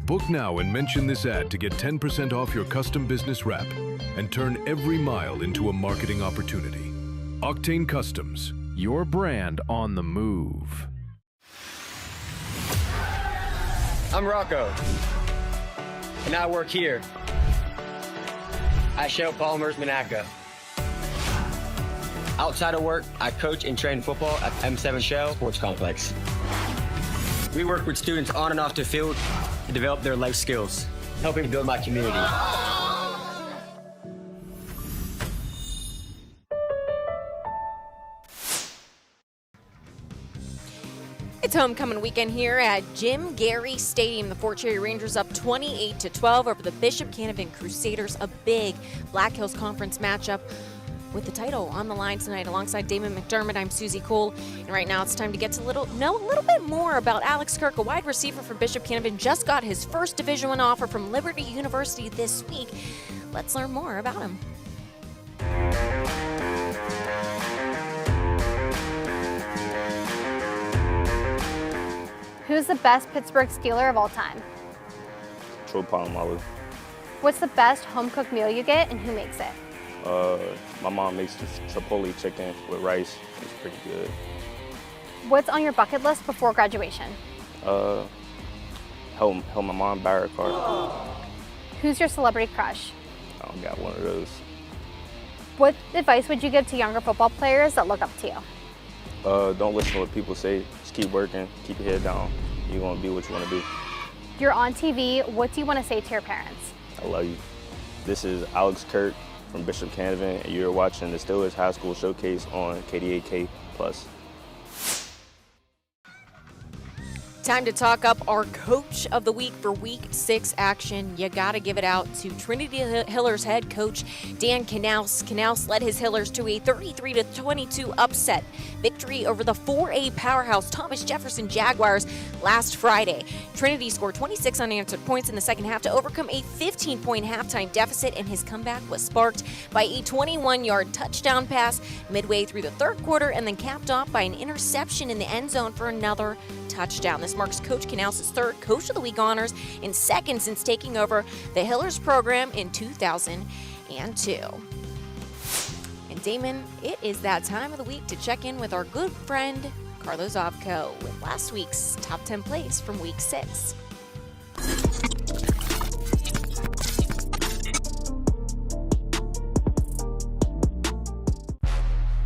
Book now and mention this ad to get 10% off your custom business wrap and turn every mile into a marketing opportunity. Octane Customs, your brand on the move. I'm Rocco, and I work here at Shell Polymers Monaco. Outside of work, I coach and train football at M7 Shell Sports Complex. We work with students on and off the field to develop their life skills, helping build my community. It's homecoming weekend here at Jim Garry Stadium. The Fort Cherry Rangers up 28-12 over the Bishop Canevin Crusaders. A big Black Hills Conference matchup with the title on the line tonight. Alongside Damon McDermott, I'm Susie Cole. And right now it's time to get to know a little bit more about Alex Kirk, a wide receiver for Bishop Canevin. Just got his first Division I offer from Liberty University this week. Let's learn more about him. Who's the best Pittsburgh Steeler of all time? Troy Polamalu. What's the best home-cooked meal you get, and who makes it? My mom makes this chipotle chicken with rice. It's pretty good. What's on your bucket list before graduation? Help my mom buy her car. Who's your celebrity crush? I don't got one of those. What advice would you give to younger football players that look up to you? Don't listen to what people say. Just keep working, keep your head down. You're gonna be what you wanna be. You're on TV. What do you want to say to your parents? I love you. This is Alex Kirk from Bishop Canevin, and you're watching the Steelers High School Showcase on KDAK+. Time to talk up our Coach of the Week for Week 6 action. You got to give it out to Trinity Hillers head coach Dan Knaus. Knaus led his Hillers to a 33-22 upset victory over the 4A powerhouse Thomas Jefferson Jaguars last Friday. Trinity scored 26 unanswered points in the second half to overcome a 15-point halftime deficit, and his comeback was sparked by a 21-yard touchdown pass midway through the third quarter and then capped off by an interception in the end zone for another touchdown. This marks Coach Knaus' third Coach of the Week honors and second since taking over the Hillers program in 2002. And Damon, it is that time of the week to check in with our good friend Carlos Avco with last week's top 10 plays from Week 6.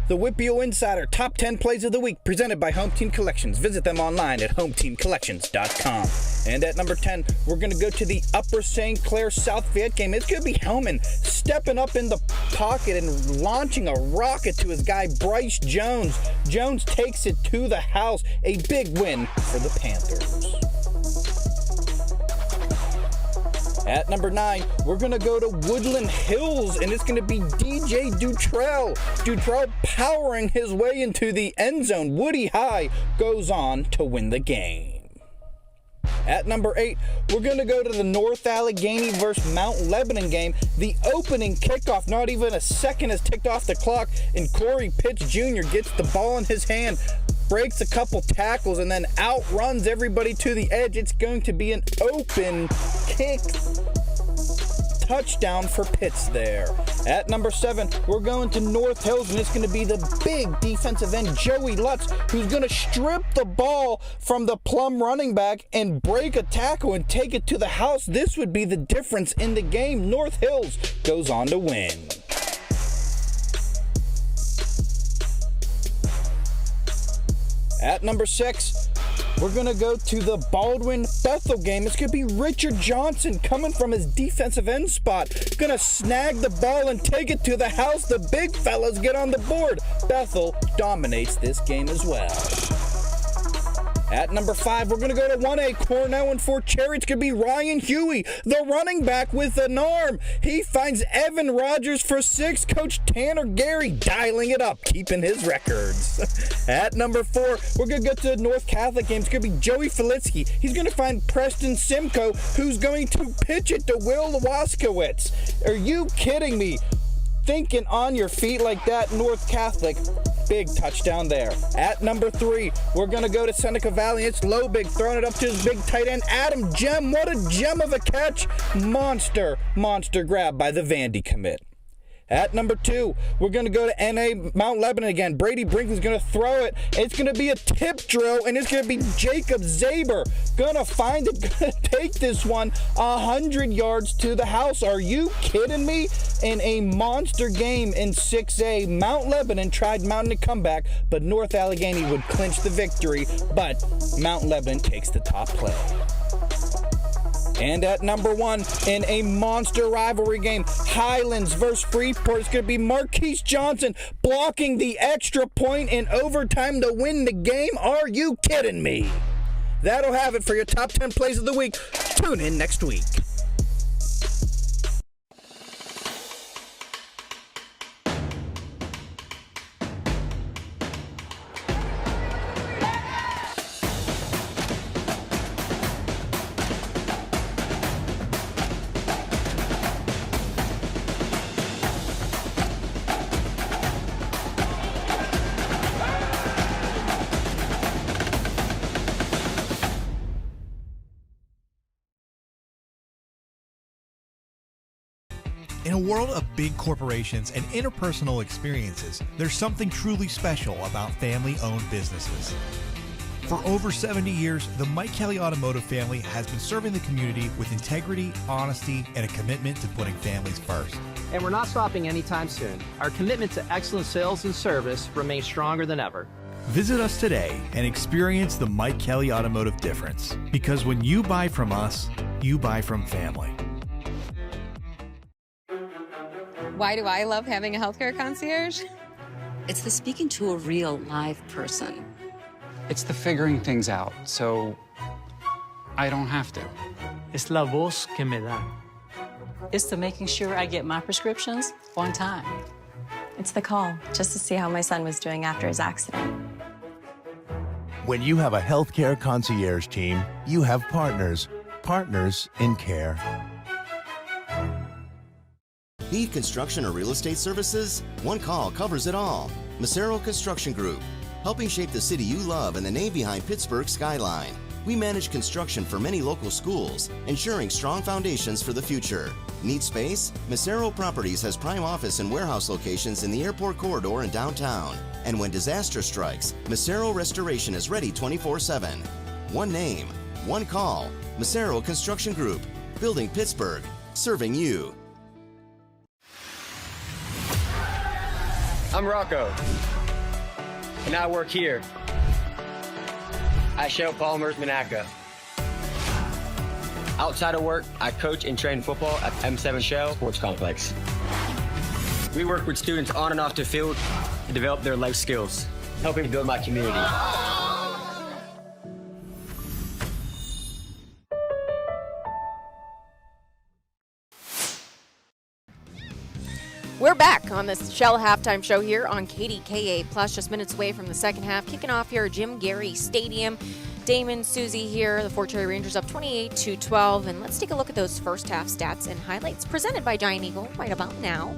The Whitfield Insider Top 10 Plays of the Week, presented by Home Team Collections. Visit them online at hometeamcollections.com. And at number 10, we're going to go to the Upper St. Clair South Fayette game. It's going to be Hellman stepping up in the pocket and launching a rocket to his guy, Bryce Jones. Jones takes it to the house. A big win for the Panthers. At number 9, we're going to go to Woodland Hills, and it's going to be DJ Dutrell. Dutrell powering his way into the end zone. Woody High goes on to win the game. At number 8, we're going to go to the North Allegheny versus Mount Lebanon game. The opening kickoff, not even a second has ticked off the clock, and Corey Pitts Jr. gets the ball in his hand, breaks a couple tackles, and then outruns everybody to the edge. It's going to be an open kick touchdown for Pitts there. At number 7, we're going to North Hills, and it's going to be the big defensive end, Joey Lutz, who's going to strip the ball from the Plum running back and break a tackle and take it to the house. This would be the difference in the game. North Hills goes on to win. At number 6, we're going to go to the Baldwin-Bethel game. It's going to be Richard Johnson coming from his defensive end spot. Going to snag the ball and take it to the house. The big fellas get on the board. Bethel dominates this game as well. At number 5, we're going to go to 1A, Cornell and Fort Cherry. It's going to be Ryan Huey, the running back with an arm. He finds Evan Rogers for 6. Coach Tanner Garry dialing it up, keeping his records. At number 4, we're going to go to the North Catholic game. It's going to be Joey Felitsky. He's going to find Preston Simcoe, who's going to pitch it to Will Waskowitz. Are you kidding me? Thinking on your feet like that, North Catholic. Big touchdown there. At number 3, we're going to go to Seneca Valley. It's Lobig throwing it up to his big tight end, Adam Gem. What a gem of a catch. Monster grab by the Vandy commit. At number 2, we're going to go to NA Mount Lebanon again. Brady Brinkman's going to throw it. It's going to be a tip drill, and it's going to be Jacob Zaber. Going to find it, going to take this one 100 yards to the house. Are you kidding me? In a monster game in 6A, Mount Lebanon tried mounting a comeback, but North Allegheny would clinch the victory, but Mount Lebanon takes the top play. And at number 1, in a monster rivalry game, Highlands versus Freeport, it's going to be Marquise Johnson blocking the extra point in overtime to win the game. Are you kidding me? That'll have it for your top 10 plays of the week. Tune in next week. In a world of big corporations and interpersonal experiences, there's something truly special about family-owned businesses. For over 70 years, the Mike Kelly Automotive family has been serving the community with integrity, honesty, and a commitment to putting families first. And we're not stopping anytime soon. Our commitment to excellent sales and service remains stronger than ever. Visit us today and experience the Mike Kelly Automotive difference. Because when you buy from us, you buy from family. Why do I love having a healthcare concierge? It's the speaking to a real live person. It's the figuring things out. So I don't have to. Es la voz que me da. It's the making sure I get my prescriptions on time. It's the call, just to see how my son was doing after his accident. When you have a healthcare concierge team, you have partners. Partners in care. Need construction or real estate services? One call covers it all. Macero Construction Group, helping shape the city you love and the name behind Pittsburgh's skyline. We manage construction for many local schools, ensuring strong foundations for the future. Need space? Macero Properties has prime office and warehouse locations in the airport corridor and downtown. And when disaster strikes, Macero Restoration is ready 24/7. One name, one call. Macero Construction Group, building Pittsburgh, serving you. I'm Rocco, and I work here at Shell Polymers Monaca. Outside of work, I coach and train football at M7 Shell Sports Complex. We work with students on and off the field to develop their life skills, helping build my community. We're back on this Shell halftime show here on KDKA Plus, just minutes away from the second half. Kicking off here at Jim Garry Stadium. Damon, Susie here. The Fort Cherry Rangers up 28-12. And let's take a look at those first half stats and highlights presented by Giant Eagle right about now.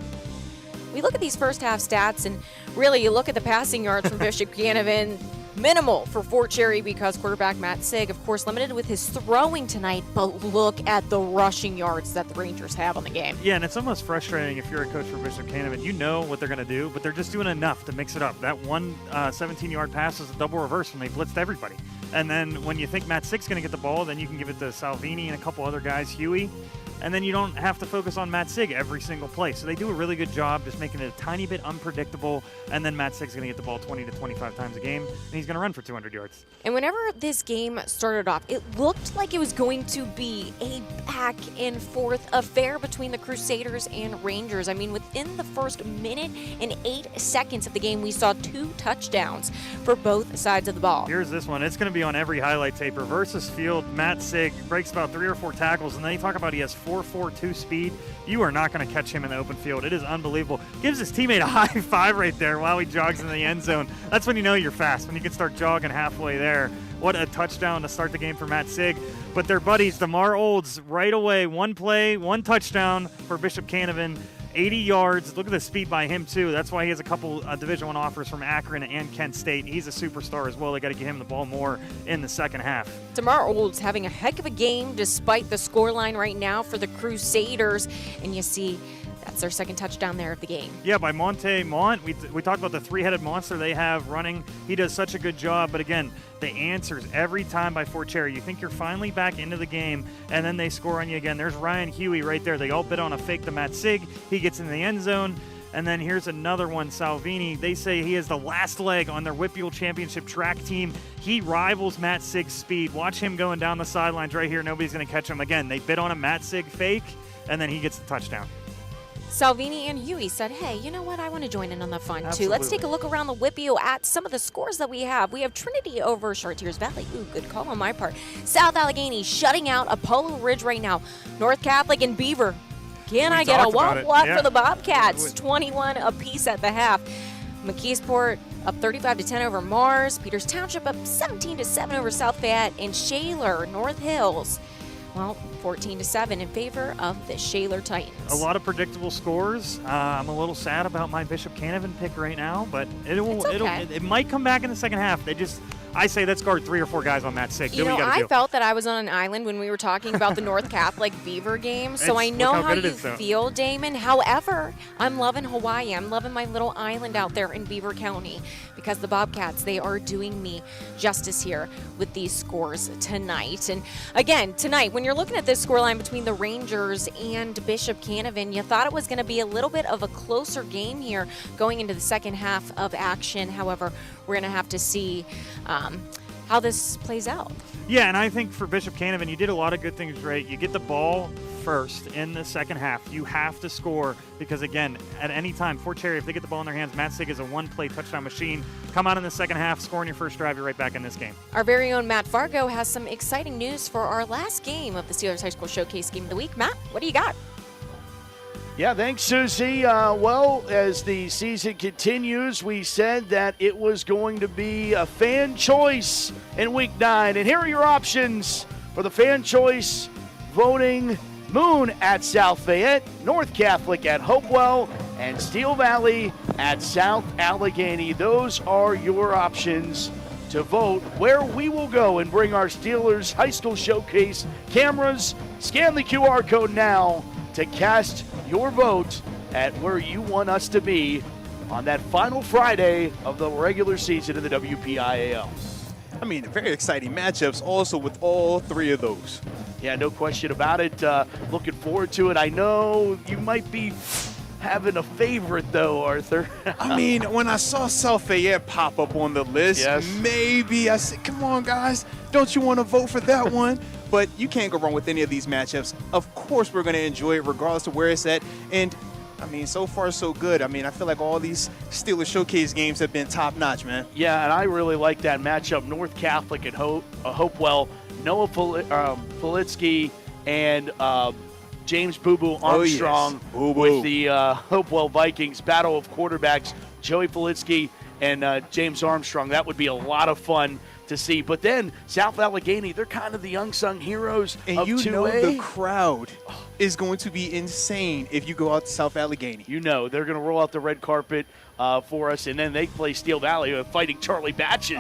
We look at these first half stats, and really you look at the passing yards from Bishop Canevin. Minimal for Fort Cherry because quarterback Matt Sig, of course, limited with his throwing tonight, but look at the rushing yards that the Rangers have on the game. Yeah, and it's almost frustrating if you're a coach for Bishop Canevin. You know what they're going to do, but they're just doing enough to mix it up. That one 17-yard pass is a double reverse when they blitzed everybody. And then when you think Matt Sig's going to get the ball, then you can give it to Salvini and a couple other guys, Huey. And then you don't have to focus on Matt Sig every single play. So they do a really good job just making it a tiny bit unpredictable. And then Matt Sig's going to get the ball 20 to 25 times a game, and he's going to run for 200 yards. And whenever this game started off, it looked like it was going to be a back and forth affair between the Crusaders and Rangers. I mean, within the first minute and 8 seconds of the game, we saw 2 touchdowns for both sides of the ball. Here's this one. It's going to be on every highlight tape. Reverses field, Matt Sig breaks about 3 or 4 tackles, and then you talk about he has 4.42 speed. You are not going to catch him in the open field. It is unbelievable. Gives his teammate a high five right there while he jogs in the end zone. That's when you know you're fast, when you can start jogging halfway there. What a touchdown to start the game for Matt Sig. But their buddies, DeMar Olds, right away, 1 play, 1 touchdown for Bishop Canevin. 80 yards. Look at the speed by him, too. That's why he has a couple Division I offers from Akron and Kent State. He's a superstar as well. They got to get him the ball more in the second half. DeMar Olds having a heck of a game despite the scoreline right now for the Crusaders. And you see, that's their second touchdown there of the game. Yeah, by Monte Mont. We talked about the 3-headed monster they have running. He does such a good job. But again, the answers every time by Fort Cherry. You think you're finally back into the game, and then they score on you again. There's Ryan Huey right there. They all bid on a fake to Matt Sig. He gets in the end zone. And then here's another one, Salvini. They say he has the last leg on their WPIAL Championship track team. He rivals Matt Sig's speed. Watch him going down the sidelines right here. Nobody's going to catch him. Again, they bid on a Matt Sig fake, and then he gets the touchdown. Salvini and Huey said, hey, you know what? I want to join in on the fun, Absolutely. too. Let's take a look around the WPIAL at some of the scores that we have. We have Trinity over Chartiers Valley. Ooh, good call on my part. South Allegheny shutting out Apollo Ridge right now. North Catholic and Beaver. Can I get a walk for the Bobcats? 21 apiece at the half. McKeesport up 35-10 over Mars. Peters Township up 17-7 over South Fayette. And Shaler, North Hills, well, 14-7 in favor of the Shaler Titans. A lot of predictable scores. I'm a little sad about my Bishop Canevin pick right now, but it might come back in the second half. I say let's guard 3 or 4 guys on Matt Sig. I felt that I was on an island when we were talking about the North Catholic Beaver game, so I know how you feel, Damon. However, I'm loving Hawaii. I'm loving my little island out there in Beaver County because the Bobcats, they are doing me justice here with these scores tonight. And again, tonight, when you're looking at this scoreline between the Rangers and Bishop Canevin, you thought it was going to be a little bit of a closer game here going into the second half of action. However, we're going to have to see how this plays out. Yeah, and I think for Bishop Canevin, you did a lot of good things right. You get the ball first in the second half. You have to score because, again, at any time, Fort Cherry, if they get the ball in their hands, Matt Sig is a one-play touchdown machine. Come out in the second half, score on your first drive, you're right back in this game. Our very own Matt Fargo has some exciting news for our last game of the Steelers High School Showcase Game of the Week. Matt, what do you got? Yeah, thanks, Susie. Well, as the season continues, we said that it was going to be a fan choice in Week 9. And here are your options for the fan choice voting. Moon at South Fayette, North Catholic at Hopewell, and Steel Valley at South Allegheny. Those are your options to vote where we will go and bring our Steelers High School Showcase cameras. Scan the QR code now to cast your vote at where you want us to be on that final Friday of the regular season in the WPIAL. I mean, very exciting matchups also with all three of those. Yeah, no question about it. Looking forward to it. I know you might be having a favorite, though, Arthur. I mean, when I saw South Fayette pop up on the list, yes, maybe I said, come on, guys, don't you want to vote for that one? But you can't go wrong with any of these matchups. Of course, we're going to enjoy it regardless of where it's at. And, I mean, so far, so good. I mean, I feel like all these Steelers Showcase games have been top-notch, man. Yeah, and I really like that matchup. North Catholic at Hopewell, Noah Politsky and James Boo Boo Armstrong with the Hopewell Vikings. Battle of quarterbacks, Joey Politsky and James Armstrong. That would be a lot of fun to see. But then South Allegheny, they're kind of the unsung heroes and of 2A. And you know the crowd is going to be insane if you go out to South Allegheny. You know, they're going to roll out the red carpet for us, and then they play Steel Valley, fighting Charlie Batches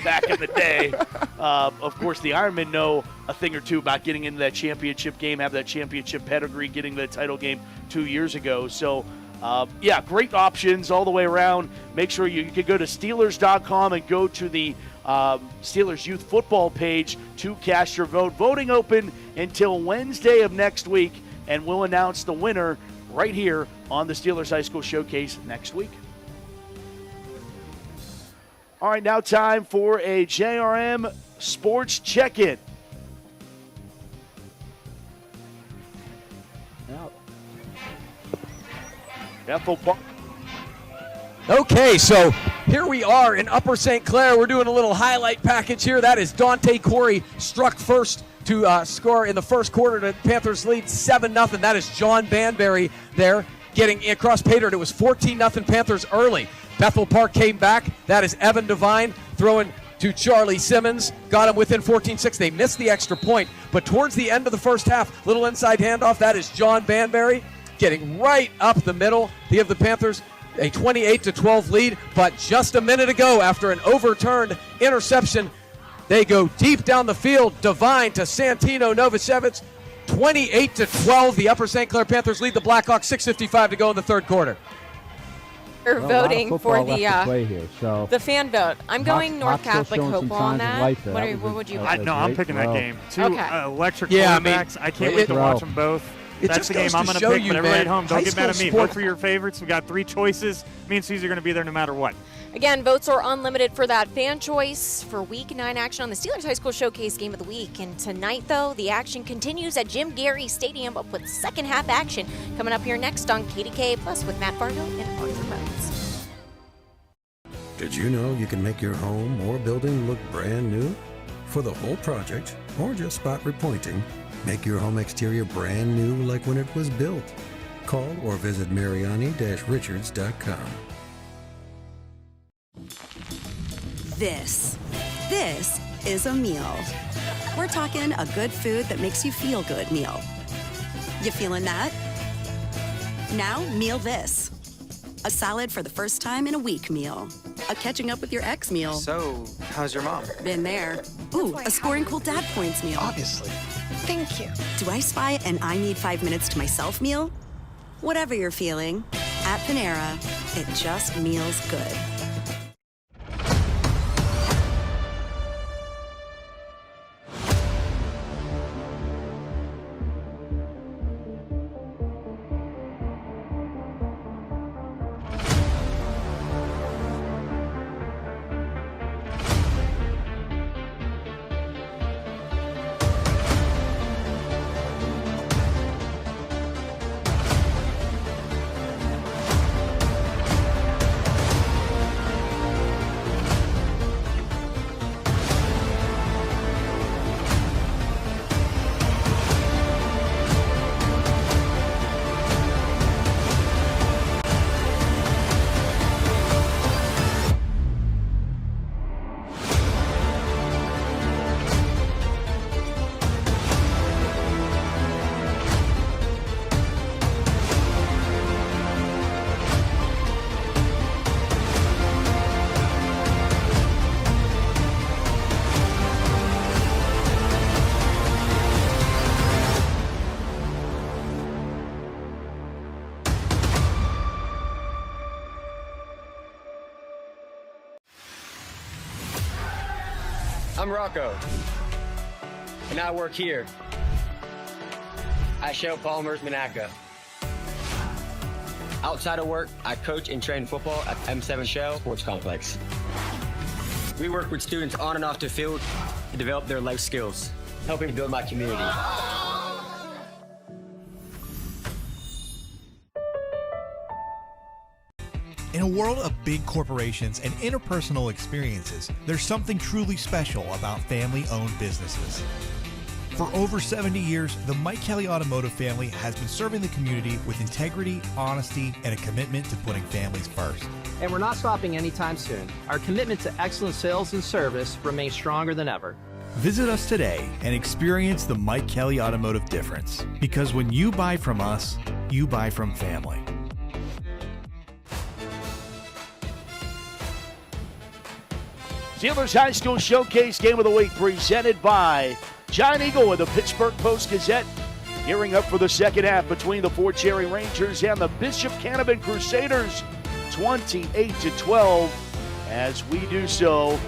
back in the day. Of course, the Ironmen know a thing or two about getting into that championship game, have that championship pedigree, getting the title game 2 years ago. So, yeah, great options all the way around. Make sure you can go to Steelers.com and go to the Steelers Youth Football page to cast your vote. Voting open until Wednesday of next week, and we'll announce the winner right here on the Steelers High School Showcase next week. All right, now time for a JRM Sports Check-In. Bethel Park. Okay, so here we are in Upper St. Clair. We're doing a little highlight package here. That is Dante Corey struck first to score in the first quarter to Panthers lead 7-0. That is John Banbury there getting across pay dirt. It was 14-0 Panthers early. Bethel Park came back. That is Evan Devine throwing to Charlie Simmons. Got him within 14-6. They missed the extra point, but towards the end of the first half, little inside handoff. That is John Banbury getting right up the middle. They give the Panthers a 28-12 lead, but just a minute ago, after an overturned interception, they go deep down the field. Devine to Santino Novosevich, 28-12. The Upper St. Clair Panthers lead the Blackhawks. 6:55 to go in the third quarter. You're voting for the fan vote. I'm going North Catholic Hopewell on that. What would you? No, I'm picking that game. Two electric Yeah, quarterbacks. I can't wait to watch them both. That's the game I'm going to pick, but everybody at home, don't get mad at me. Vote for your favorites. We got 3 choices. Me and Susie are going to be there no matter what. Again, votes are unlimited for that fan choice for Week 9 action on the Steelers High School Showcase Game of the Week. And tonight, though, the action continues at Jim Garry Stadium, but with second half action coming up here next on KDK Plus with Matt Fargo and Arthur Rhodes. Did you know you can make your home or building look brand new? For the whole project, or just spot repointing, make your home exterior brand new like when it was built. Call or visit Mariani-Richards.com. This is a meal. We're talking a good food that makes you feel good meal. You feeling that? Now, meal this. A salad for the first time in a week meal. A catching up with your ex meal. So, how's your mom? Been there. Ooh, a scoring cool dad points meal. Obviously. Thank you. Do I spy an I need 5 minutes to myself meal? Whatever you're feeling, at Panera, it just meals good. I'm Rocco, and I work here at Shell Polymers Monaca. Outside of work, I coach and train football at M7 Shell Sports Complex. We work with students on and off the field to develop their life skills, helping build my community. In a world of big corporations and interpersonal experiences, there's something truly special about family-owned businesses. For over 70 years, the Mike Kelly Automotive family has been serving the community with integrity, honesty, and a commitment to putting families first. And we're not stopping anytime soon. Our commitment to excellent sales and service remains stronger than ever. Visit us today and experience the Mike Kelly Automotive difference. Because when you buy from us, you buy from family. Steelers High School Showcase Game of the Week presented by John Eagle with the Pittsburgh Post-Gazette. Gearing up for the second half between the Fort Cherry Rangers and the Bishop Canevin Crusaders, 28-12. As we do so,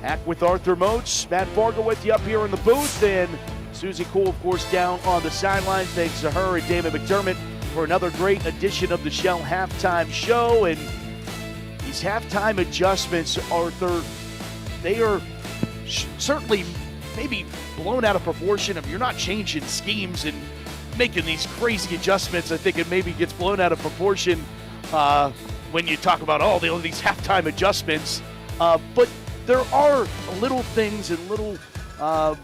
back with Arthur Moats, Matt Fargo with you up here in the booth, and Susie Cool, of course, down on the sidelines. Thanks to her and David McDermott for another great edition of the Shell Halftime Show. And these halftime adjustments, Arthur, they are certainly maybe blown out of proportion. I mean, you're not changing schemes and making these crazy adjustments. I think it maybe gets blown out of proportion when you talk about all these halftime adjustments. But there are little things and little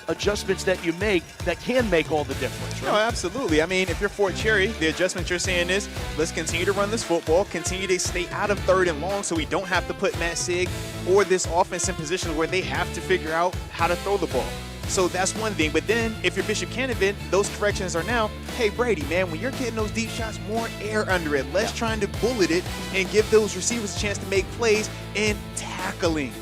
adjustments that you make that can make all the difference, right? No, absolutely. I mean, if you're Fort Cherry, the adjustment you're saying is, let's continue to run this football, continue to stay out of 3rd and long so we don't have to put Matt Sig or this offense in positions where they have to figure out how to throw the ball. So that's one thing. But then if you're Bishop Canevin, those corrections are now, hey, Brady, man, when you're getting those deep shots, more air under it. Less trying to bullet it and give those receivers a chance to make plays and tackling.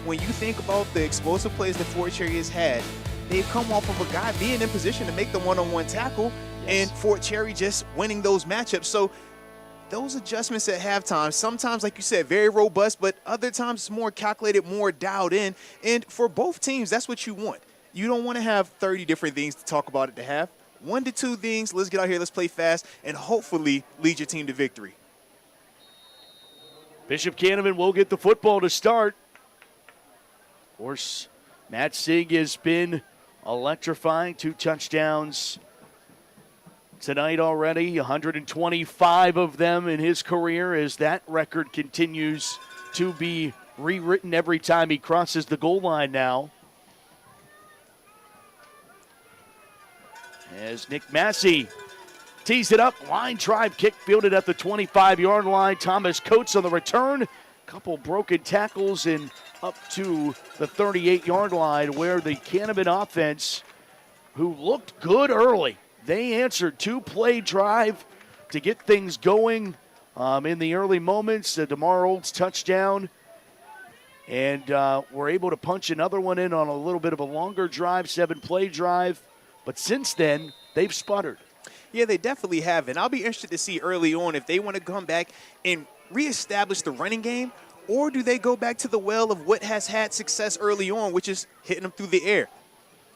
When you think about the explosive plays that Fort Cherry has had, they've come off of a guy being in position to make the one-on-one tackle, and Fort Cherry just winning those matchups. So those adjustments at halftime, sometimes, like you said, very robust, but other times it's more calculated, more dialed in. And for both teams, that's what you want. You don't want to have 30 different things to talk about at the half. 1 to 2 things, let's get out here, let's play fast, and hopefully lead your team to victory. Bishop Canevin will get the football to start. Of course, Matt Sig has been electrifying. 2 touchdowns tonight already, 125 of them in his career, as that record continues to be rewritten every time he crosses the goal line now. As Nick Massey tees it up, line drive kick fielded at the 25-yard line. Thomas Coates on the return. Couple broken tackles and up to the 38-yard line, where the Canevin offense, who looked good early, they answered 2-play drive to get things going in the early moments. DeMar Olds touchdown, and were able to punch another one in on a little bit of a longer drive, 7-play drive. But since then, they've sputtered. Yeah, they definitely have. And I'll be interested to see early on if they want to come back and reestablish the running game, or do they go back to the well of what has had success early on, which is hitting them through the air.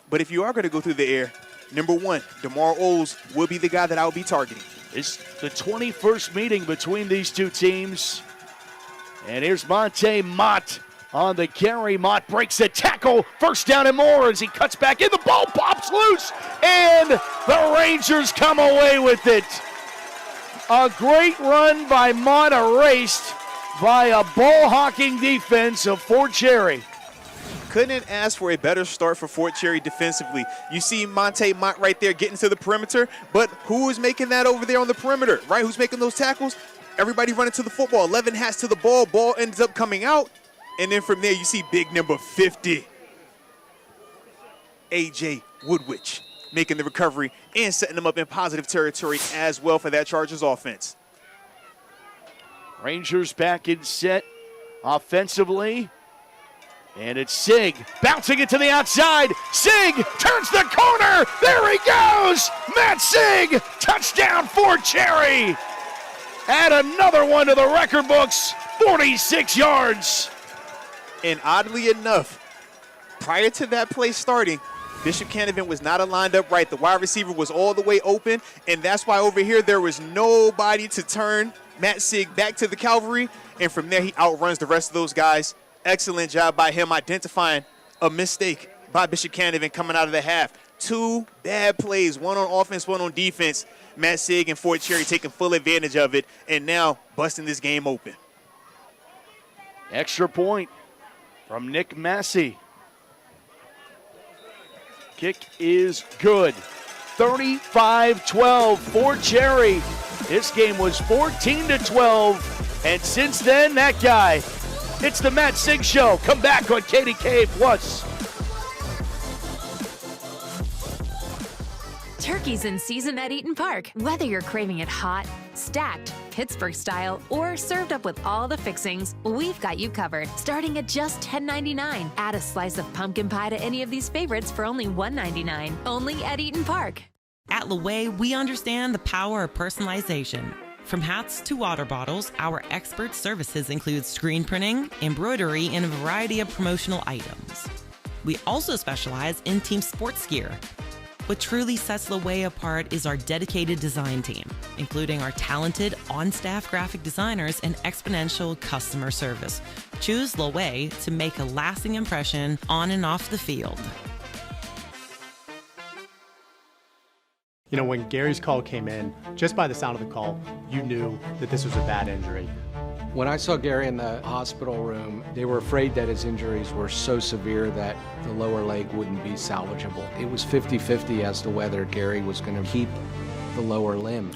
But if you are going to go through the air, number 1, DeMar Olds will be the guy that I'll be targeting. It's the 21st meeting between these two teams. And here's Monte Mott on the carry. Mott breaks the tackle. First down and more as he cuts back in. The ball pops loose, and the Rangers come away with it. A great run by Mott, erased by a ball-hawking defense of Fort Cherry. Couldn't ask for a better start for Fort Cherry defensively. You see Monte Mott right there getting to the perimeter, but who is making that over there on the perimeter, right? Who's making those tackles? Everybody running to the football. 11 hats to the ball. Ball ends up coming out. And then from there, you see big number 50, A.J. Woodwich, making the recovery and setting them up in positive territory as well for that Chargers offense. Rangers back in set offensively. And it's Sig bouncing it to the outside. Sig turns the corner. There he goes. Matt Sig, touchdown Fort Cherry. Add another one to the record books, 46 yards. And oddly enough, prior to that play starting, Bishop Canevin was not lined up right. The wide receiver was all the way open, and that's why over here there was nobody to turn Matt Sig back to the cavalry, and from there he outruns the rest of those guys. Excellent job by him identifying a mistake by Bishop Canevin coming out of the half. 2 bad plays, one on offense, one on defense. Matt Sig and Fort Cherry taking full advantage of it, and now busting this game open. Extra point from Nick Massey. Kick is good. 35-12 for Cherry. This game was 14-12, and since then, that guy. It's the Matt Sig Show. Come back on KDKA Plus. Turkey's in season at Eaton Park. Whether you're craving it hot, stacked, Pittsburgh style, or served up with all the fixings, we've got you covered. Starting at just $10.99. Add a slice of pumpkin pie to any of these favorites for only $1.99. Only at Eaton Park. At Loewe, we understand the power of personalization. From hats to water bottles, our expert services include screen printing, embroidery, and a variety of promotional items. We also specialize in team sports gear. What truly sets Loewe apart is our dedicated design team, including our talented on-staff graphic designers and exponential customer service. Choose Loewe to make a lasting impression on and off the field. You know, when Gary's call came in, just by the sound of the call, you knew that this was a bad injury. When I saw Gary in the hospital room, they were afraid that his injuries were so severe that the lower leg wouldn't be salvageable. It was 50-50 as to whether Gary was going to keep the lower limb.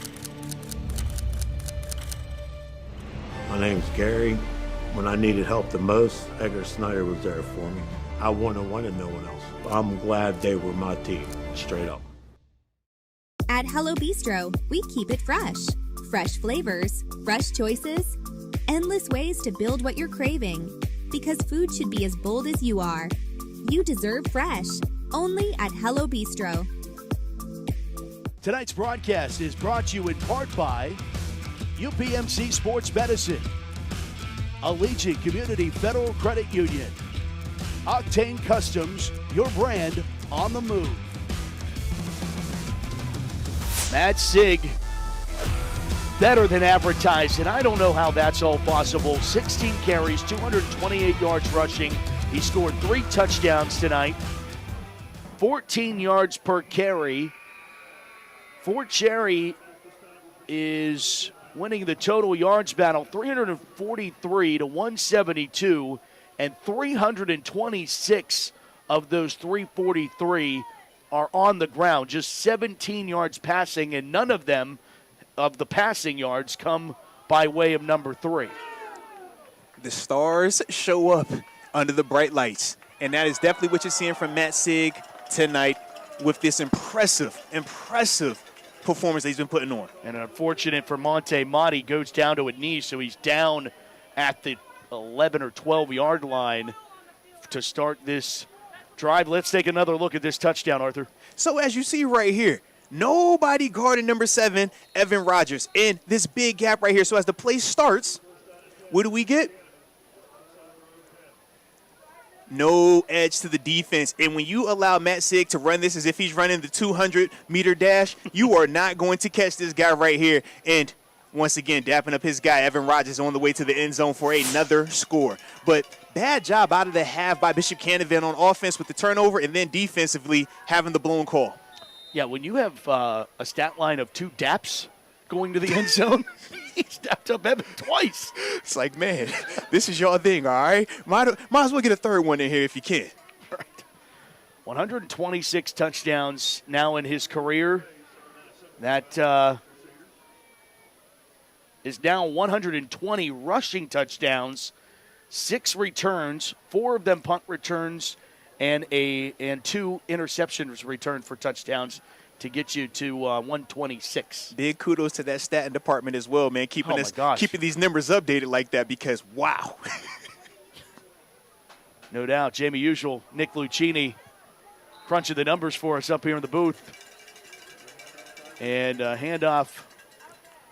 My name's Garry. When I needed help the most, Edgar Snyder was there for me. I wouldn't have wanted no one else. I'm glad they were my team, straight up. At Hello Bistro, we keep it fresh. Fresh flavors, fresh choices, endless ways to build what you're craving. Because food should be as bold as you are. You deserve fresh. Only at Hello Bistro. Tonight's broadcast is brought to you in part by UPMC Sports Medicine, Allegiant Community Federal Credit Union, Octane Customs, your brand on the move. Matt Sig, better than advertised, and I don't know how that's all possible. 16 carries, 228 yards rushing. He scored 3 touchdowns tonight, 14 yards per carry. Fort Cherry is winning the total yards battle, 343 to 172, and 326 of those 343 are on the ground, just 17 yards passing, and none of them of the passing yards come by way of number 3. The stars show up under the bright lights, and that is definitely what you're seeing from Matt Sig tonight with this impressive performance that he's been putting on. And unfortunate for Monte Motti, goes down to a knee, so he's down at the 11 or 12 yard line to start this drive. Let's take another look at this touchdown, Arthur. So as you see right here, nobody guarding number 7, Evan Rogers, in this big gap right here. So as the play starts, what do we get? No edge to the defense. And when you allow Matt Sig to run this as if he's running the 200-meter dash, you are not going to catch this guy right here. And once again, dapping up his guy, Evan Rogers, on the way to the end zone for another score. But bad job out of the half by Bishop Canevin on offense with the turnover, and then defensively having the blown call. Yeah, when you have a stat line of 2 daps going to the end zone, he's dapped up Evan twice. It's like, man, this is your thing, all right? Might as well get a third one in here if you can. Right. 126 touchdowns now in his career. That is now 120 rushing touchdowns, 6 returns, 4 of them punt returns, and 2 interceptions returned for touchdowns to get you to 126. Big kudos to that stat department as well, man, keeping these numbers updated like that, because wow. No doubt. Jamie Usual, Nick Lucchini crunching the numbers for us up here in the booth. And handoff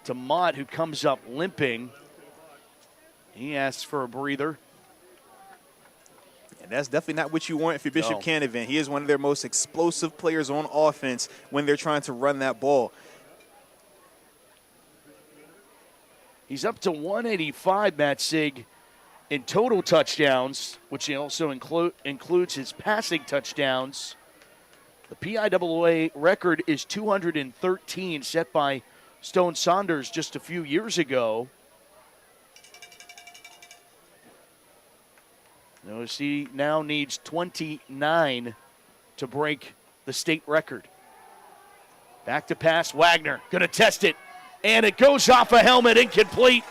to Mott, who comes up limping. He asks for a breather. And that's definitely not what you want if you're Bishop Canevin. He is one of their most explosive players on offense when they're trying to run that ball. He's up to 185, Matt Sig, in total touchdowns, which also includes his passing touchdowns. The PIAA record is 213, set by Stone Saunders just a few years ago. Notice he now needs 29 to break the state record. Back to pass, Wagner, gonna test it, and it goes off a helmet, incomplete.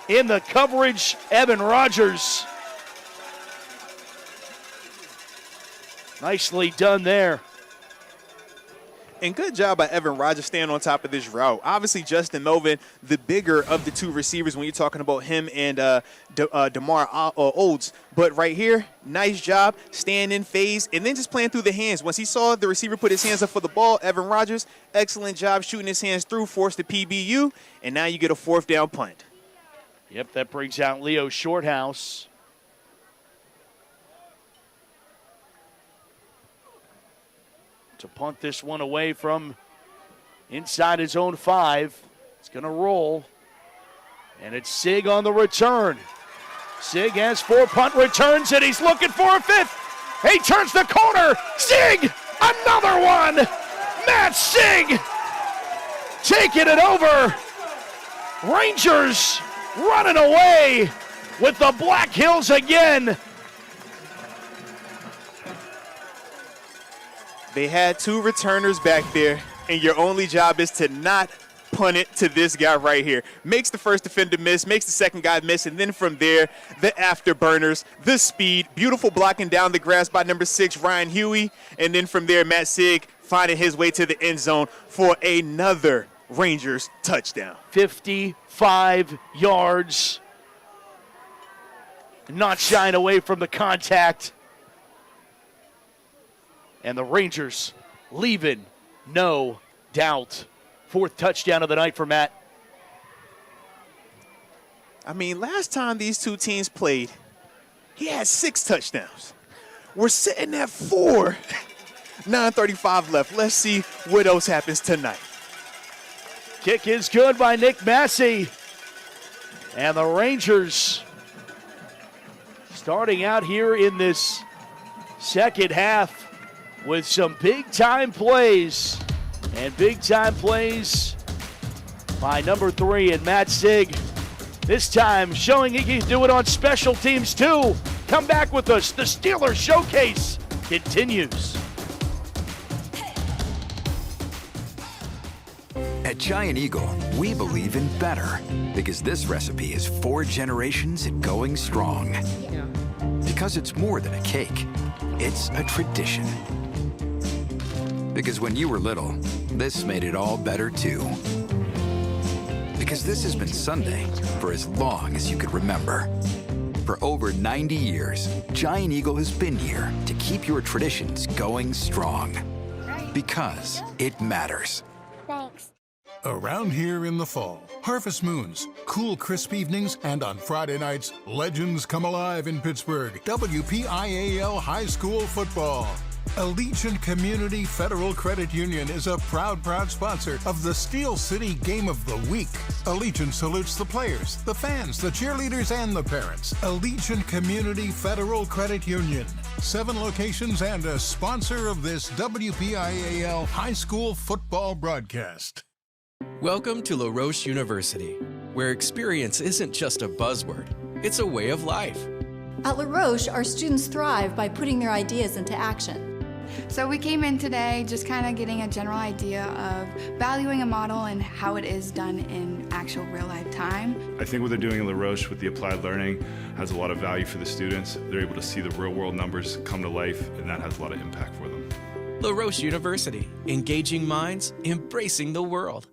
In the coverage, Evan Rogers. Nicely done there. And good job by Evan Rogers staying on top of this route. Obviously, Justin Melvin, the bigger of the two receivers when you're talking about him and DeMar Olds. But right here, nice job staying in phase and then just playing through the hands. Once he saw the receiver put his hands up for the ball, Evan Rogers, excellent job shooting his hands through, forced the PBU, and now you get a 4th down punt. Yep, that brings out Leo Shorthouse. To punt this one away from inside his own 5. It's going to roll. And it's Sig on the return. Sig has 4 punt returns, and he's looking for a 5th. He turns the corner. Sig, another one. Matt Sig taking it over. Rangers running away with the Black Hills again. They had 2 returners back there, and your only job is to not punt it to this guy right here. Makes the first defender miss, makes the second guy miss, and then from there, the afterburners, the speed, beautiful blocking down the grass by number 6, Ryan Huey, and then from there, Matt Sig finding his way to the end zone for another Rangers touchdown. 55 yards. Not shying away from the contact. And the Rangers leaving no doubt. 4th touchdown of the night for Matt. I mean, last time these two teams played, he had 6 touchdowns. We're sitting at 4. 9:35 left. Let's see what else happens tonight. Kick is good by Nick Massey. And the Rangers starting out here in this second half with some big-time plays. And big-time plays by number 3 and Matt Sig. This time showing he can do it on special teams too. Come back with us. The Steelers Showcase continues. At Giant Eagle, we believe in better because this recipe is 4 generations and going strong. Because it's more than a cake, it's a tradition. Because when you were little, this made it all better too. Because this has been Sunday for as long as you could remember. For over 90 years, Giant Eagle has been here to keep your traditions going strong. Because it matters. Thanks. Around here in the fall, harvest moons, cool, crisp evenings, and on Friday nights, legends come alive in Pittsburgh. WPIAL High School Football. Allegiant Community Federal Credit Union is a proud sponsor of the Steel City Game of the Week. Allegiant salutes the players, the fans, the cheerleaders, and the parents. Allegiant Community Federal Credit Union. 7 locations and a sponsor of this WPIAL High School Football broadcast. Welcome to La Roche University, where experience isn't just a buzzword, it's a way of life. At La Roche, our students thrive by putting their ideas into action. So we came in today just kind of getting a general idea of valuing a model and how it is done in actual real-life time. I think what they're doing in La Roche with the applied learning has a lot of value for the students. They're able to see the real-world numbers come to life, and that has a lot of impact for them. La Roche University, engaging minds, embracing the world.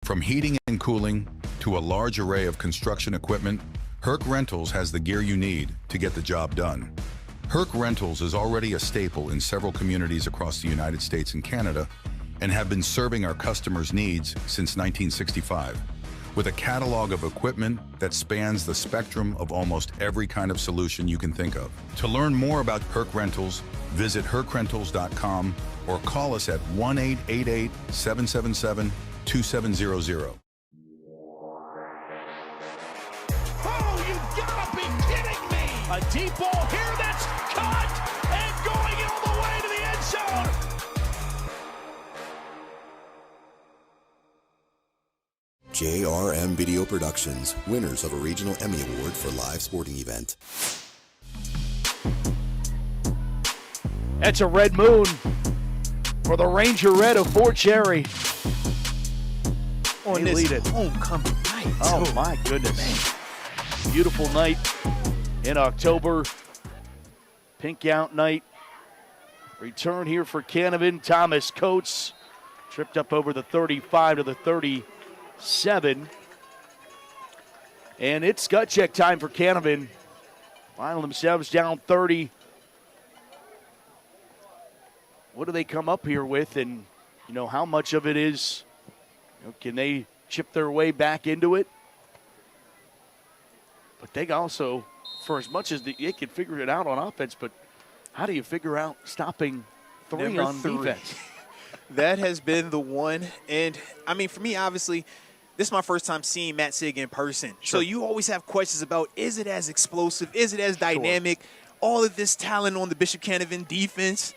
From heating and cooling to a large array of construction equipment, Herc Rentals has the gear you need to get the job done. Herc Rentals is already a staple in several communities across the United States and Canada and have been serving our customers' needs since 1965. with a catalog of equipment that spans the spectrum of almost every kind of solution you can think of. To learn more about Herc Rentals, visit hercrentals.com or call us at 1-888-777-2700. Oh, you gotta be kidding me! A deep ball here that's caught and going all the way to the end zone. JRM Video Productions, winners of a regional Emmy Award for live sporting event. That's a red moon for the Ranger Red of Fort Cherry. On They this lead it. homecoming night. Oh, my goodness. Beautiful night in October. Pink out night. Return here for Canevin. Thomas Coates tripped up over the 35 to the 37. And it's gut check time for Canevin. Final themselves down 30. What do they come up here with? And, how much of it is, can they chip their way back into it? But they also, for as much as they can figure it out on offense, but how do you figure out stopping three on defense? That has been the one. And, for me, obviously, this is my first time seeing Matt Sig in person. Sure. So you always have questions about, is it as explosive? Is it as dynamic? All of this talent on the Bishop Canevin defense.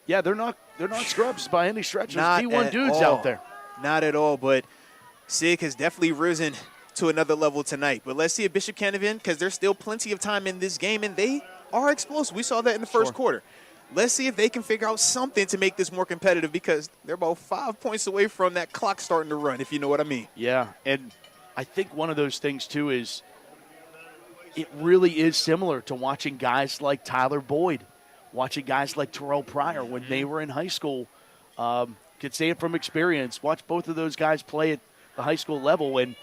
Yeah, they're not scrubs by any stretch. There's Not D1 at dudes all. out there. Not at all, but Sig has definitely risen to another level tonight. But let's see if Bishop Canevin, because there's still plenty of time in this game, and they are explosive. We saw that in the first quarter. Let's see if they can figure out something to make this more competitive, because they're about 5 points away from that clock starting to run, if you know what I mean. Yeah, and I think one of those things, too, is it really is similar to watching guys like Tyler Boyd, watching guys like Terrell Pryor when they were in high school. Could say it from experience. Watch both of those guys play at the high school level, and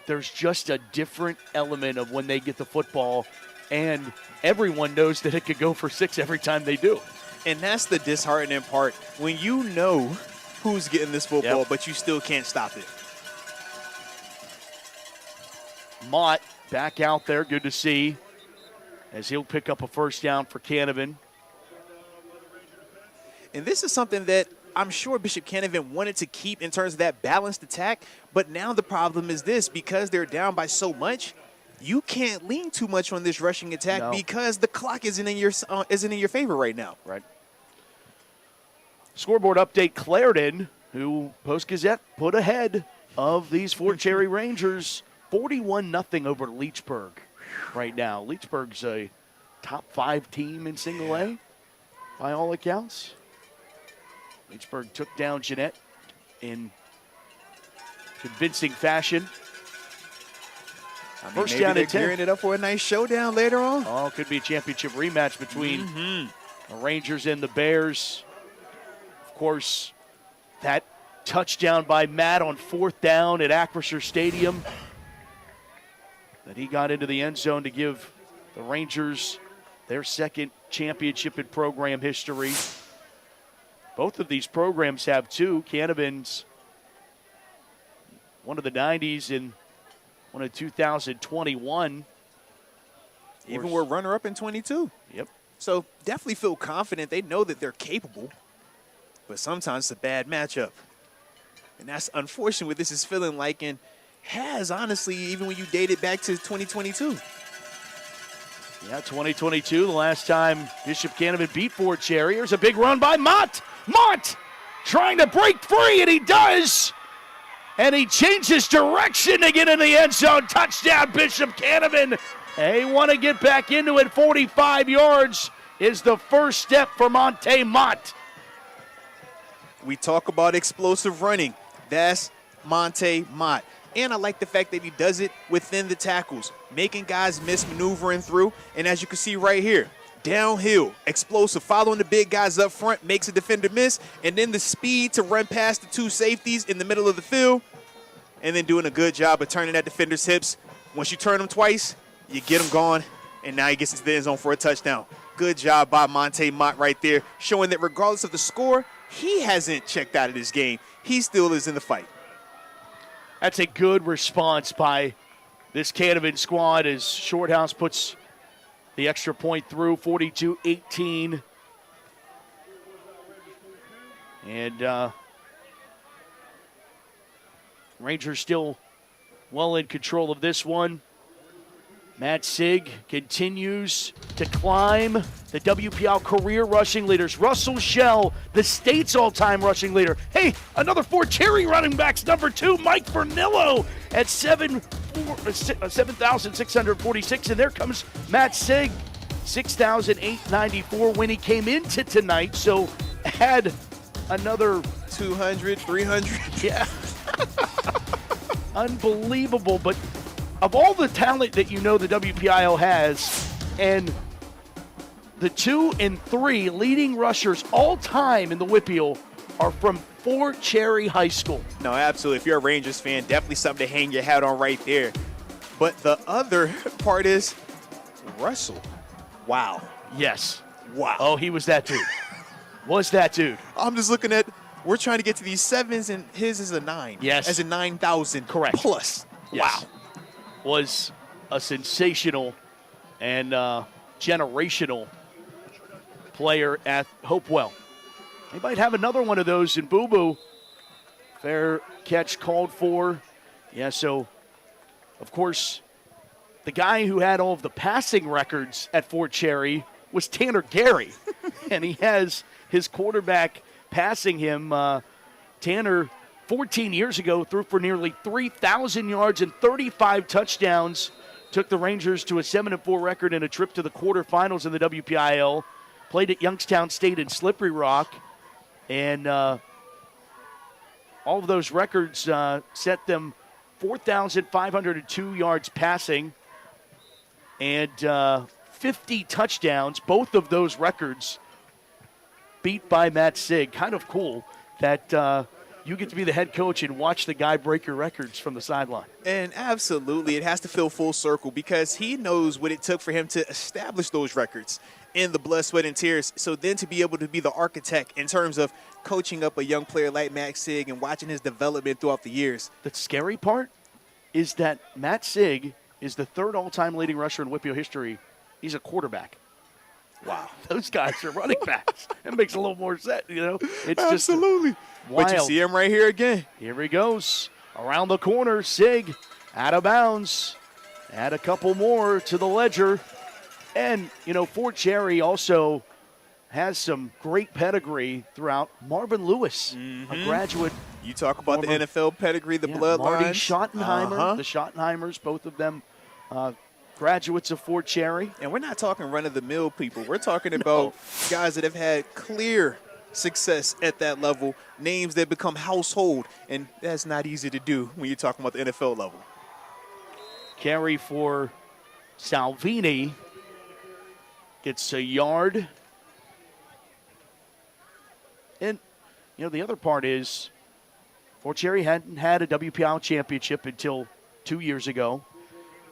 there's just a different element of when they get the football, and everyone knows that it could go for 6 every time they do. And that's the disheartening part, when you know who's getting this football, but you still can't stop it. Mott back out there, good to see, as he'll pick up a first down for Canevin. And this is something that I'm sure Bishop Canevin wanted to keep in terms of that balanced attack, but now the problem is this, because they're down by so much, you can't lean too much on this rushing attack because the clock isn't in your favor right now. Right. Scoreboard update, Clarendon, who Post-Gazette put ahead of these Fort Cherry Rangers, 41-0 over Leechburg right now. Leechburg's a top 5 team in single A by all accounts. Leechburg took down Jeanette in convincing fashion. First down and 10. Gearing it up for a nice showdown later on. Oh, could be a championship rematch between the Rangers and the Bears. Of course, that touchdown by Matt on 4th down at Acrisure Stadium that he got into the end zone to give the Rangers their 2nd championship in program history. Both of these programs have 2. Canevin's one of the 90s and one of 2021. Even we're runner-up in 22. Yep. So definitely feel confident. They know that they're capable, but sometimes it's a bad matchup. And that's unfortunate what this is feeling like, and has, honestly, even when you date it back to 2022. Yeah, 2022, the last time Bishop Canevin beat Fort Cherry. Here's a big run by Mott. Mott trying to break free, and he does. And he changes direction to get in the end zone. Touchdown, Bishop Canevin. They want to get back into it. 45 yards is the first step for Monte Mott. We talk about explosive running. That's Monte Mott. And I like the fact that he does it within the tackles, making guys miss maneuvering through. And as you can see right here, downhill, explosive, following the big guys up front, makes a defender miss, and then the speed to run past the 2 safeties in the middle of the field, and then doing a good job of turning that defender's hips. Once you turn them twice, you get him gone, and now he gets into the end zone for a touchdown. Good job by Monte Mott right there, showing that regardless of the score, he hasn't checked out of this game. He still is in the fight. That's a good response by this Canevin squad as Shorthouse puts the extra point through, 42-18. And Rangers still well in control of this one. Matt Sig continues to climb the WPL career rushing leaders. Russell Shell, the state's all-time rushing leader. Hey, another Fort Cherry running backs, number 2, Mike Vernillo at 7,646. And there comes Matt Sig, 6,894 when he came into tonight. So had another 200, 300. Yeah. Unbelievable, but of all the talent that you know the WPIL has, and the 2 and 3 leading rushers all time in the WPIL are from Fort Cherry High School. No, absolutely. If you're a Rangers fan, definitely something to hang your hat on right there. But the other part is Russell. Wow. Yes. Wow. Oh, he was that dude. Was that dude. I'm just looking at, we're trying to get to these 7s, and his is a 9. Yes. As a 9,000. Correct. Plus. Yes. Wow. Was a sensational and generational player at Hopewell. He might have another one of those in Boo Boo. Fair catch called for. Yeah, so, of course, the guy who had all of the passing records at Fort Cherry was Tanner Garry. And he has his quarterback passing him. Tanner, 14 years ago, threw for nearly 3,000 yards and 35 touchdowns. Took the Rangers to a 7-4 record and a trip to the quarterfinals in the WPIL. Played at Youngstown State and Slippery Rock. And all of those records set them 4,502 yards passing and 50 touchdowns. Both of those records beat by Matt Sig. Kind of cool that you get to be the head coach and watch the guy break your records from the sideline. And absolutely, it has to feel full circle because he knows what it took for him to establish those records in the blood, sweat, and tears. So then to be able to be the architect in terms of coaching up a young player like Matt Sig and watching his development throughout the years. The scary part is that Matt Sig is the 3rd all-time leading rusher in WPIL history. He's a quarterback. Wow. Those guys are running backs. It makes a little more sense, you know. It's absolutely. Just wild. But you see him right here again. Here he goes. Around the corner, Sig out of bounds. Add a couple more to the ledger. And, you know, Fort Cherry also has some great pedigree throughout. Marvin Lewis, a graduate. You talk about the NFL pedigree, the bloodlines. Marty Schottenheimer, the Schottenheimers, both of them graduates of Fort Cherry. And we're not talking run-of-the-mill people. We're talking about guys that have had clear success at that level, names that become household, and that's not easy to do when you're talking about the NFL level. Carry for Salvini. Gets a yard. And, you know, the other part is Fort Cherry hadn't had a WPIL championship until 2 years ago.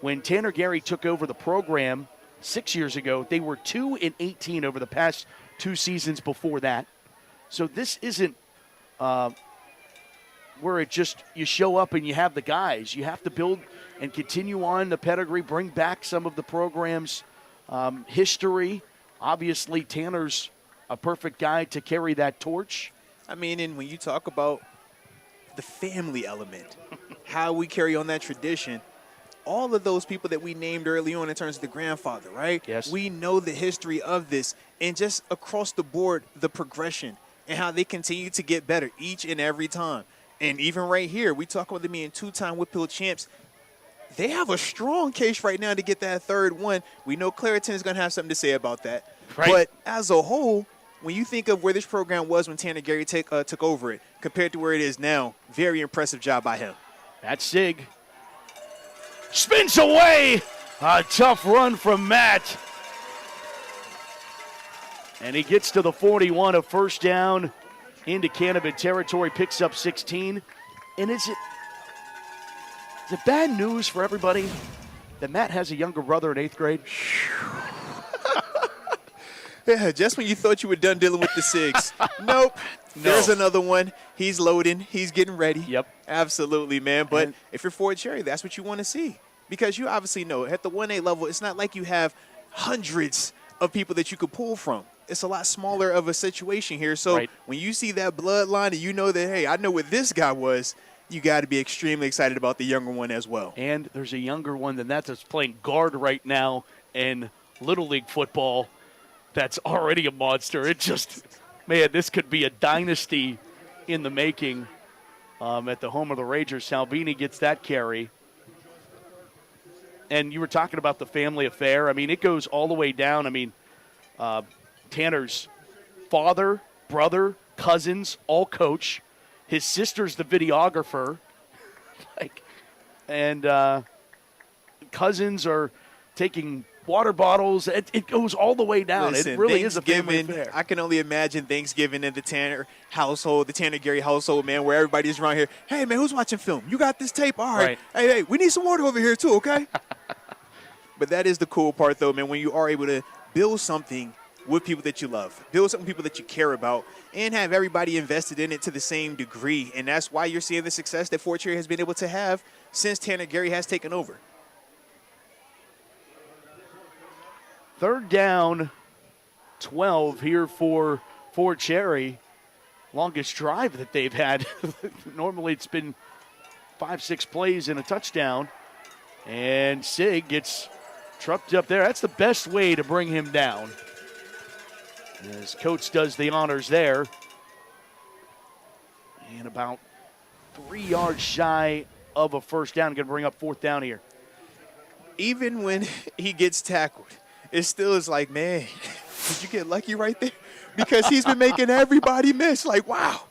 When Tanner Garry took over the program 6 years ago, they were 2-18 over the past 2 seasons before that. So this isn't where it just you show up and you have the guys. You have to build and continue on the pedigree, bring back some of the program's history. Obviously, Tanner's a perfect guy to carry that torch. I mean, and when you talk about the family element, how we carry on that tradition, all of those people that we named early on in terms of the grandfather, right? Yes. We know the history of this, and just across the board, the progression and how they continue to get better each and every time. And even right here, we talk about them being 2-time WPIL champs. They have a strong case right now to get that 3rd one. We know Clareton is going to have something to say about that. Right. But as a whole, when you think of where this program was when Tanner Garry took over it compared to where it is now, very impressive job by him. That's Sig. Spins away. A tough run from Matt. And he gets to the 41, a first down into Canevin territory, picks up 16. And is it bad news for everybody that Matt has a younger brother in 8th grade? Yeah, just when you thought you were done dealing with the Sigs. Nope. There's another one. He's loading. He's getting ready. Yep. Absolutely, man. But if you're Fort Cherry, that's what you want to see. Because you obviously know at the 1A level, it's not like you have hundreds of people that you could pull from. It's a lot smaller of a situation here. So when you see that bloodline and you know that, hey, I know what this guy was, you got to be extremely excited about the younger one as well. And there's a younger one than that that's playing guard right now in Little League football that's already a monster. It just, man, this could be a dynasty in the making at the home of the Rangers. Salvini gets that carry. And you were talking about the family affair. I mean, it goes all the way down. I mean, Tanner's father, brother, cousins, all coach. His sister's the videographer. And cousins are taking water bottles. It goes all the way down. Listen, it really is a family affair. I can only imagine Thanksgiving in the Tanner household, the Tanner Garry household, man, where everybody's around here. Hey, man, who's watching film? You got this tape? All right. Hey, we need some water over here too, okay? But that is the cool part, though, man, when you are able to build something with people that you love, build something with people that you care about, and have everybody invested in it to the same degree. And that's why you're seeing the success that Fort Cherry has been able to have since Tanner Garry has taken over. 3rd down, 12 here for Fort Cherry. Longest drive that they've had. Normally it's been 5-6 plays and a touchdown. And Sig gets trucked up there. That's the best way to bring him down. As coach does the honors there. And about 3 yards shy of a first down. Going to bring up 4th down here. Even when he gets tackled, it still is like, man, did you get lucky right there? Because he's been making everybody miss. Like, wow.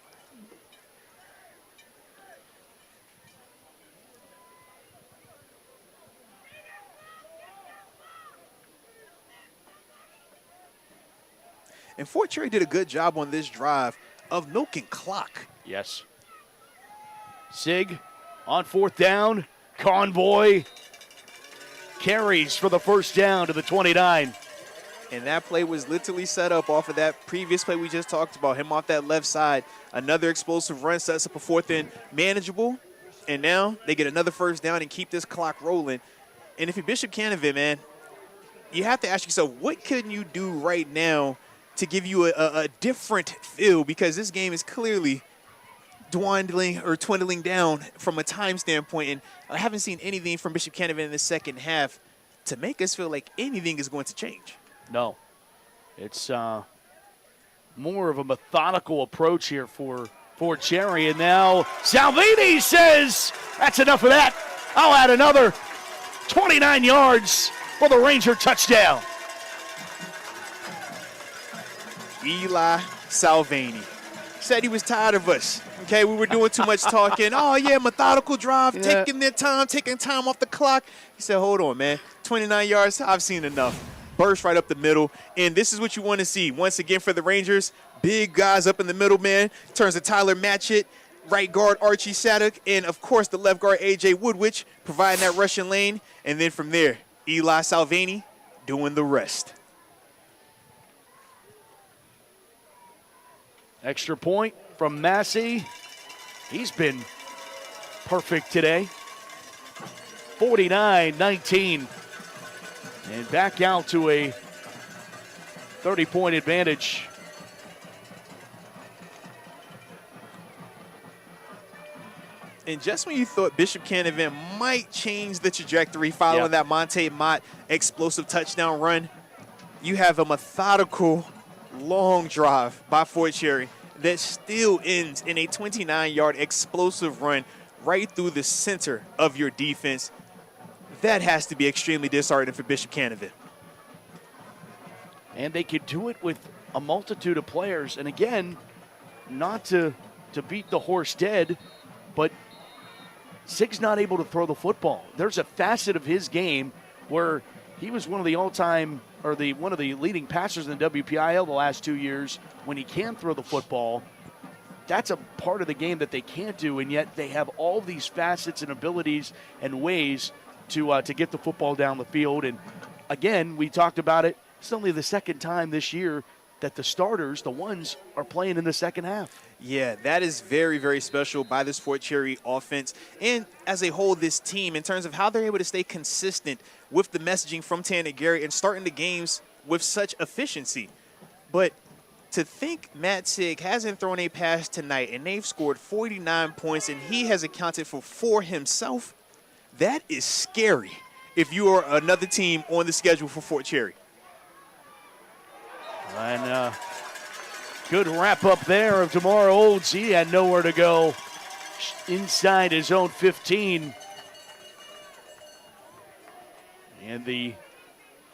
And Fort Cherry did a good job on this drive of milking clock. Yes. Sig on 4th down. Convoy carries for the first down to the 29. And that play was literally set up off of that previous play we just talked about. Him off that left side. Another explosive run sets up a 4th and manageable. And now they get another first down and keep this clock rolling. And if you're Bishop Canevin, man, you have to ask yourself, what can you do right now to give you a different feel? Because this game is clearly dwindling down from a time standpoint. And I haven't seen anything from Bishop Canevin in the second half to make us feel like anything is going to change. No. It's more of a methodical approach here for Cherry. And now Salvini says, that's enough of that. I'll add another 29 yards for the Ranger touchdown. Eli Salvini said he was tired of us. Okay, we were doing too much talking. Oh, yeah, methodical drive, taking their time, taking time off the clock. He said, hold on, man. 29 yards, I've seen enough. Burst right up the middle, and this is what you want to see. Once again for the Rangers, big guys up in the middle, man. Turns to Tyler Matchett, right guard Archie Sadek, and, of course, the left guard A.J. Woodwich providing that rushing lane. And then from there, Eli Salvini doing the rest. Extra point from Massey. He's been perfect today. 49-19. And back out to a 30-point advantage. And just when you thought Bishop Canevin might change the trajectory following that Monte Mott explosive touchdown run, you have a methodical long drive by Fort Cherry that still ends in a 29-yard explosive run right through the center of your defense. That has to be extremely disheartening for Bishop Canevin. And they could do it with a multitude of players. And again, not to beat the horse dead, but Sig's not able to throw the football. There's a facet of his game where he was one of the all-time, or one of the leading passers in the WPIL the last 2 years. When he can throw the football, that's a part of the game that they can't do, and yet they have all these facets and abilities and ways to get the football down the field. And again, we talked about it. It's only the second time this year that the starters, the ones, are playing in the second half. Yeah, that is very, very special by this Fort Cherry offense. And as a whole, this team, in terms of how they're able to stay consistent with the messaging from Tan and Garry and starting the games with such efficiency. But to think Matt Sig hasn't thrown a pass tonight and they've scored 49 points and he has accounted for 4 himself, that is scary if you are another team on the schedule for Fort Cherry. And good wrap up there of DeMar Olds. He had nowhere to go inside his own 15. And the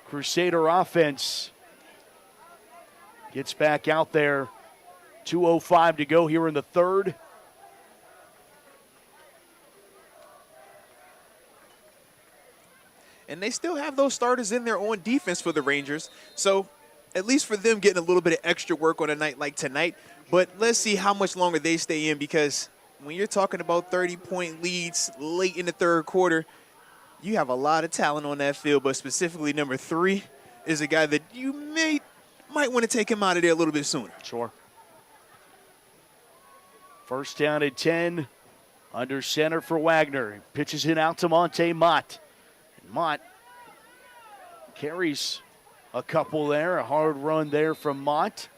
Crusader offense gets back out there. 2:05 to go here in the third. And they still have those starters in there on defense for the Rangers. So at least for them getting a little bit of extra work on a night like tonight. But let's see how much longer they stay in, because when you're talking about 30-point leads late in the third quarter, you have a lot of talent on that field, but specifically number 3 is a guy that you might want to take him out of there a little bit sooner. Sure. First down at 10, under center for Wagner. He pitches it out to Monte Mott. And Mott carries a couple there, a hard run there from Mott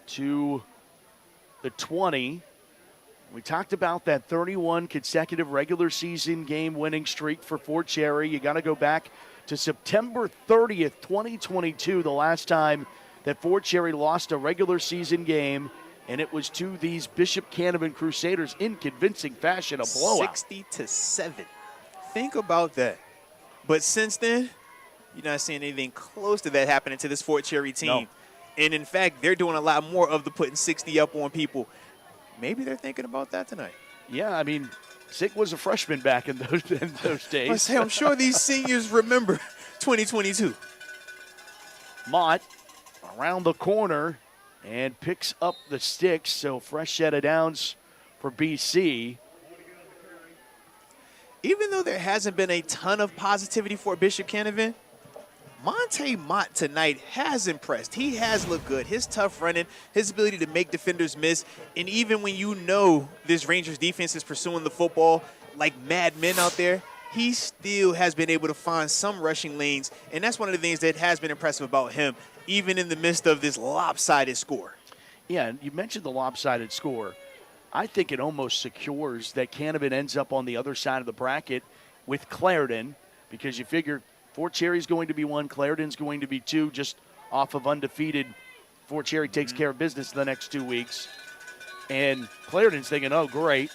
to the 20. We talked about that 31 consecutive regular season game winning streak for Fort Cherry. You got to go back to September 30th, 2022, the last time that Fort Cherry lost a regular season game, and it was to these Bishop Canevin Crusaders in convincing fashion, a blowout. 60-7. Think about that. But since then, you're not seeing anything close to that happening to this Fort Cherry team. No. And, in fact, they're doing a lot more of the putting 60 up on people. Maybe they're thinking about that tonight. Yeah, I mean, Sig was a freshman back in those days. I'm sure these seniors remember 2022. Mott around the corner and picks up the sticks, so fresh set of downs for BC. Even though there hasn't been a ton of positivity for Bishop Canevin, Monte Mott tonight has impressed. He has looked good. His tough running, his ability to make defenders miss, and even when you know this Rangers defense is pursuing the football like mad men out there, he still has been able to find some rushing lanes, and that's one of the things that has been impressive about him, even in the midst of this lopsided score. Yeah, you mentioned the lopsided score. I think it almost secures that Canevin ends up on the other side of the bracket with Clarendon, because you figure Fort Cherry's going to be 1, Clarendon's going to be 2, just off of undefeated. Fort Cherry takes care of business the next 2 weeks. And Clarendon's thinking, oh, great.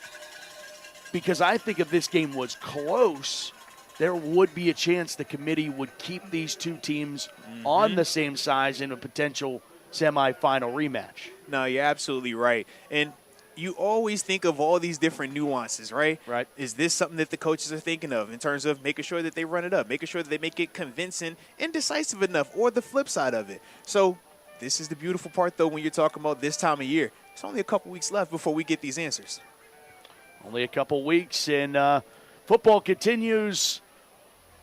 Because I think if this game was close, there would be a chance the committee would keep these two teams on the same size in a potential semifinal rematch. No, you're absolutely right. And you always think of all these different nuances, right? Right. Is this something that the coaches are thinking of in terms of making sure that they run it up, making sure that they make it convincing and decisive enough, or the flip side of it? So this is the beautiful part, though, when you're talking about this time of year. It's only a couple weeks left before we get these answers. Only a couple weeks, and football continues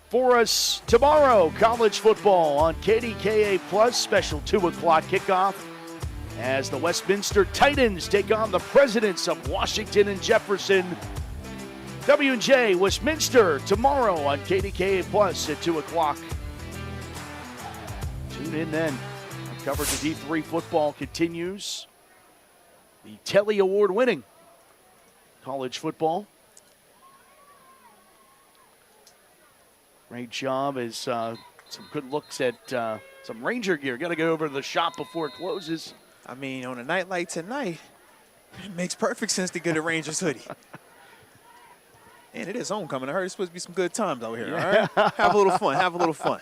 for us tomorrow. College football on KDKA Plus, special 2 o'clock kickoff as the Westminster Titans take on the Presidents of Washington and Jefferson. W&J Westminster tomorrow on KDKA Plus at 2 o'clock. Tune in then. Our coverage of D3 football continues. The Telly Award winning college football. Great job as some good looks at some Ranger gear. Got to go over to the shop before it closes. I mean, on a night like tonight, it makes perfect sense to get a Rangers hoodie. And it is homecoming. I heard it's supposed to be some good times out here, all right? Have a little fun. Have a little fun.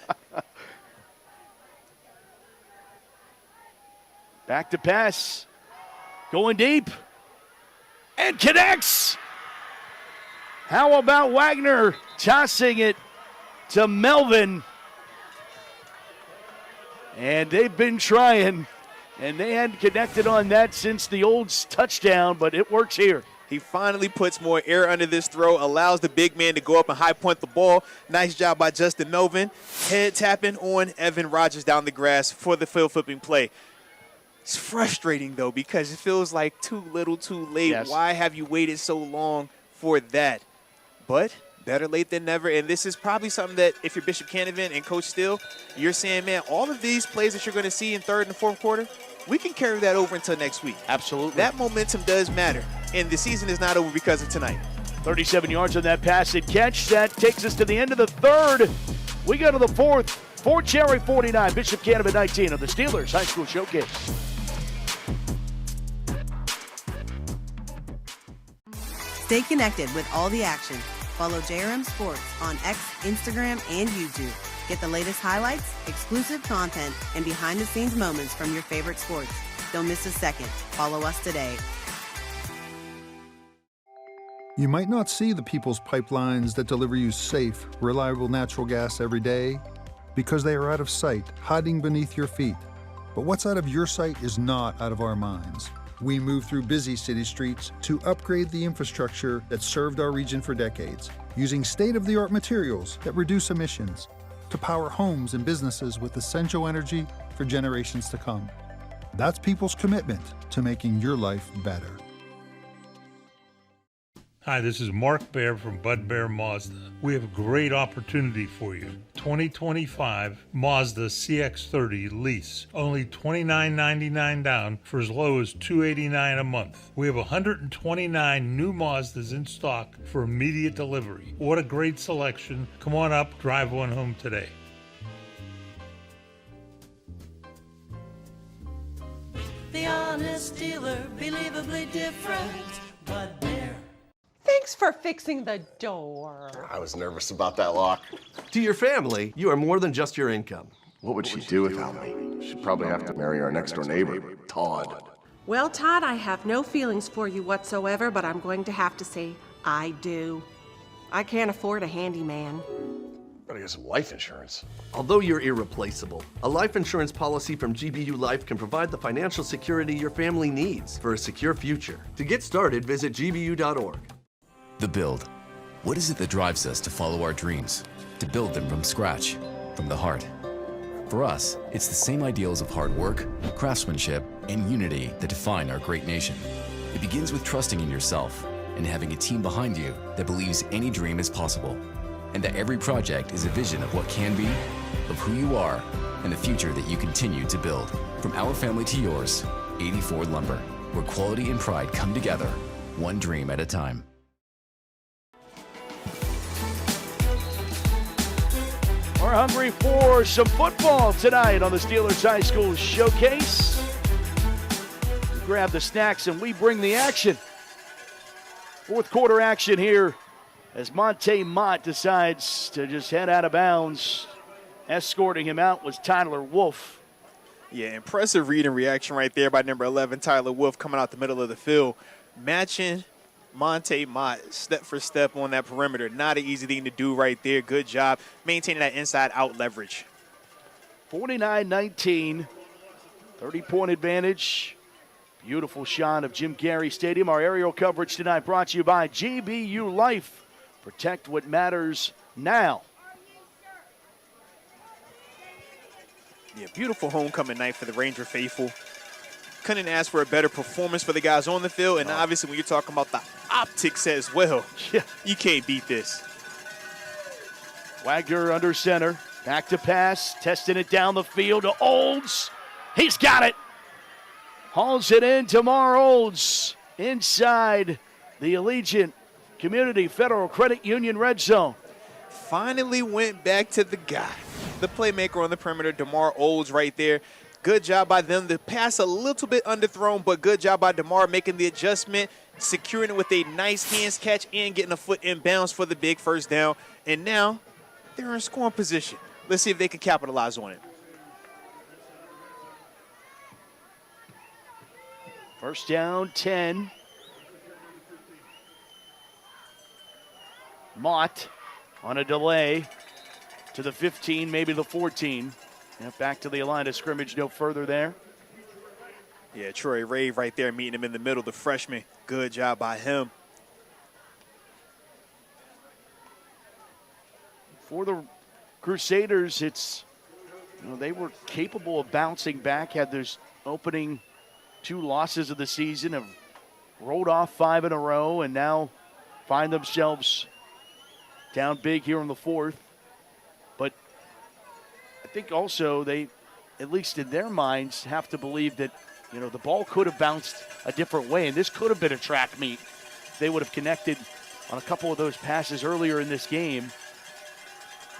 Back to pass. Going deep. And connects. How about Wagner tossing it to Melvin? And they've been trying. And they hadn't connected on that since the Olds touchdown, but it works here. He finally puts more air under this throw, allows the big man to go up and high point the ball. Nice job by Justin Melvin. Head tapping on Evan Rogers down the grass for the field flipping play. It's frustrating, though, because it feels like too little too late. Yes. Why have you waited so long for that? But better late than never, and this is probably something that if you're Bishop Canevin and Coach Steele, you're saying, man, all of these plays that you're going to see in third and fourth quarter, we can carry that over until next week. Absolutely. That momentum does matter, and the season is not over because of tonight. 37 yards on that pass and catch. That takes us to the end of the third. We go to the fourth. Fort Cherry 49, Bishop Canevin 19 of the Steelers High School Showcase. Stay connected with all the action. Follow JRM Sports on X, Instagram, and YouTube. Get the latest highlights, exclusive content, and behind-the-scenes moments from your favorite sports. Don't miss a second. Follow us today. You might not see the people's pipelines that deliver you safe, reliable natural gas every day because they are out of sight, hiding beneath your feet. But what's out of your sight is not out of our minds. We move through busy city streets to upgrade the infrastructure that served our region for decades, using state-of-the-art materials that reduce emissions to power homes and businesses with essential energy for generations to come. That's people's commitment to making your life better. Hi, this is Mark Baer from Bud Bear Mazda. We have a great opportunity for you. 2025 Mazda CX-30 lease. Only $29.99 down for as low as $289 a month. We have 129 new Mazdas in stock for immediate delivery. What a great selection. Come on up, drive one home today. The honest dealer, believably different. Bud Bear. Thanks for fixing the door. I was nervous about that lock. To your family, you are more than just your income. What would she do without me? She'd probably have to marry our next door neighbor, Todd. Well, Todd, I have no feelings for you whatsoever, but I'm going to have to say I do. I can't afford a handyman. Gotta get some life insurance. Although you're irreplaceable, a life insurance policy from GBU Life can provide the financial security your family needs for a secure future. To get started, visit gbu.org. The build. What is it that drives us to follow our dreams? To build them from scratch, from the heart. For us, it's the same ideals of hard work, craftsmanship, and unity that define our great nation. It begins with trusting in yourself and having a team behind you that believes any dream is possible, and that every project is a vision of what can be, of who you are, and the future that you continue to build. From our family to yours, 84 Lumber, where quality and pride come together, one dream at a time. We're hungry for some football tonight on the Steelers High School Showcase. We grab the snacks and we bring the action. Fourth quarter action here as Monte Mott decides to just head out of bounds. Escorting him out was Tyler Wolf. Yeah, impressive read and reaction right there by number 11, Tyler Wolf, coming out the middle of the field. Matching Monte Mott step for step on that perimeter. Not an easy thing to do right there. Good job maintaining that inside-out leverage. 49-19, 30-point advantage. Beautiful shot of Jim Garry Stadium. Our aerial coverage tonight brought to you by GBU Life. Protect what matters now. Yeah, beautiful homecoming night for the Ranger faithful. Couldn't ask for a better performance for the guys on the field, and obviously when you're talking about the optics as well, you can't beat this. Wagner under center, back to pass, testing it down the field to Olds. He's got it. Hauls it in to Mar Olds inside the Allegiant Community Federal Credit Union red zone. Finally went back to the guy, the playmaker on the perimeter, DeMar Olds right there. Good job by them. The pass a little bit underthrown, but good job by DeMar making the adjustment, securing it with a nice hands catch and getting a foot in bounds for the big first down. And now they're in scoring position. Let's see if they can capitalize on it. First down, 10. Mott on a delay to the 15, maybe the 14. Yeah, back to the line of scrimmage, no further there. Yeah, Troy Ray right there meeting him in the middle, the freshman. Good job by him. For the Crusaders, it's, they were capable of bouncing back, had those opening 2 losses of the season, have rolled off 5 in a row, and now find themselves down big here in the 4th. But I think also they, at least in their minds, have to believe that, the ball could have bounced a different way, and this could have been a track meet. They would have connected on a couple of those passes earlier in this game.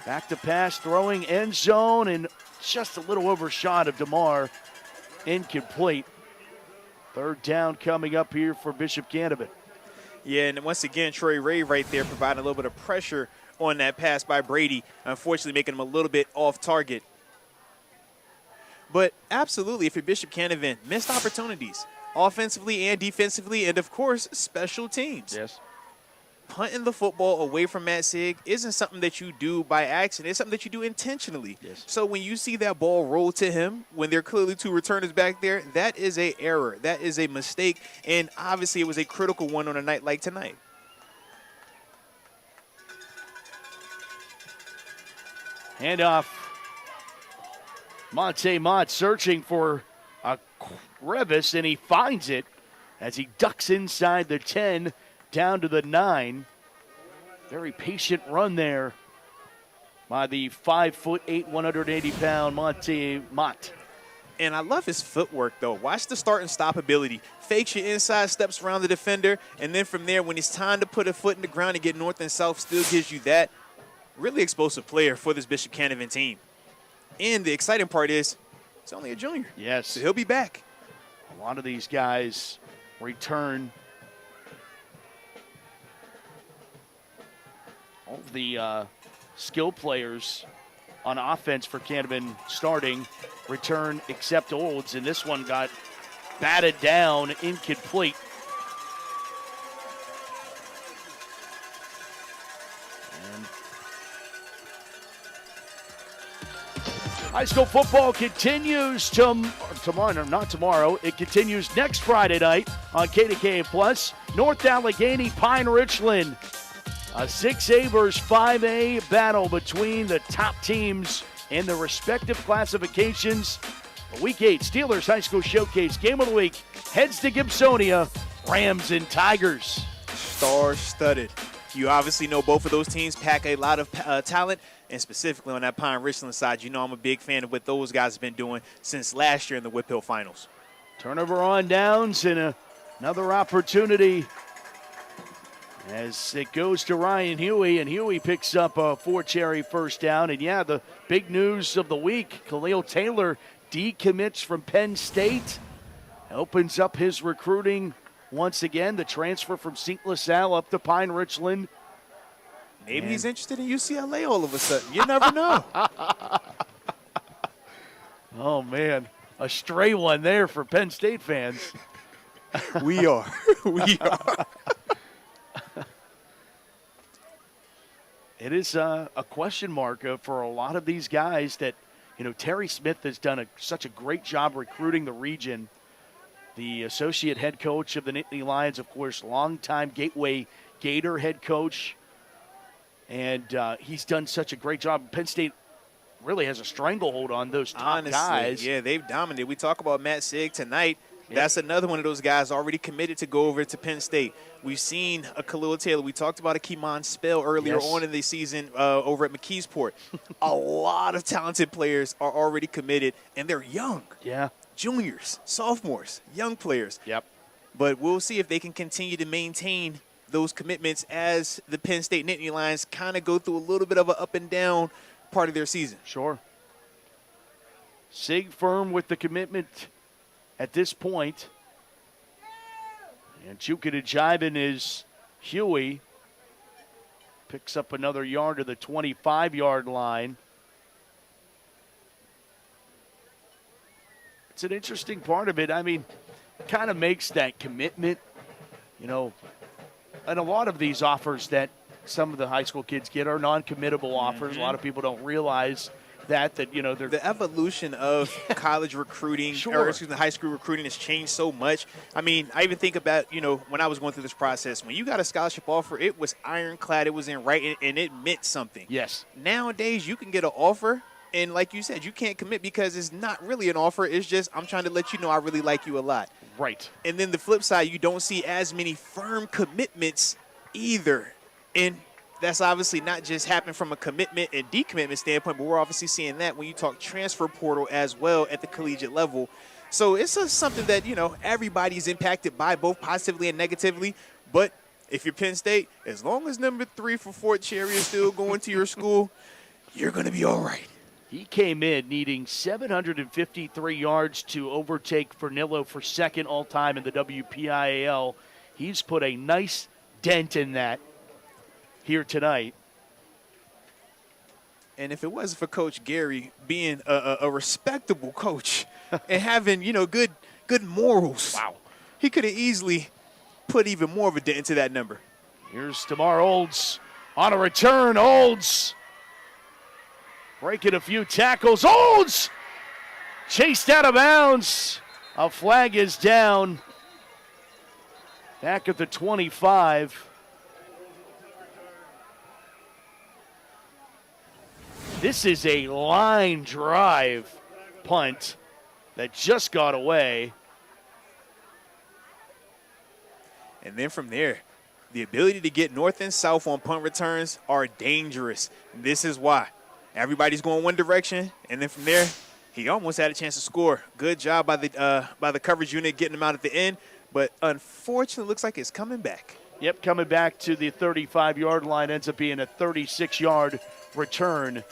Back to pass, throwing end zone, and just a little overshot of DeMar. Incomplete. 3rd down coming up here for Bishop Canevin. Yeah, and once again, Troy Ray right there providing a little bit of pressure on that pass by Brady, unfortunately making him a little bit off target. But absolutely, if you're Bishop Canevin, missed opportunities, offensively and defensively, and of course, special teams. Yes. Punting the football away from Matt Sig isn't something that you do by accident. It's something that you do intentionally. Yes. So when you see that ball roll to him, when there are clearly 2 returners back there, that is an error. That is a mistake, and obviously it was a critical one on a night like tonight. Handoff. Monte Mott searching for a crevice, and he finds it as he ducks inside the 10 down to the 9. Very patient run there by the 5'8", 180-pound Monte Mott. And I love his footwork, though. Watch the start and stop ability. Fakes your inside steps around the defender, and then from there, when it's time to put a foot in the ground and get north and south, still gives you that. Really explosive player for this Bishop Canevin team. And the exciting part is, it's only a junior. Yes. So he'll be back. A lot of these guys return. All of the skill players on offense for Canevin starting return except Olds, and this one got batted down, incomplete. High school football continues not tomorrow. It continues next Friday night on KDK Plus. North Allegheny, Pine Richland. A 6A versus 5A battle between the top teams in their respective classifications. Week 8 Steelers High School Showcase Game of the Week heads to Gibsonia, Rams and Tigers. Star-studded. You obviously know both of those teams pack a lot of talent, and specifically on that Pine Richland side, I'm a big fan of what those guys have been doing since last year in the Whip Hill Finals. Turnover on downs and another opportunity as it goes to Ryan Huey, and Huey picks up a 4-cherry first down. And yeah, the big news of the week, Khalil Taylor decommits from Penn State, opens up his recruiting once again. The transfer from St. LaSalle up to Pine Richland. Maybe he's interested in UCLA all of a sudden. You never know. Oh, man. A stray one there for Penn State fans. We are. We are. It is a question mark for a lot of these guys that, Terry Smith has done such a great job recruiting the region. The associate head coach of the Nittany Lions, of course, longtime Gateway Gator head coach. And he's done such a great job. Penn State really has a stranglehold on those top guys. Yeah, they've dominated. We talk about Matt Sig tonight. That's another one of those guys already committed to go over to Penn State. We've seen a Khalil Taylor. We talked about a Keemon Spell earlier on in the season over at McKeesport. A lot of talented players are already committed, and they're young. Yeah. Juniors, sophomores, young players. Yep. But we'll see if they can continue to maintain those commitments as the Penn State Nittany Lions kind of go through a little bit of an up and down part of their season. Sure. Sig firm with the commitment at this point. And Chukita jibing is Huey. Picks up another yard to the 25-yard line. It's an interesting part of it. I mean, kind of makes that commitment, and a lot of these offers that some of the high school kids get are non-committable offers. A lot of people don't realize that you know they're the evolution of college recruiting, or excuse me, high school recruiting has changed so much. I mean, I even think about, you know, when I was going through this process, when you got a scholarship offer, it was ironclad, it was in writing, and it meant something. Yes. Nowadays, you can get an offer, and like you said, you can't commit because it's not really an offer. It's just, I'm trying to let you know I really like you a lot. Right. And then the flip side, you don't see as many firm commitments either. And that's obviously not just happened from a commitment and decommitment standpoint, but we're obviously seeing that when you talk transfer portal as well at the collegiate level. So it's something that, you know, everybody's impacted by, both positively and negatively. But if you're Penn State, as long as number 3 for Fort Cherry is still going to your school, you're going to be all right. He came in needing 753 yards to overtake Fernillo for second all-time in the WPIAL. He's put a nice dent in that here tonight. And if it wasn't for Coach Garry being a respectable coach and having, you know, good morals, wow, he could have easily put even more of a dent into that number. Here's Tamar Olds on a return. Olds breaking a few tackles. Olds chased out of bounds. A flag is down back at the 25. This is a line drive punt that just got away. And then from there, the ability to get north and south on punt returns are dangerous. This is why. Everybody's going one direction, and then from there, he almost had a chance to score. Good job by the coverage unit getting him out at the end, but unfortunately, it looks like it's coming back. Yep, coming back to the 35-yard line, ends up being a 36-yard return.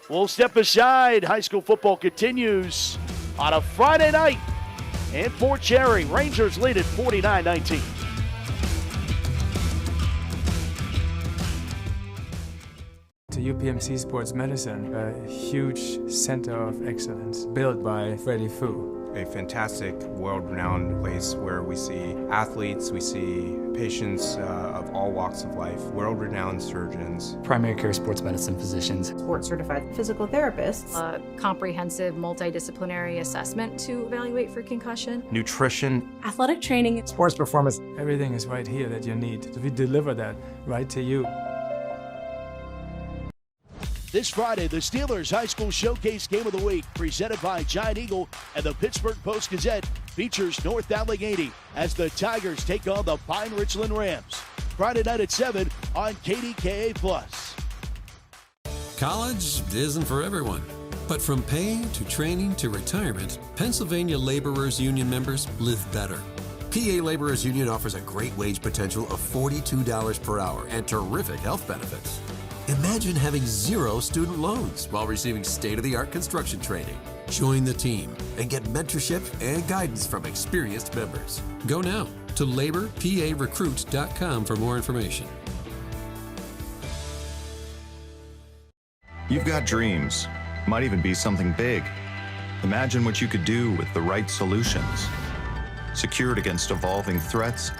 We'll step aside. High school football continues on a Friday night in Fort Cherry. Rangers lead at 49-19. To UPMC Sports Medicine, a huge center of excellence built by Freddie Fu. A fantastic, world-renowned place where we see athletes, we see patients of all walks of life, world-renowned surgeons. Primary care sports medicine physicians. Board-certified physical therapists. A comprehensive multidisciplinary assessment to evaluate for concussion. Nutrition. Athletic training. Sports performance. Everything is right here that you need. So we deliver that right to you. This Friday, the Steelers High School Showcase Game of the Week, presented by Giant Eagle and the Pittsburgh Post-Gazette, features North Allegheny as the Tigers take on the Pine Richland Rams. Friday night at 7 on KDKA+. College isn't for everyone, but from pay to training to retirement, Pennsylvania Laborers Union members live better. PA Laborers Union offers a great wage potential of $42 per hour and terrific health benefits. Imagine having 0 student loans while receiving state-of-the-art construction training. Join the team and get mentorship and guidance from experienced members. Go now to laborparecruit.com for more information. You've got dreams, might even be something big. Imagine what you could do with the right solutions. Secured against evolving threats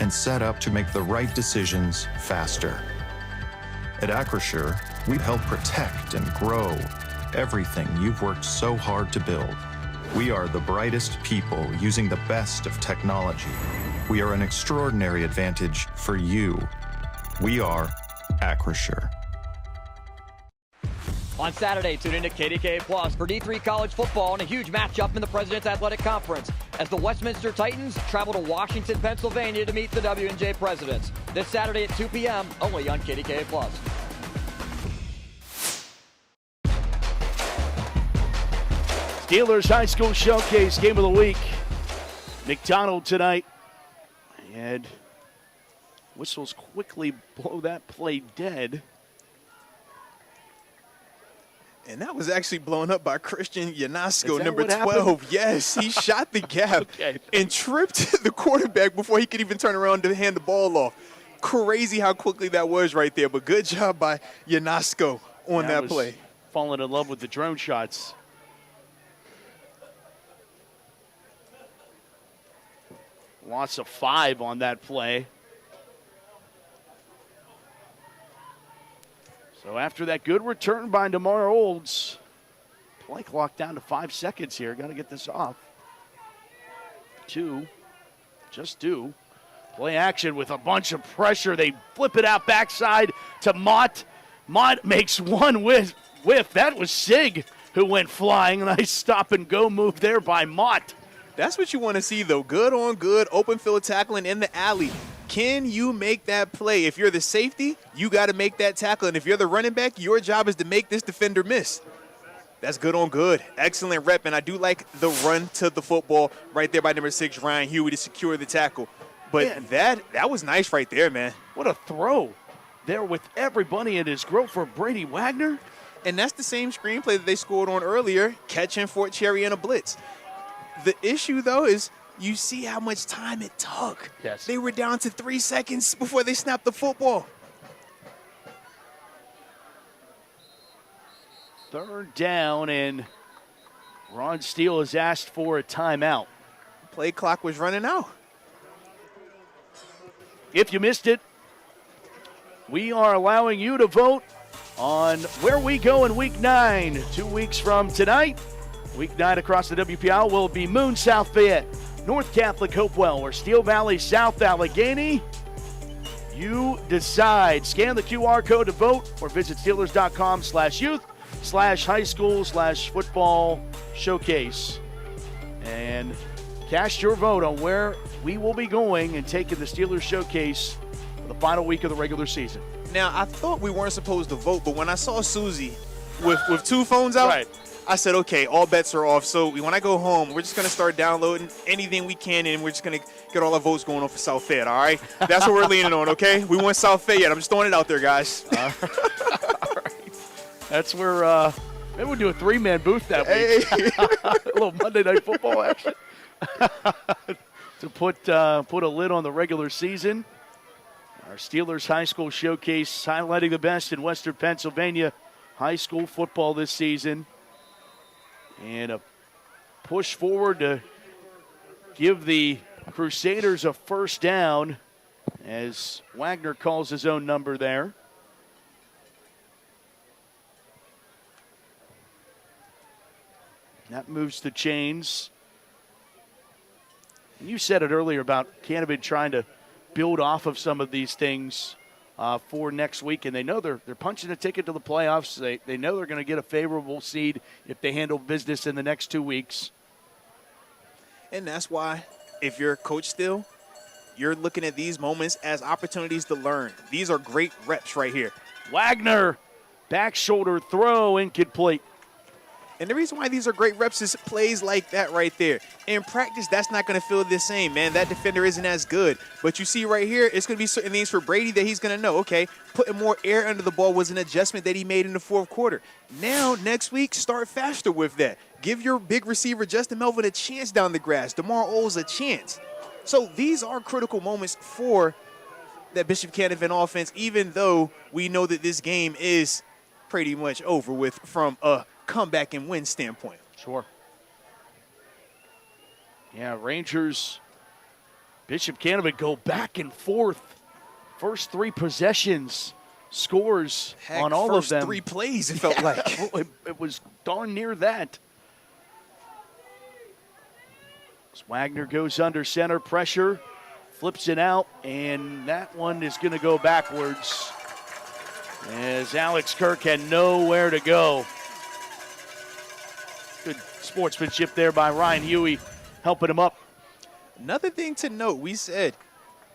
and set up to make the right decisions faster. At Acrisure, we help protect and grow everything you've worked so hard to build. We are the brightest people using the best of technology. We are an extraordinary advantage for you. We are Acrisure. On Saturday, tune into KDKA Plus for D3 college football and a huge matchup in the President's Athletic Conference as the Westminster Titans travel to Washington, Pennsylvania to meet the W&J Presidents. This Saturday at 2 p.m. only on KDKA Plus. Steelers High School Showcase Game of the Week. McDonald tonight. And whistles quickly blow that play dead. And that was actually blown up by Christian Yanasco, number 12. Yes, he shot the gap and tripped the quarterback before he could even turn around to hand the ball off. Crazy how quickly that was right there, but good job by Yanasco on that play. Falling in love with the drone shots. Loss of 5 on that play. So after that good return by DeMar Olds, Play clock down to 5 seconds here. Got to get this off. 2. Just do. Play action with a bunch of pressure. They flip it out backside to Mott. Mott makes one whiff. That was Sig who went flying. Nice stop and go move there by Mott. That's what you want to see, though. Good on good, open field tackling in the alley. Can you make that play? If you're the safety, you got to make that tackle. And if you're the running back, your job is to make this defender miss. That's good on good. Excellent rep, and I do like the run to the football right there by number 6, Ryan Huey, to secure the tackle. But that was nice right there, man. What a throw there with everybody in his growth for Brady Wagner. And that's the same screenplay that they scored on earlier, catching Fort Cherry in a blitz. The issue, though, is you see how much time it took. Yes. They were down to 3 seconds before they snapped the football. 3rd down, and Ron Steele has asked for a timeout. Play clock was running out. If you missed it, we are allowing you to vote on where we go in Week 9. 2 weeks from tonight, Week 9 across the WPL will be Moon South Fayette, North Catholic Hopewell, or Steel Valley South Allegheny. You decide. Scan the QR code to vote or visit Steelers.com/youth/high school/football showcase. And cast your vote on where we will be going and taking the Steelers showcase for the final week of the regular season. Now, I thought we weren't supposed to vote, but when I saw Susie with 2 phones out, right, I said, okay, all bets are off. So when I go home, we're just going to start downloading anything we can, and we're just going to get all our votes going on for South Fayette, all right? That's what we're leaning on, okay? We want South Fayette. I'm just throwing it out there, guys. All right. That's where maybe we'll do a 3-man booth that week. A little Monday Night Football action. To put a lid on the regular season. Our Steelers High School Showcase highlighting the best in Western Pennsylvania high school football this season. And a push forward to give the Crusaders a 1st down as Wagner calls his own number there. That moves the chains. You said it earlier about Canevin trying to build off of some of these things for next week, and they know they're punching a ticket to the playoffs. They know they're going to get a favorable seed if they handle business in the next 2 weeks. And that's why, if you're a coach still, you're looking at these moments as opportunities to learn. These are great reps right here. Wagner, back shoulder throw, incomplete. And the reason why these are great reps is plays like that right there. In practice, that's not going to feel the same, man. That defender isn't as good. But you see right here, it's going to be certain things for Brady that he's going to know, okay, putting more air under the ball was an adjustment that he made in the 4th quarter. Now, next week, start faster with that. Give your big receiver, Justin Melvin, a chance down the grass. DeMar Oles a chance. So these are critical moments for that Bishop Canevin offense, even though we know that this game is pretty much over with from a comeback and win standpoint. Sure. Yeah, Rangers, Bishop Canevin go back and forth. First 3 possessions, scores on all of them. First 3 plays, it felt like. It was darn near that. As Wagner goes under center, pressure, flips it out, and that one is going to go backwards as Alex Kirk had nowhere to go. Good sportsmanship there by Ryan Huey, helping him up. Another thing to note, we said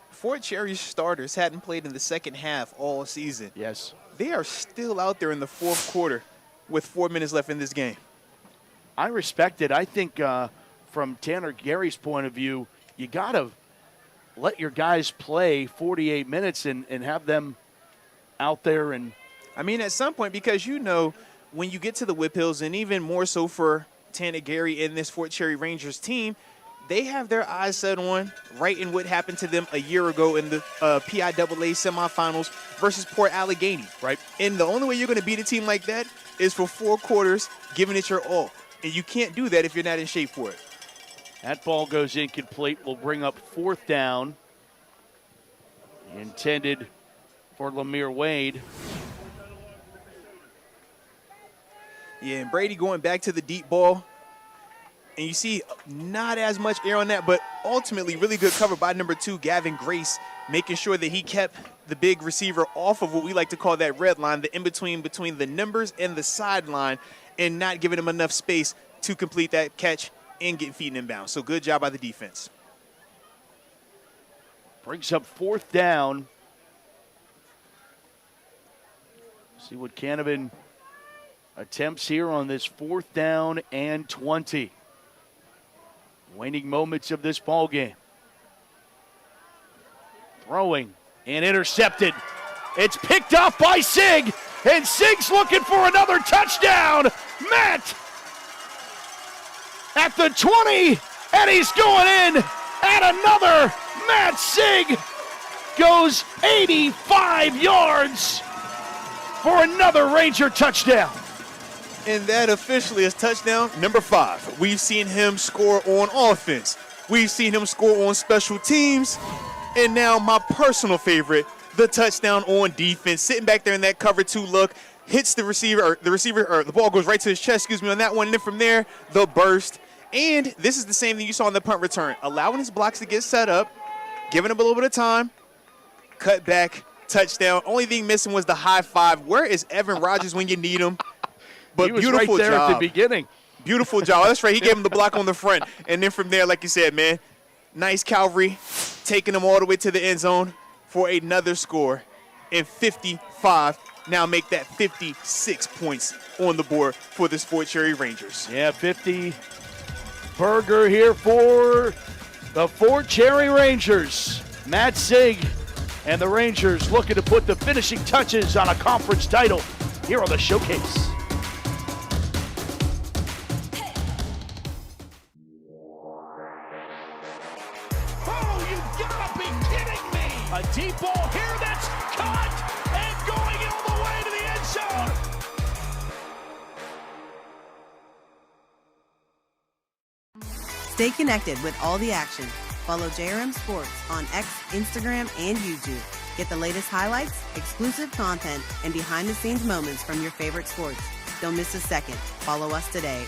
Fort Cherry's starters hadn't played in the second half all season. Yes. They are still out there in the 4th quarter with 4 minutes left in this game. I respect it. I think from Tanner Garry's point of view, you got to let your guys play 48 minutes and have them out there. And I mean, at some point, because you know, when you get to the Whip Hills, and even more so for Tanner Garry and this Fort Cherry Rangers team, they have their eyes set on right in what happened to them a year ago in the PIAA semifinals versus Port Allegheny. Right. And the only way you're going to beat a team like that is for 4 quarters, giving it your all. And you can't do that if you're not in shape for it. That ball goes incomplete. Will bring up 4th down. Intended for Lemire Wade. Yeah, and Brady going back to the deep ball. And you see not as much air on that, but ultimately really good cover by number 2, Gavin Grace, making sure that he kept the big receiver off of what we like to call that red line, the in-between between the numbers and the sideline, and not giving him enough space to complete that catch and get feet inbound. So good job by the defense. Brings up 4th down. See what Canevin attempts here on this 4th down and 20. Waning moments of this ball game. Throwing and intercepted. It's picked off by Sig, and Sig's looking for another touchdown. Matt at the 20, and he's going in at another. Matt Sig goes 85 yards for another Ranger touchdown. And that officially is touchdown number 5. We've seen him score on offense. We've seen him score on special teams. And now my personal favorite, the touchdown on defense. Sitting back there in that cover 2 look, hits the receiver, or the ball goes right to his chest, on that one. And then from there, the burst. And this is the same thing you saw in the punt return. Allowing his blocks to get set up, giving him a little bit of time, cut back, touchdown. Only thing missing was the high five. Where is Evan Rogers when you need him? But he was beautiful right there job at the beginning. Beautiful job. That's right. He gave him the block on the front. And then from there, like you said, man, nice Calvary, taking him all the way to the end zone for another score. And 55 now make that 56 points on the board for the Fort Cherry Rangers. Yeah, 50 burger here for the Fort Cherry Rangers. Matt Sig and the Rangers looking to put the finishing touches on a conference title here on the Showcase. A deep ball here that's caught and going all the way to the end zone. Stay connected with all the action. Follow JRM Sports on X, Instagram, and YouTube. Get the latest highlights, exclusive content, and behind-the-scenes moments from your favorite sports. Don't miss a second. Follow us today.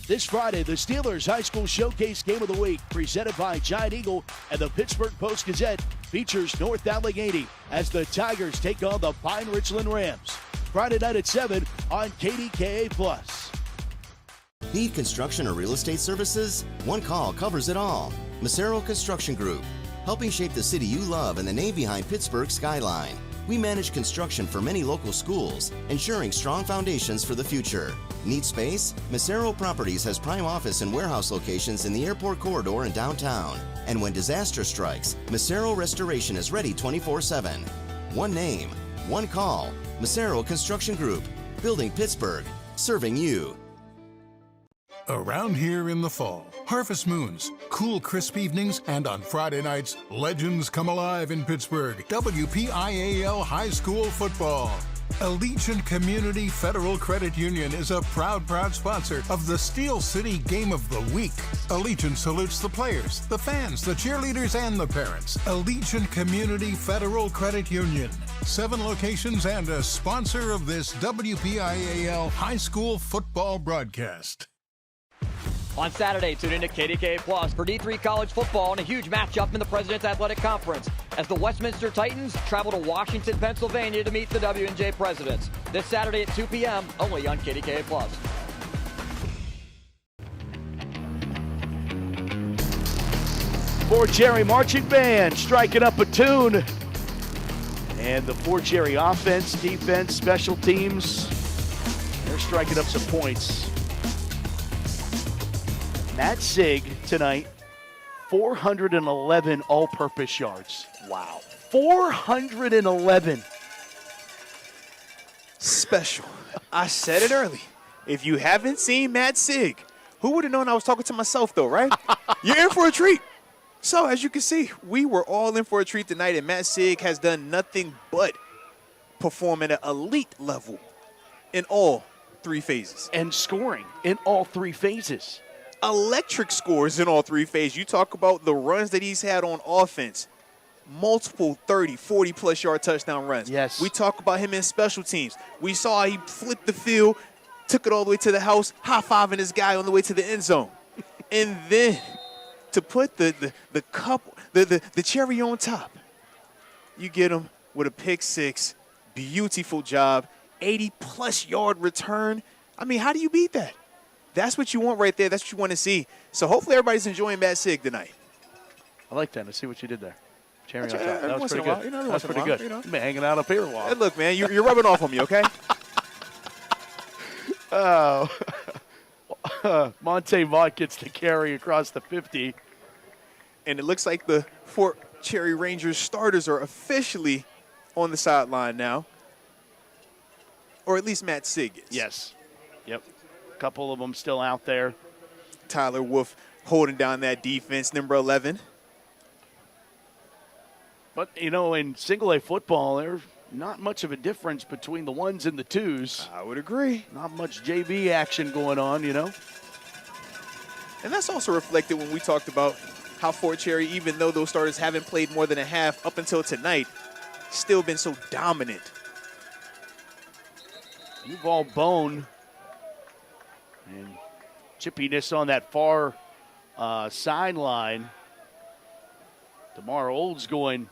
This Friday, the Steelers High School Showcase Game of the Week, presented by Giant Eagle and the Pittsburgh Post-Gazette, features North Allegheny as the Tigers take on the Pine Ridgeland Rams. Friday night at 7 on KDKA+. Need construction or real estate services? One call covers it all. Macero Construction Group, helping shape the city you love and the name behind Pittsburgh's skyline. We manage construction for many local schools, ensuring strong foundations for the future. Need space? Macero Properties has prime office and warehouse locations in the airport corridor and downtown. And when disaster strikes, Macero Restoration is ready 24/7. One name, one call. Macero Construction Group, building Pittsburgh, serving you. Around here in the fall, harvest moons, cool crisp evenings, and on Friday nights, legends come alive in Pittsburgh. WPIAL High School Football. Allegiant Community Federal Credit Union is a proud sponsor of the Steel City Game of the Week. Allegiant salutes the players, the fans, the cheerleaders, and the parents. Allegiant Community Federal Credit Union. 7 locations and a sponsor of this WPIAL High School Football broadcast. On Saturday, tune in to KDKA Plus for D3 college football and a huge matchup in the President's Athletic Conference as the Westminster Titans travel to Washington, Pennsylvania to meet the W&J Presidents. This Saturday at 2 p.m. only on KDKA Plus. Fort Cherry Marching Band striking up a tune. And the Fort Cherry offense, defense, special teams, they're striking up some points. Matt Sig tonight, 411 all-purpose yards. Wow. 411. Special. I said it early. If you haven't seen Matt Sig, who would have known I was talking to myself, though, right? You're in for a treat. So, as you can see, we were all in for a treat tonight, and Matt Sig has done nothing but perform at an elite level in all 3 phases. And scoring in all 3 phases. Electric scores in all 3 phases. You talk about the runs that he's had on offense. multiple 30, 40-plus yard touchdown runs. Yes. We talk about him in special teams. We saw he flipped the field, took it all the way to the house, high-fiving his guy on the way to the end zone. And then to put the cherry on top, you get him with a pick six, beautiful job, 80-plus yard return. I mean, how do you beat that? That's what you want right there. That's what you want to see. So hopefully everybody's enjoying Matt Sig tonight. I like that. Let's see what you did there. Cherry on top. Every That was once in pretty a good. while, you know, That was every pretty once good. in a while, You've been hanging out up here a while. Hey, look, man, you're rubbing off on me, okay? Oh. Monte Vaught gets the carry across the 50. And it looks like the Fort Cherry Rangers starters are officially on the sideline now. Or at least Matt Sig is. Yes. Yep. A couple of them still out there. Tyler Wolf holding down that defense, number 11. But, you know, in single-A football, there's not much of a difference between the ones and the twos. I would agree. Not much JV action going on, you know. And that's also reflected when we talked about how Fort Cherry, even though those starters haven't played more than a half up until tonight, still been so dominant. Duval Bone and chippiness on that far sideline. DeMar Olds going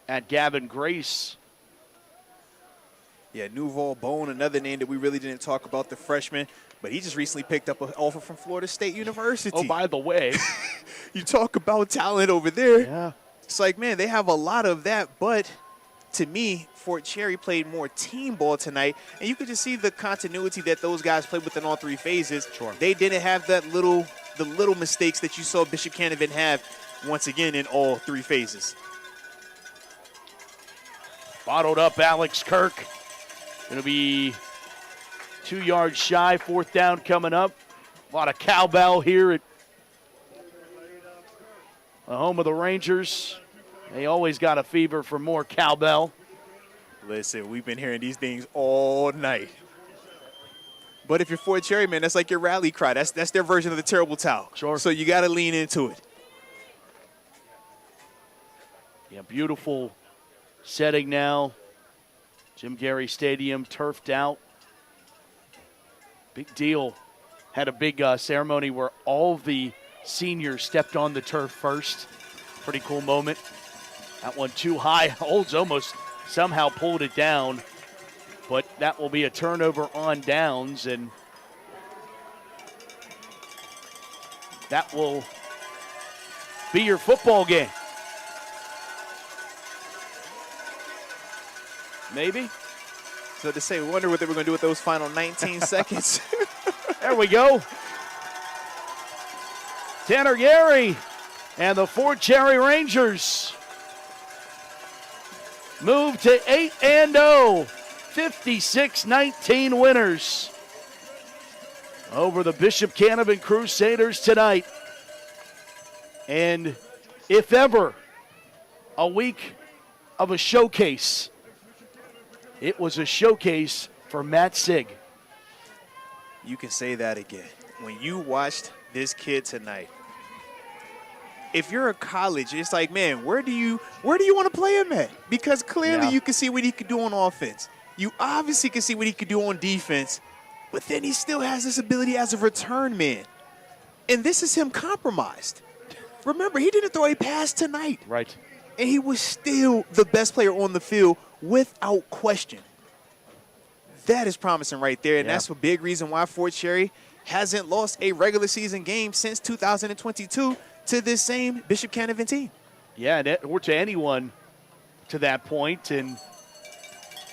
at Gavin Grace. Yeah, Duval Bone, another name that we really didn't talk about, the freshman, but he just recently picked up an offer from Florida State University. Oh, by the way. You talk about talent over there. Yeah. It's like, man, they have a lot of that, but to me, Fort Cherry played more team ball tonight, and you could just see the continuity that those guys played within all three phases. Sure. They didn't have the little mistakes that you saw Bishop Canevin have once again in all three phases. Bottled up Alex Kirk. Going to be 2 yards shy, fourth down coming up. A lot of cowbell here at the home of the Rangers. They always got a fever for more cowbell. Listen, we've been hearing these things all night. But if you're Fort Cherry, man, that's like your rally cry. That's their version of the terrible towel. Sure. So you got to lean into it. Yeah, beautiful setting now. Jim Garry Stadium turfed out. Big deal. Had a big ceremony where all the seniors stepped on the turf first. Pretty cool moment. That one too high. Olds almost somehow pulled it down. But that will be a turnover on downs, and that will be your football game. Maybe. So to say, we wonder what they were going to do with those final 19 seconds. There we go. Tanner Garry and the Fort Cherry Rangers move to 8-0. 56-19 winners over the Bishop Canevin Crusaders tonight. And if ever a week of a showcase, it was a showcase for Matt Sig. You can say that again. When you watched this kid tonight, if you're a college, it's like, man, where do you want to play him at? Because clearly you can see what he could do on offense. You obviously can see what he could do on defense, but then he still has this ability as a return man. And this is him compromised. Remember, he didn't throw a pass tonight. Right. And he was still the best player on the field without question. That is promising right there, and that's a big reason why Fort Cherry hasn't lost a regular season game since 2022 to this same Bishop Canevin team. Yeah, or to anyone to that point, and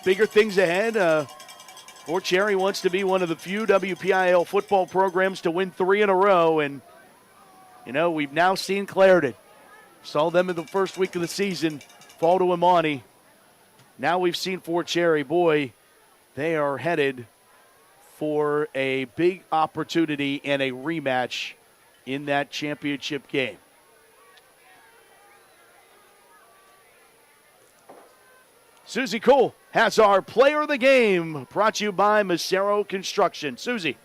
bigger things ahead. Fort Cherry wants to be one of the few WPIAL football programs to win 3 in a row. And, you know, we've now seen Clarendon. Saw them in the first week of the season, fall to Imani. Now we've seen Fort Cherry. Boy, they are headed for a big opportunity and a rematch in that championship game. Susie Cole has our player of the game, brought to you by Macero Construction. Susie.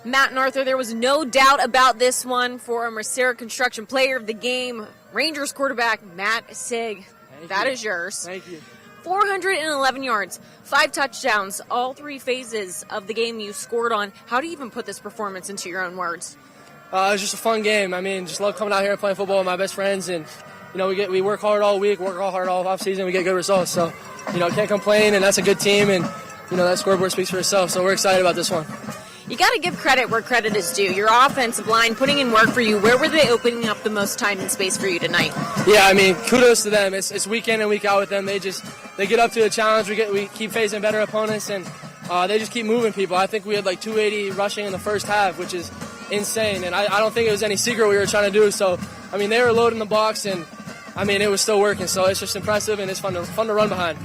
Matt and Arthur, there was no doubt about this one for Mercera Construction Player of the Game, Rangers quarterback Matt Sig. That is yours. Thank you. 411 yards, 5 touchdowns, all 3 phases of the game you scored on. How do you even put this performance into your own words? It was just a fun game. I mean, just love coming out here and playing football with my best friends, and we work hard all week, work hard all off season, we get good results. So, can't complain, and that's a good team, and that scoreboard speaks for itself. So we're excited about this one. You got to give credit where credit is due. Your offensive line putting in work for you. Where were they opening up the most time and space for you tonight? Yeah, I mean, kudos to them. It's week in and week out with them. They get up to a challenge. We keep facing better opponents, and they just keep moving people. I think we had like 280 rushing in the first half, which is insane. And I don't think it was any secret we were trying to do. So, I mean, they were loading the box, and I mean, it was still working. So it's just impressive, and it's fun to run behind.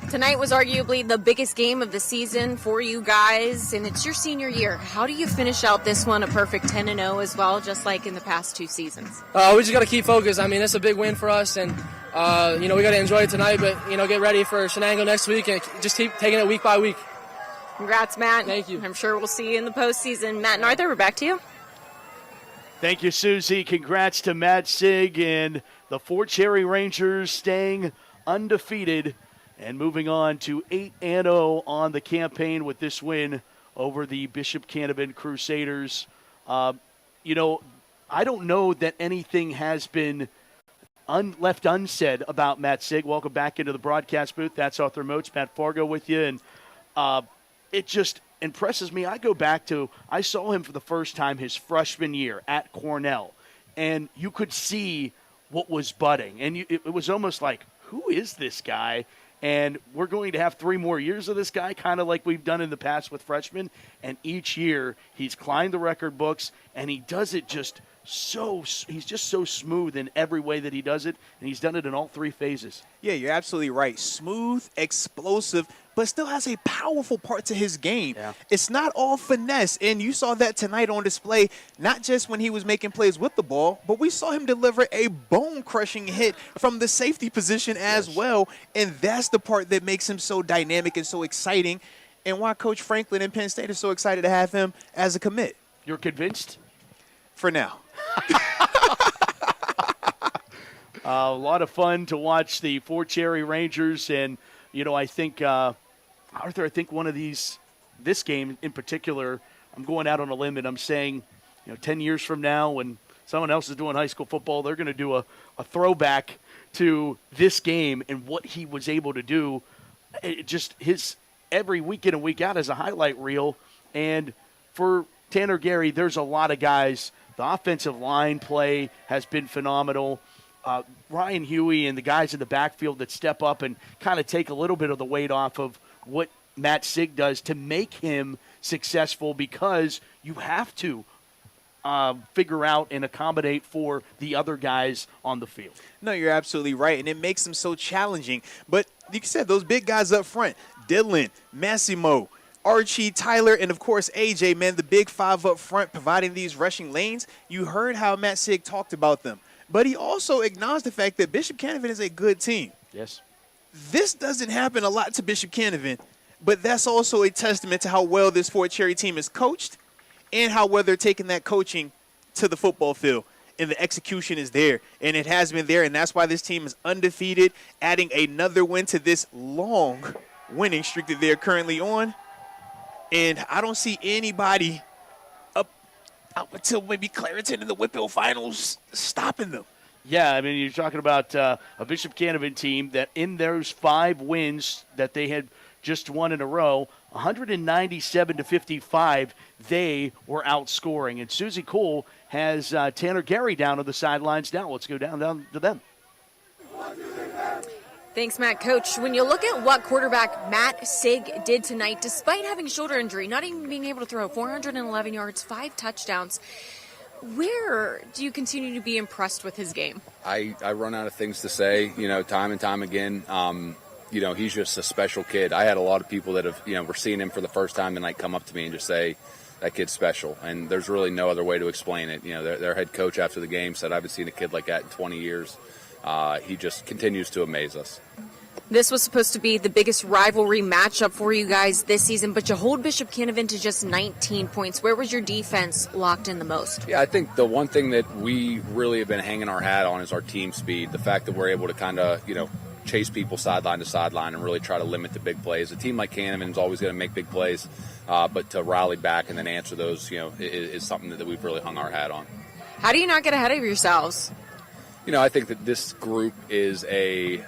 Tonight was arguably the biggest game of the season for you guys, and it's your senior year. How do you finish out this one a perfect 10-0 as well, just like in the past 2 seasons? We just got to keep focused. I mean, it's a big win for us, and, we got to enjoy it tonight, but, get ready for Shenango next week and just keep taking it week by week. Congrats, Matt. Thank you. I'm sure we'll see you in the postseason. Matt and Arthur, we're back to you. Thank you, Susie. Congrats to Matt Sig and the Fort Cherry Rangers staying undefeated and moving on to 8-0 on the campaign with this win over the Bishop Canevin Crusaders. I don't know that anything has been left unsaid about Matt Sig. Welcome back into the broadcast booth. That's Arthur Moats, Matt Fargo with you. And it just impresses me. I go back to, I saw him for the first time his freshman year at Cornell. And you could see what was budding. And it was almost like, who is this guy? And we're going to have 3 more years of this guy, kind of like we've done in the past with freshmen. And each year he's climbed the record books, and he does it just he's just so smooth in every way that he does it, and he's done it in all 3 phases. Yeah, you're absolutely right. Smooth, explosive, but still has a powerful part to his game. Yeah. It's not all finesse, and you saw that tonight on display, not just when he was making plays with the ball, but we saw him deliver a bone-crushing hit from the safety position as well, and that's the part that makes him so dynamic and so exciting, and why Coach Franklin and Penn State is so excited to have him as a commit. You're convinced? For now. A lot of fun to watch the Fort Cherry Rangers, and I think Arthur, I think one of this game in particular, I'm going out on a limb and I'm saying, 10 years from now when someone else is doing high school football, they're going to do a throwback to this game and what he was able to do. Just his every week in and week out as a highlight reel. And for Tanner Garry, there's a lot of guys. The offensive line play has been phenomenal. Ryan Huey and the guys in the backfield that step up and kind of take a little bit of the weight off of what Matt Sig does to make him successful, because you have to figure out and accommodate for the other guys on the field. No, you're absolutely right, and it makes them so challenging. But like you said, those big guys up front, Dylan, Massimo, Archie, Tyler, and, of course, AJ, man, the big 5 up front providing these rushing lanes. You heard how Matt Sig talked about them. But he also acknowledged the fact that Bishop Canevin is a good team. Yes. This doesn't happen a lot to Bishop Canevin, but that's also a testament to how well this Fort Cherry team is coached and how well they're taking that coaching to the football field. And the execution is there, and it has been there, and that's why this team is undefeated, adding another win to this long winning streak that they're currently on. And I don't see anybody up until maybe Clarington in the Whitfield Finals stopping them. Yeah, I mean, you're talking about a Bishop Canevin team that in those 5 wins that they had just won in a row, 197-55, they were outscoring. And Susie Cole has Tanner Garry down on the sidelines now. Let's go down to them. Thanks, Matt. Coach, when you look at what quarterback Matt Sig did tonight, despite having a shoulder injury, not even being able to throw 411 yards, 5 touchdowns, where do you continue to be impressed with his game? I run out of things to say, time and time again. He's just a special kid. I had a lot of people that have, were seeing him for the first time and come up to me and just say, that kid's special. And there's really no other way to explain it. Their head coach after the game said, I haven't seen a kid like that in 20 years. He just continues to amaze us. This was supposed to be the biggest rivalry matchup for you guys this season, but you hold Bishop Canevin to just 19 points. Where was your defense locked in the most? Yeah, I think the one thing that we really have been hanging our hat on is our team speed. The fact that we're able to kind of, chase people sideline to sideline and really try to limit the big plays. A team like Canevin is always going to make big plays, but to rally back and then answer those, is something that we've really hung our hat on. How do you not get ahead of yourselves? I think that this group is a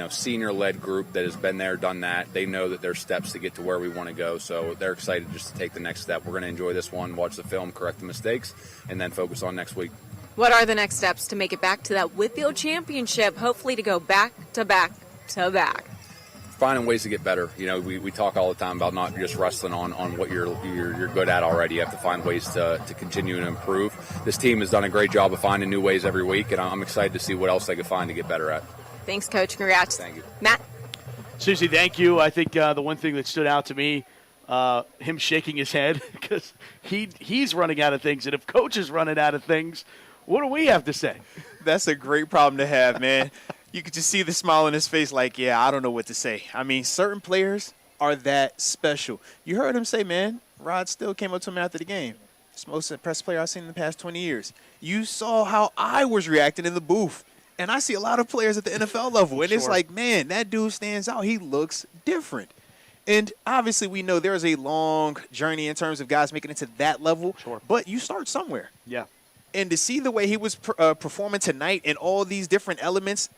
senior-led group that has been there, done that. They know that there's steps to get to where we want to go, so they're excited just to take the next step. We're going to enjoy this one, watch the film, correct the mistakes, and then focus on next week. What are the next steps to make it back to that Whitfield championship, hopefully to go back to back to back? Finding ways to get better. We talk all the time about not just wrestling on what you're good at already. You have to find ways to continue to improve. This team has done a great job of finding new ways every week, and I'm excited to see what else they can find to get better at. Thanks, Coach. Congrats. Thank you. Matt? Susie, thank you. I think the one thing that stood out to me, him shaking his head, because he's running out of things, and if Coach is running out of things, what do we have to say? That's a great problem to have, man. You could just see the smile on his face like, yeah, I don't know what to say. I mean, certain players are that special. You heard him say, man, Rod still came up to him after the game. It's the most impressive player I've seen in the past 20 years. You saw how I was reacting in the booth. And I see a lot of players at the NFL level. And It's like, man, that dude stands out. He looks different. And obviously we know there's a long journey in terms of guys making it to that level. Sure. But you start somewhere. Yeah. And to see the way he was performing tonight in all these different elements,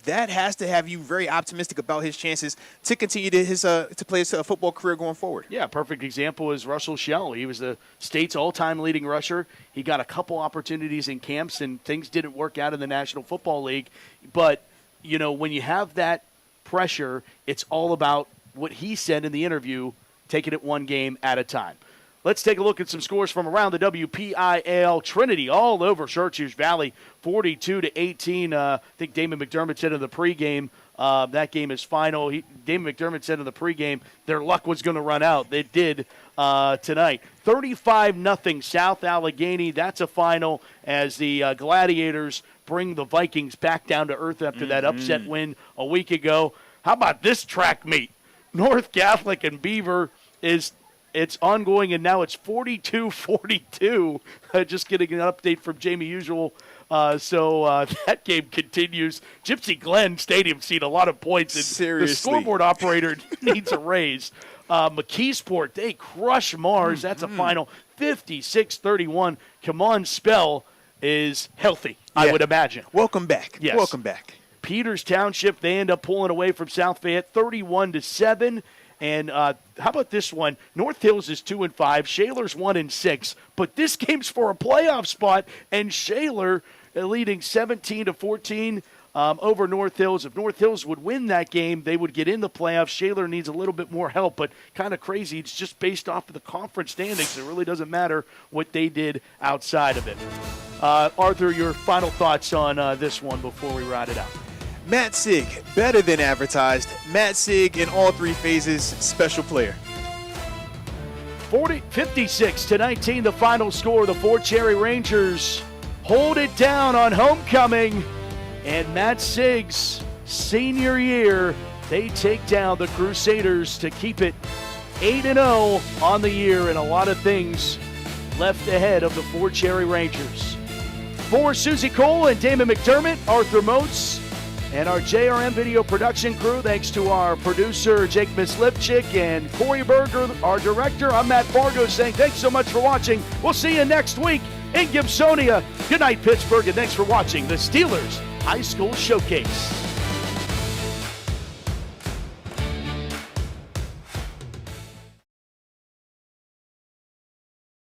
that has to have you very optimistic about his chances to continue to play his football career going forward. Yeah, perfect example is Russell Shell. He was the state's all-time leading rusher. He got a couple opportunities in camps, and things didn't work out in the National Football League. But, when you have that pressure, it's all about what he said in the interview, taking it one game at a time. Let's take a look at some scores from around the WPIAL. Trinity all over Churchill Valley, 42-18. I think Damon McDermott said in the pregame that game is final. Damon McDermott said in the pregame their luck was going to run out. They did tonight. 35-0 South Allegheny. That's a final as the Gladiators bring the Vikings back down to earth after that upset win a week ago. How about this track meet? North Catholic and Beaver it's ongoing, and now it's 42-42. Just getting an update from Jamie Usual. So that game continues. Gypsy Glen Stadium seen a lot of points. And seriously, the scoreboard operator needs a raise. McKeesport, they crush Mars. That's a final 56-31. Come on, Spell is healthy, yeah. I would imagine. Welcome back. Yes. Welcome back. Peters Township, they end up pulling away from South Fayette 31-7. And how about this one? North Hills is 2-5. Shaler's 1-6. But this game's for a playoff spot, and Shaler leading 17-14 over North Hills. If North Hills would win that game, they would get in the playoffs. Shaler needs a little bit more help, but kind of crazy. It's just based off of the conference standings. It really doesn't matter what they did outside of it. Arthur, your final thoughts on this one before we ride it out. Matt Sig, better than advertised. Matt Sig in all three phases, special player. 56-19, the final score. The Fort Cherry Rangers hold it down on homecoming. And Matt Sig's senior year, they take down the Crusaders to keep it 8-0 on the year, and a lot of things left ahead of the Fort Cherry Rangers. For Susie Cole and Damon McDermott, Arthur Moats, and our JRM video production crew, thanks to our producer, Jake Mislipchik, and Corey Berger, our director, I'm Matt Fargo saying thanks so much for watching. We'll see you next week in Gibsonia. Good night, Pittsburgh, and thanks for watching the Steelers High School Showcase.